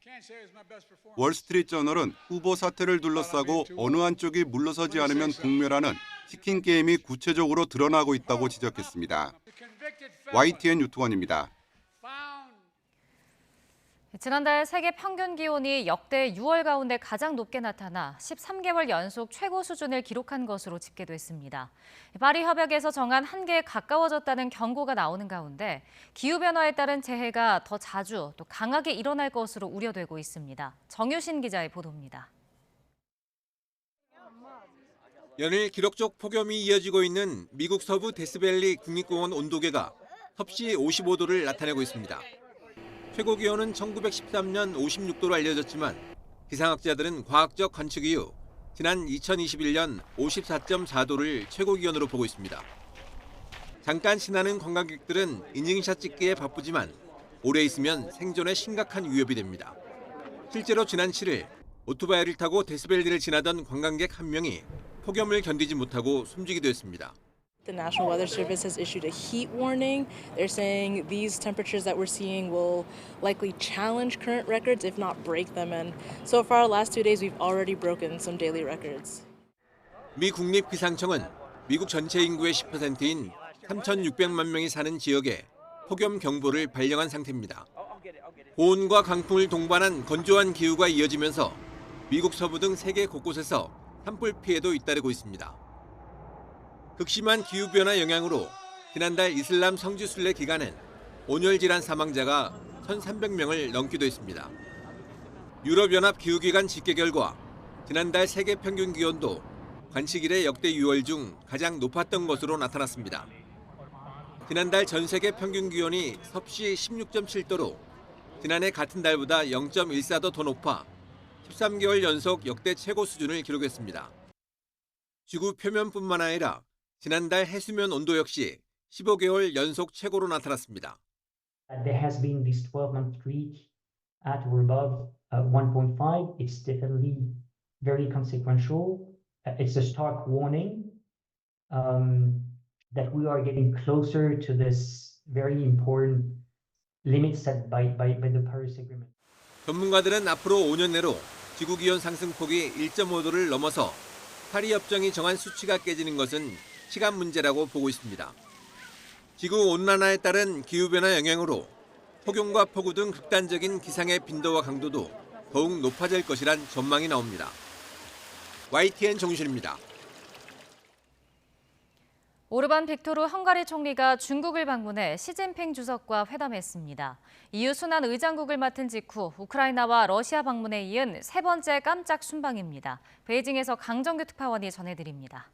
월스트리트저널은 후보 사퇴를 둘러싸고 어느 한쪽이 물러서지 않으면 공멸하는 치킨 게임이 구체적으로 드러나고 있다고 지적했습니다. YTN 유투건입니다. 지난달 세계 평균 기온이 역대 6월 가운데 가장 높게 나타나 13개월 연속 최고 수준을 기록한 것으로 집계됐습니다. 파리 협약에서 정한 한계에 가까워졌다는 경고가 나오는 가운데 기후변화에 따른 재해가 더 자주 또 강하게 일어날 것으로 우려되고 있습니다. 정유신 기자의 보도입니다. 연일 기록적 폭염이 이어지고 있는 미국 서부 데스밸리 국립공원 온도계가 섭씨 55도를 나타내고 있습니다. 최고 기온은 1913년 56도로 알려졌지만 기상학자들은 과학적 관측 이후 지난 2021년 54.4도를 최고 기온으로 보고 있습니다. 잠깐 지나는 관광객들은 인증샷 찍기에 바쁘지만 오래 있으면 생존에 심각한 위협이 됩니다. 실제로 지난 7일 오토바이를 타고 데스밸리를 지나던 관광객 한 명이 폭염을 견디지 못하고 숨지기도 했습니다. The National Weather Service has issued a heat warning. They're saying these temperatures that we're seeing will likely challenge current records, if not break them. And so far, last 2 days, we've already broken some daily records. 미 국립기상청은 미국 전체 인구의 10%인 3,600만 명이 사는 지역에 폭염 경보를 발령한 상태입니다. 고온과 강풍을 동반한 건조한 기후가 이어지면서 미국 서부 등 세계 곳곳에서 산불 피해도 잇따르고 있습니다. 극심한 기후변화 영향으로 지난달 이슬람 성지 순례 기간엔 온열 질환 사망자가 1,300명을 넘기도 했습니다. 유럽연합 기후기관 집계 결과 지난달 세계 평균 기온도 관측 이래 역대 6월 중 가장 높았던 것으로 나타났습니다. 지난달 전 세계 평균 기온이 섭씨 16.7도로 지난해 같은 달보다 0.14도 더 높아 13개월 연속 역대 최고 수준을 기록했습니다. 지구 표면뿐만 아니라 지난달 해수면 온도 역시 15개월 연속 최고로 나타났습니다. There has been this 12-month streak at or above 1.5. It's definitely very consequential. It's a stark warning that we are getting closer to this very important limit set by the Paris Agreement. 전문가들은 앞으로 5년 내로 지구기온 상승폭이 1.5도를 넘어서 파리 협정이 정한 수치가 깨지는 것은 시간 문제라고 보고 있습니다. 지구 온난화에 따른 기후변화 영향으로 폭염과 폭우 등 극단적인 기상의 빈도와 강도도 더욱 높아질 것이란 전망이 나옵니다. YTN 정유실입니다. 오르반 빅토르 헝가리 총리가 중국을 방문해 시진핑 주석과 회담했습니다. EU 순환 의장국을 맡은 직후 우크라이나와 러시아 방문에 이은 세 번째 깜짝 순방입니다. 베이징에서 강정규 특파원이 전해드립니다.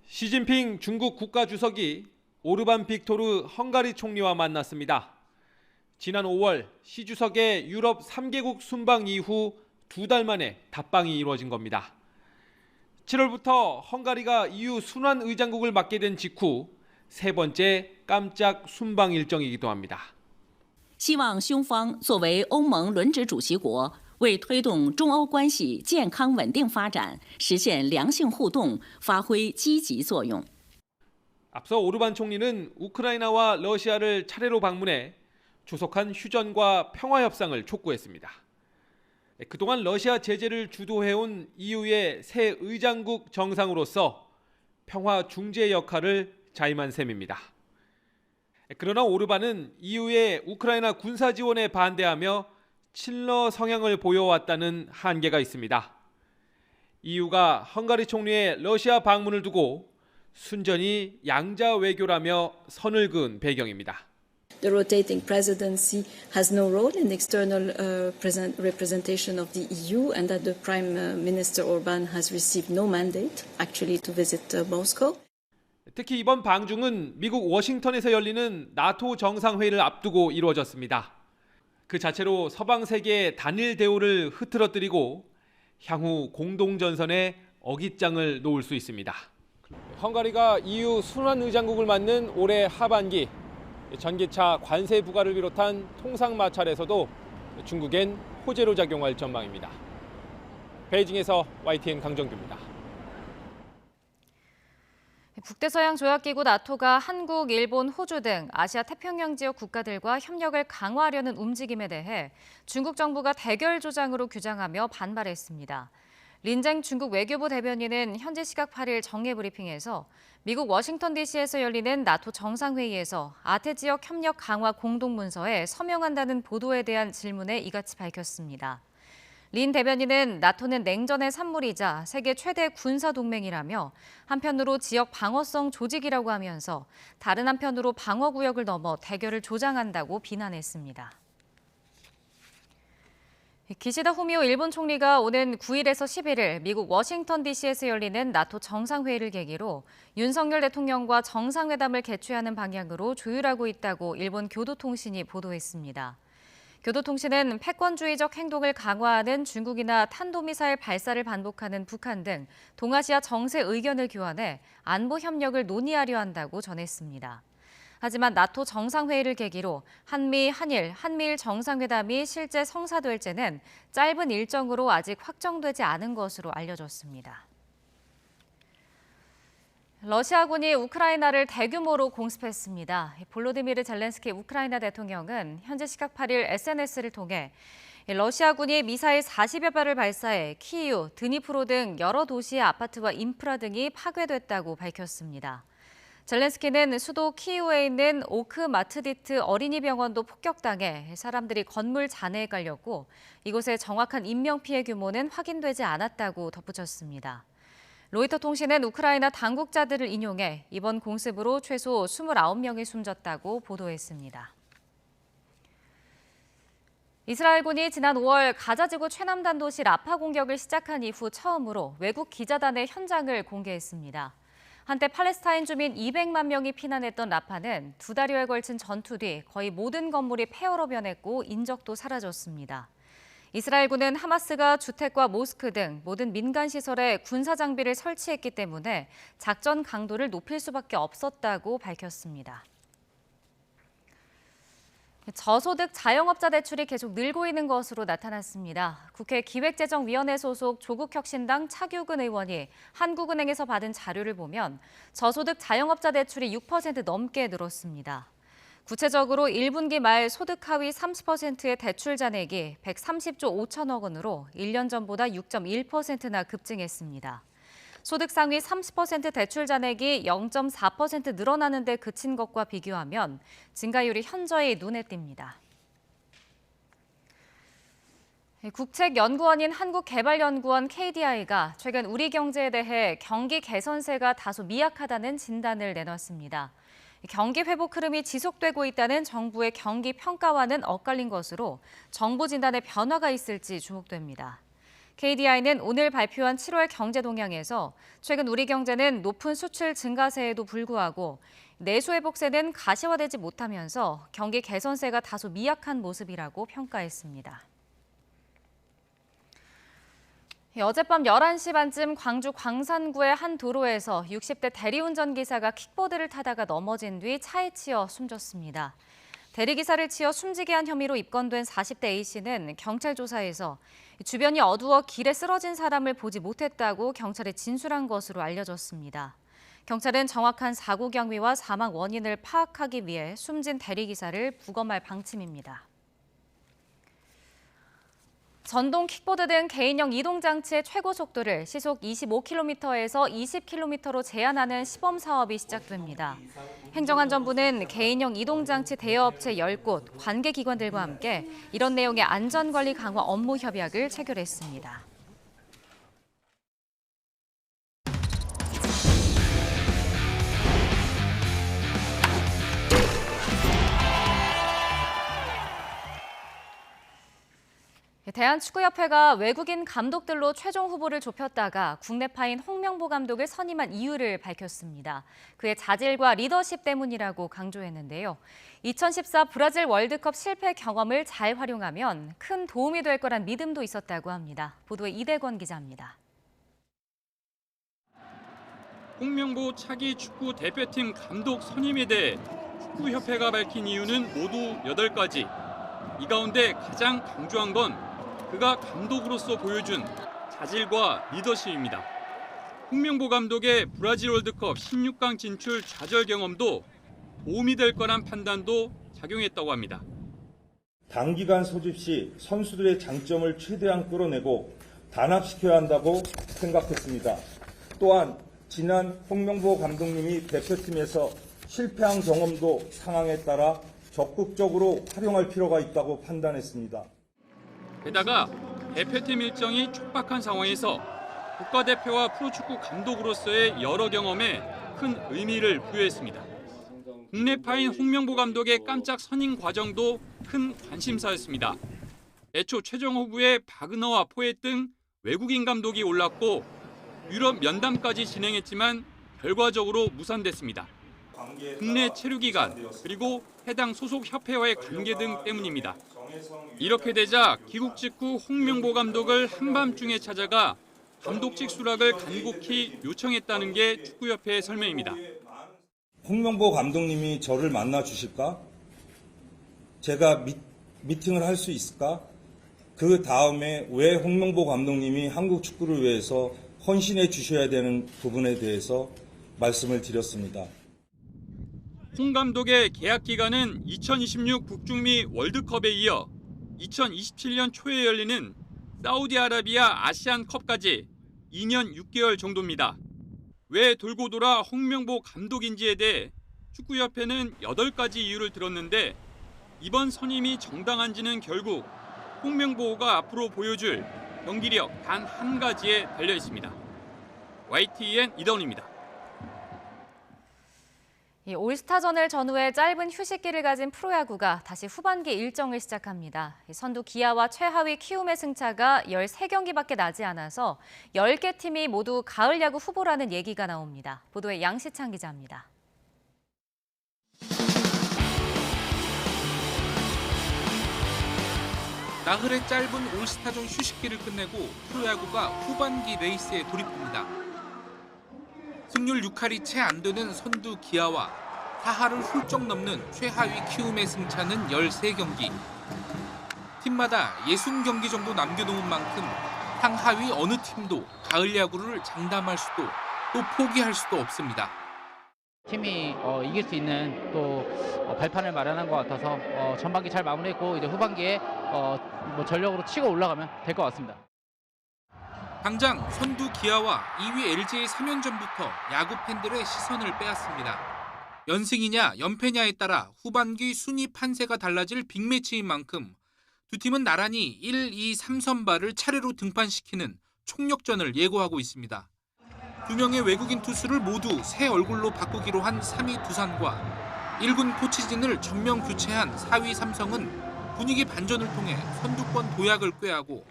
시진핑 중국 국가주석이 오르반 빅토르 헝가리 총리와 만났습니다. 지난 5월 시 주석의 유럽 3개국 순방 이후 2달 만에 답방이 이루어진 겁니다. 7월부터 헝가리가 EU 순환 의장국을 맡게 된 직후 세 번째 깜짝 순방 일정이기도 합니다. 希望匈方作为欧盟轮值主席国，为推动中欧关系健康稳定发展，实现良性互动，发挥积极作用。 앞서 오르반 총리는 우크라이나와 러시아를 차례로 방문해 조속한 휴전과 평화 협상을 촉구했습니다. 그동안 러시아 제재를 주도해온 EU의 새 의장국 정상으로서 평화 중재 역할을 자임한 셈입니다. 그러나 오르반은 EU의 우크라이나 군사 지원에 반대하며 친러 성향을 보여왔다는 한계가 있습니다. EU가 헝가리 총리의 러시아 방문을 두고 순전히 양자 외교라며 선을 그은 배경입니다. The rotating presidency has no role in the external representation of the EU, and that the Prime Minister Orban has received no mandate, actually, to visit Moscow. 특히 이번 방중은 미국 워싱턴에서 열리는 나토 정상회의를 앞두고 이루어졌습니다. 그 자체로 서방 세계의 단일 대우를 흐트러뜨리고 향후 공동전선에 어깃장을 놓을 수 있습니다. 헝가리가 EU 순환 의장국을 맡는 올해 하반기 전기차 관세 부과를 비롯한 통상 마찰에서도 중국엔 호재로 작용할 전망입니다. 베이징에서 YTN 강정규입니다. 북대서양 조약기구 나토가 한국, 일본, 호주 등 아시아 태평양 지역 국가들과 협력을 강화하려는 움직임에 대해 중국 정부가 대결 조장으로 규정하며 반발했습니다. 린쟁 중국 외교부 대변인은 현지 시각 8일 정례 브리핑에서 미국 워싱턴 DC에서 열리는 나토 정상회의에서 아태 지역 협력 강화 공동문서에 서명한다는 보도에 대한 질문에 이같이 밝혔습니다. 린 대변인은 나토는 냉전의 산물이자 세계 최대 군사 동맹이라며 한편으로 지역 방어성 조직이라고 하면서 다른 한편으로 방어구역을 넘어 대결을 조장한다고 비난했습니다. 기시다 후미오 일본 총리가 오는 9일에서 11일 미국 워싱턴 DC에서 열리는 나토 정상회의를 계기로 윤석열 대통령과 정상회담을 개최하는 방향으로 조율하고 있다고 일본 교도통신이 보도했습니다. 교도통신은 패권주의적 행동을 강화하는 중국이나 탄도미사일 발사를 반복하는 북한 등 동아시아 정세 의견을 교환해 안보 협력을 논의하려 한다고 전했습니다. 하지만 나토 정상회의를 계기로 한미, 한일, 한미일 정상회담이 실제 성사될지는 짧은 일정으로 아직 확정되지 않은 것으로 알려졌습니다. 러시아군이 우크라이나를 대규모로 공습했습니다. 볼로디미르 젤렌스키 우크라이나 대통령은 현지 시각 8일 SNS를 통해 러시아군이 미사일 40여 발을 발사해 키이우, 드니프로 등 여러 도시의 아파트와 인프라 등이 파괴됐다고 밝혔습니다. 젤렌스키는 수도 키이우에 있는 오크마트디트 어린이병원도 폭격당해 사람들이 건물 잔해에 깔렸고 이곳의 정확한 인명피해 규모는 확인되지 않았다고 덧붙였습니다. 로이터 통신은 우크라이나 당국자들을 인용해 이번 공습으로 최소 29명이 숨졌다고 보도했습니다. 이스라엘군이 지난 5월 가자지구 최남단 도시 라파 공격을 시작한 이후 처음으로 외국 기자단의 현장을 공개했습니다. 한때 팔레스타인 주민 200만 명이 피난했던 라파는 2달여에 걸친 전투 뒤 거의 모든 건물이 폐허로 변했고 인적도 사라졌습니다. 이스라엘군은 하마스가 주택과 모스크 등 모든 민간 시설에 군사 장비를 설치했기 때문에 작전 강도를 높일 수밖에 없었다고 밝혔습니다. 저소득 자영업자 대출이 계속 늘고 있는 것으로 나타났습니다. 국회 기획재정위원회 소속 조국혁신당 차규근 의원이 한국은행에서 받은 자료를 보면 저소득 자영업자 대출이 6% 넘게 늘었습니다. 구체적으로 1분기 말 소득 하위 30%의 대출 잔액이 130조 5천억 원으로 1년 전보다 6.1%나 급증했습니다. 소득 상위 30% 대출 잔액이 0.4% 늘어나는 데 그친 것과 비교하면 증가율이 현저히 눈에 띕니다. 국책연구원인 한국개발연구원 KDI가 최근 우리 경제에 대해 경기 개선세가 다소 미약하다는 진단을 내놨습니다. 경기 회복 흐름이 지속되고 있다는 정부의 경기 평가와는 엇갈린 것으로 정부 진단에 변화가 있을지 주목됩니다. KDI는 오늘 발표한 7월 경제 동향에서 최근 우리 경제는 높은 수출 증가세에도 불구하고 내수 회복세는 가시화되지 못하면서 경기 개선세가 다소 미약한 모습이라고 평가했습니다. 어젯밤 11시 반쯤 광주 광산구의 한 도로에서 60대 대리운전 기사가 킥보드를 타다가 넘어진 뒤 차에 치여 숨졌습니다. 대리기사를 치어 숨지게 한 혐의로 입건된 40대 A씨는 경찰 조사에서 주변이 어두워 길에 쓰러진 사람을 보지 못했다고 경찰에 진술한 것으로 알려졌습니다. 경찰은 정확한 사고 경위와 사망 원인을 파악하기 위해 숨진 대리기사를 부검할 방침입니다. 전동 킥보드 등 개인형 이동장치의 최고 속도를 시속 25km에서 20km로 제한하는 시범 사업이 시작됩니다. 행정안전부는 개인형 이동장치 대여업체 10곳, 관계기관들과 함께 이런 내용의 안전관리 강화 업무 협약을 체결했습니다. 대한축구협회가 외국인 감독들로 최종 후보를 좁혔다가 국내파인 홍명보 감독을 선임한 이유를 밝혔습니다. 그의 자질과 리더십 때문이라고 강조했는데요. 2014 브라질 월드컵 실패 경험을 잘 활용하면 큰 도움이 될 거란 믿음도 있었다고 합니다. 보도에 이대권 기자입니다. 홍명보 차기 축구 대표팀 감독 선임에 대해 축구협회가 밝힌 이유는 모두 8가지. 이 가운데 가장 강조한 건 그가 감독으로서 보여준 자질과 리더십입니다. 홍명보 감독의 브라질 월드컵 16강 진출 좌절 경험도 도움이 될 거란 판단도 작용했다고 합니다. 단기간 소집 시 선수들의 장점을 최대한 끌어내고 단합시켜야 한다고 생각했습니다. 또한 지난 홍명보 감독님이 대표팀에서 실패한 경험도 상황에 따라 적극적으로 활용할 필요가 있다고 판단했습니다. 게다가 대표팀 일정이 촉박한 상황에서 국가대표와 프로축구 감독으로서의 여러 경험에 큰 의미를 부여했습니다. 국내파인 홍명보 감독의 깜짝 선임 과정도 큰 관심사였습니다. 애초 최종 후보에 바그너와 포엣 등 외국인 감독이 올랐고 유럽 면담까지 진행했지만 결과적으로 무산됐습니다. 국내 체류기간 그리고 해당 소속 협회와의 관계 등 때문입니다. 이렇게 되자 귀국 직후 홍명보 감독을 한밤중에 찾아가 감독직 수락을 간곡히 요청했다는 게 축구협회의 설명입니다. 홍명보 감독님이 저를 만나 주실까? 제가 미팅을 할 수 있을까? 그 다음에 왜 홍명보 감독님이 한국 축구를 위해서 헌신해 주셔야 되는 부분에 대해서 말씀을 드렸습니다. 홍 감독의 계약 기간은 2026 북중미 월드컵에 이어 2027년 초에 열리는 사우디아라비아 아시안컵까지 2년 6개월 정도입니다. 왜 돌고 돌아 홍명보 감독인지에 대해 축구협회는 8가지 이유를 들었는데 이번 선임이 정당한지는 결국 홍명보가 앞으로 보여줄 경기력 단 한 가지에 달려 있습니다. YTN 이다운입니다. 올스타전을 전후해 짧은 휴식기를 가진 프로야구가 다시 후반기 일정을 시작합니다. 선두 기아와 최하위 키움의 승차가 13경기밖에 나지 않아서 10개 팀이 모두 가을 야구 후보라는 얘기가 나옵니다. 보도에 양시창 기자입니다. 나흘의 짧은 올스타전 휴식기를 끝내고 프로야구가 후반기 레이스에 돌입합니다. 승률 6할이 채 안 되는 선두 기아와 4할을 훌쩍 넘는 최하위 키움의 승차는 13경기. 팀마다 60경기 정도 남겨놓은 만큼 상하위 어느 팀도 가을 야구를 장담할 수도 또 포기할 수도 없습니다. 팀이 이길 수 있는 또 발판을 마련한 것 같아서 전반기 잘 마무리했고 이제 후반기에 뭐 전력으로 치고 올라가면 될 것 같습니다. 당장 선두 기아와 2위 LG의 3연전부터 야구 팬들의 시선을 빼앗습니다. 연승이냐 연패냐에 따라 후반기 순위 판세가 달라질 빅매치인 만큼 두 팀은 나란히 1, 2, 3선발을 차례로 등판시키는 총력전을 예고하고 있습니다. 두 명의 외국인 투수를 모두 새 얼굴로 바꾸기로 한 3위 두산과 1군 코치진을 전면 교체한 4위 삼성은 분위기 반전을 통해 선두권 도약을 꾀하고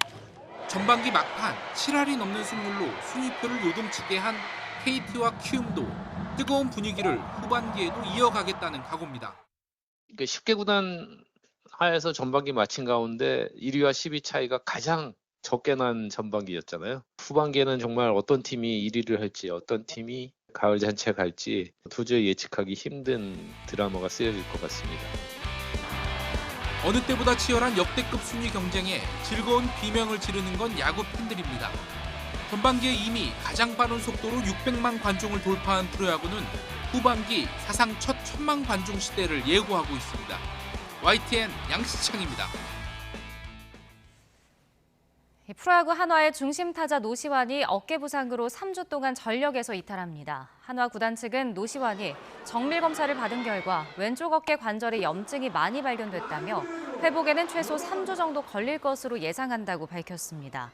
전반기 막판 7할이 넘는 승률로 순위표를 요동치게 한 KT와 키움도 뜨거운 분위기를 후반기에도 이어가겠다는 각오입니다. 그러니까 10개 구단 하에서 전반기 마친 가운데 1위와 10위 차이가 가장 적게 난 전반기였잖아요. 후반기에는 정말 어떤 팀이 1위를 할지 어떤 팀이 가을 잔치에 갈지 도저히 예측하기 힘든 드라마가 쓰여질 것 같습니다. 어느 때보다 치열한 역대급 순위 경쟁에 즐거운 비명을 지르는 건 야구 팬들입니다. 전반기에 이미 가장 빠른 속도로 600만 관중을 돌파한 프로야구는 후반기 사상 첫 1000만 관중 시대를 예고하고 있습니다. YTN 양시창입니다. 프로야구 한화의 중심 타자 노시환이 어깨 부상으로 3주 동안 전력에서 이탈합니다. 한화 구단 측은 노시환이 정밀 검사를 받은 결과 왼쪽 어깨 관절에 염증이 많이 발견됐다며 회복에는 최소 3주 정도 걸릴 것으로 예상한다고 밝혔습니다.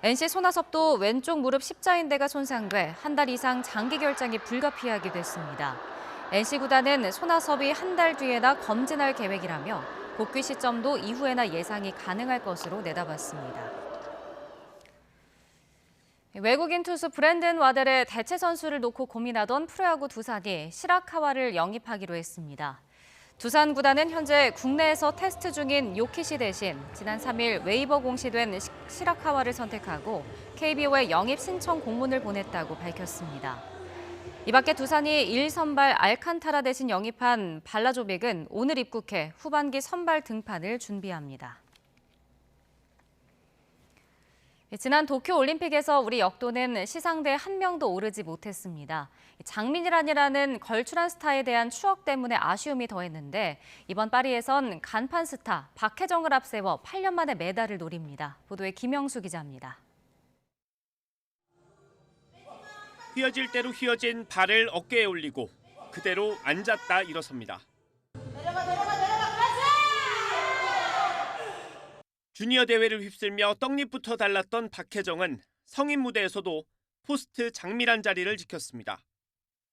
NC 손아섭도 왼쪽 무릎 십자인대가 손상돼 한 달 이상 장기 결장이 불가피하게 됐습니다. NC 구단은 손아섭이 한 달 뒤에나 검진할 계획이라며 복귀 시점도 이후에나 예상이 가능할 것으로 내다봤습니다. 외국인 투수 브랜든 와델의 대체 선수를 놓고 고민하던 프로야구 두산이 시라카와를 영입하기로 했습니다. 두산 구단은 현재 국내에서 테스트 중인 요키시 대신 지난 3일 웨이버 공시된 시라카와를 선택하고 KBO에 영입 신청 공문을 보냈다고 밝혔습니다. 이 밖에 두산이 1선발 알칸타라 대신 영입한 발라조빅은 오늘 입국해 후반기 선발 등판을 준비합니다. 지난 도쿄올림픽에서 우리 역도는 시상대에 한 명도 오르지 못했습니다. 장민이란이라는 걸출한 스타에 대한 추억 때문에 아쉬움이 더했는데 이번 파리에선 간판 스타 박혜정을 앞세워 8년 만에 메달을 노립니다. 보도에 김영수 기자입니다. 휘어질 대로 휘어진 발을 어깨에 올리고 그대로 앉았다 일어섭니다. 주니어 대회를 휩쓸며 떡잎부터 달랐던 박혜정은 성인 무대에서도 포스트 장미란 자리를 지켰습니다.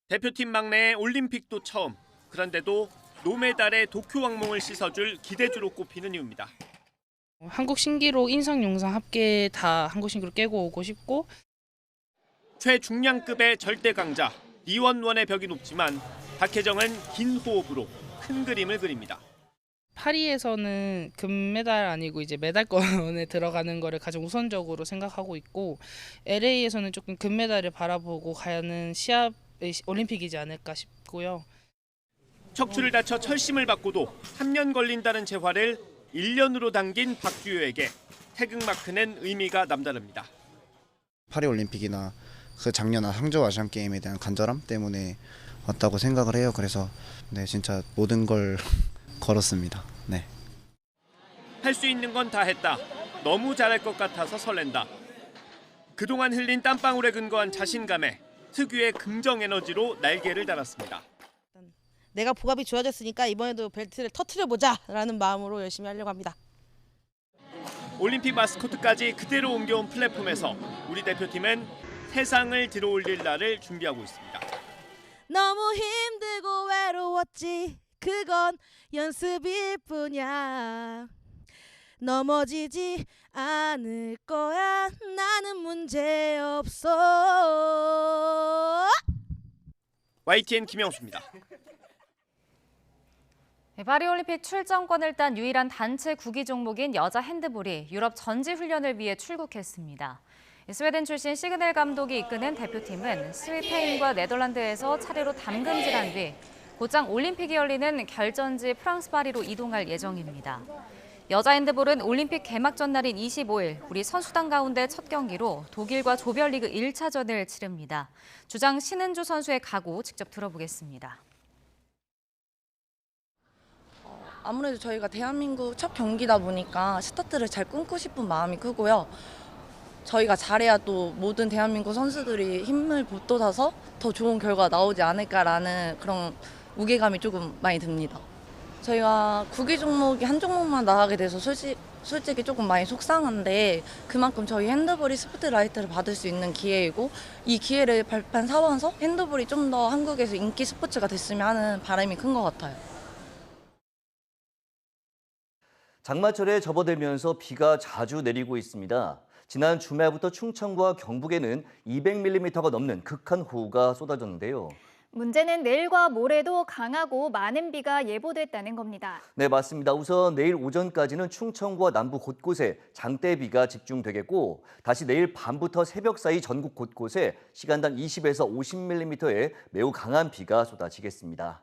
대표팀 막내의 올림픽도 처음, 그런데도 노메달의 도쿄 왕몽을 씻어줄 기대주로 꼽히는 이유입니다. 한국 신기록 인상 용상 합계 다 한국 신기록 깨고 오고 싶고 최중량급의 절대 강자 리원원의 벽이 높지만 박혜정은 긴 호흡으로 큰 그림을 그립니다. 파리에서는 금메달 아니고 이제 메달권에 들어가는 거를 가장 우선적으로 생각하고 있고 LA에서는 조금 금메달을 바라보고 가는 시합 올림픽이지 않을까 싶고요. 척추를 다쳐 철심을 받고도 3년 걸린다는 재활을 1년으로 당긴 박주효에게 태극마크는 의미가 남다릅니다. 파리올림픽이나 그 작년 항저우 아시안게임에 대한 간절함 때문에 왔다고 생각을 해요. 그래서 네, 진짜 모든 걸 걸었습니다. 네. 할 수 있는 건 다 했다. 너무 잘할 것 같아서 설렌다. 그동안 흘린 땀방울에 근거한 자신감에 특유의 긍정 에너지로 날개를 달았습니다. 내가 보갑이 좋아졌으니까 이번에도 벨트를 터트려보자라는 마음으로 열심히 하려고 합니다. 올림픽 마스코트까지 그대로 옮겨온 플랫폼에서 우리 대표팀은 세상을 들어올릴 날을 준비하고 있습니다. 너무 힘들고 외로웠지. 그건 연습일 뿐이야. 넘어지지 않을 거야. 나는 문제 없어. YTN 김영수입니다. 파리올림픽 출전권을 딴 유일한 단체 구기 종목인 여자 핸드볼이 유럽 전지훈련을 위해 출국했습니다. 스웨덴 출신 시그넬 감독이 이끄는 대표팀은 스페인과 네덜란드에서 차례로 담금질한 뒤 곧장 올림픽이 열리는 결전지 프랑스 파리로 이동할 예정입니다. 여자 핸드볼은 올림픽 개막 전날인 25일 우리 선수단 가운데 첫 경기로 독일과 조별리그 1차전을 치릅니다. 주장 신은주 선수의 각오 직접 들어보겠습니다. 아무래도 저희가 대한민국 첫 경기다 보니까 스타트를 잘 끊고 싶은 마음이 크고요. 저희가 잘해야 또 모든 대한민국 선수들이 힘을 북돋아서 더 좋은 결과가 나오지 않을까라는 그런 무게감이 조금 많이 듭니다. 저희가 구기 종목이 한 종목만 나가게 돼서 솔직히 조금 많이 속상한데 그만큼 저희 핸드볼이 스포트라이트를 받을 수 있는 기회이고 이 기회를 발판 삼아서 핸드볼이 좀 더 한국에서 인기 스포츠가 됐으면 하는 바람이 큰 것 같아요. 장마철에 접어들면서 비가 자주 내리고 있습니다. 지난 주말부터 충청과 경북에는 200mm가 넘는 극한 호우가 쏟아졌는데요. 문제는 내일과 모레도 강하고 많은 비가 예보됐다는 겁니다. 네, 맞습니다. 우선 내일 오전까지는 충청과 남부 곳곳에 장대비가 집중되겠고 다시 내일 밤부터 새벽 사이 전국 곳곳에 시간당 20에서 50mm의 매우 강한 비가 쏟아지겠습니다.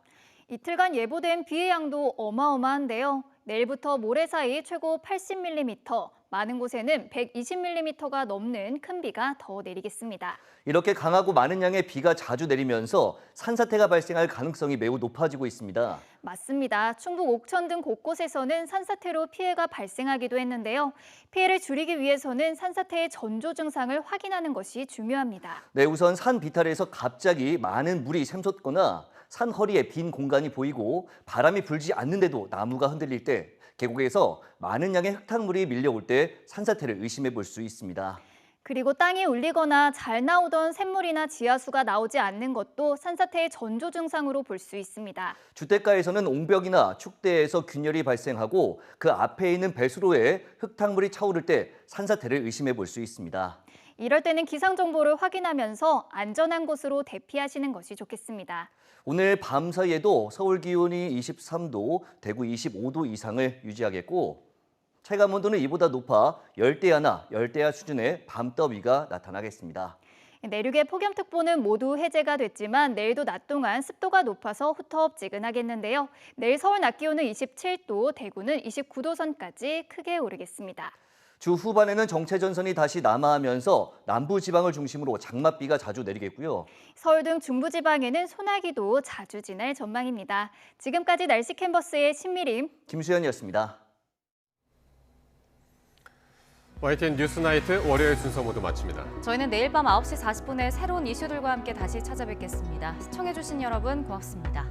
이틀간 예보된 비의 양도 어마어마한데요. 내일부터 모레 사이 최고 80mm, 많은 곳에는 120mm가 넘는 큰 비가 더 내리겠습니다. 이렇게 강하고 많은 양의 비가 자주 내리면서 산사태가 발생할 가능성이 매우 높아지고 있습니다. 맞습니다. 충북 옥천 등 곳곳에서는 산사태로 피해가 발생하기도 했는데요. 피해를 줄이기 위해서는 산사태의 전조 증상을 확인하는 것이 중요합니다. 네, 우선 산 비탈에서 갑자기 많은 물이 샘솟거나 산 허리에 빈 공간이 보이고 바람이 불지 않는데도 나무가 흔들릴 때, 계곡에서 많은 양의 흙탕물이 밀려올 때 산사태를 의심해 볼 수 있습니다. 그리고 땅이 울리거나 잘 나오던 샘물이나 지하수가 나오지 않는 것도 산사태의 전조 증상으로 볼 수 있습니다. 주택가에서는 옹벽이나 축대에서 균열이 발생하고 그 앞에 있는 배수로에 흙탕물이 차오를 때 산사태를 의심해 볼 수 있습니다. 이럴 때는 기상정보를 확인하면서 안전한 곳으로 대피하시는 것이 좋겠습니다. 오늘 밤 사이에도 서울 기온이 23도, 대구 25도 이상을 유지하겠고 체감온도는 이보다 높아 열대야나 열대야 수준의 밤더위가 나타나겠습니다. 내륙의 폭염특보는 모두 해제가 됐지만 내일도 낮 동안 습도가 높아서 후텁지근하겠는데요. 내일 서울 낮 기온은 27도, 대구는 29도 선까지 크게 오르겠습니다. 주 후반에는 정체전선이 다시 남하하면서 남부지방을 중심으로 장맛비가 자주 내리겠고요. 서울 등 중부지방에는 소나기도 자주 지날 전망입니다. 지금까지 날씨 캔버스의 신미림, 김수현이었습니다. YTN 뉴스나이트 월요일 순서 모두 마칩니다. 저희는 내일 밤 9시 40분에 새로운 이슈들과 함께 다시 찾아뵙겠습니다. 시청해주신 여러분 고맙습니다.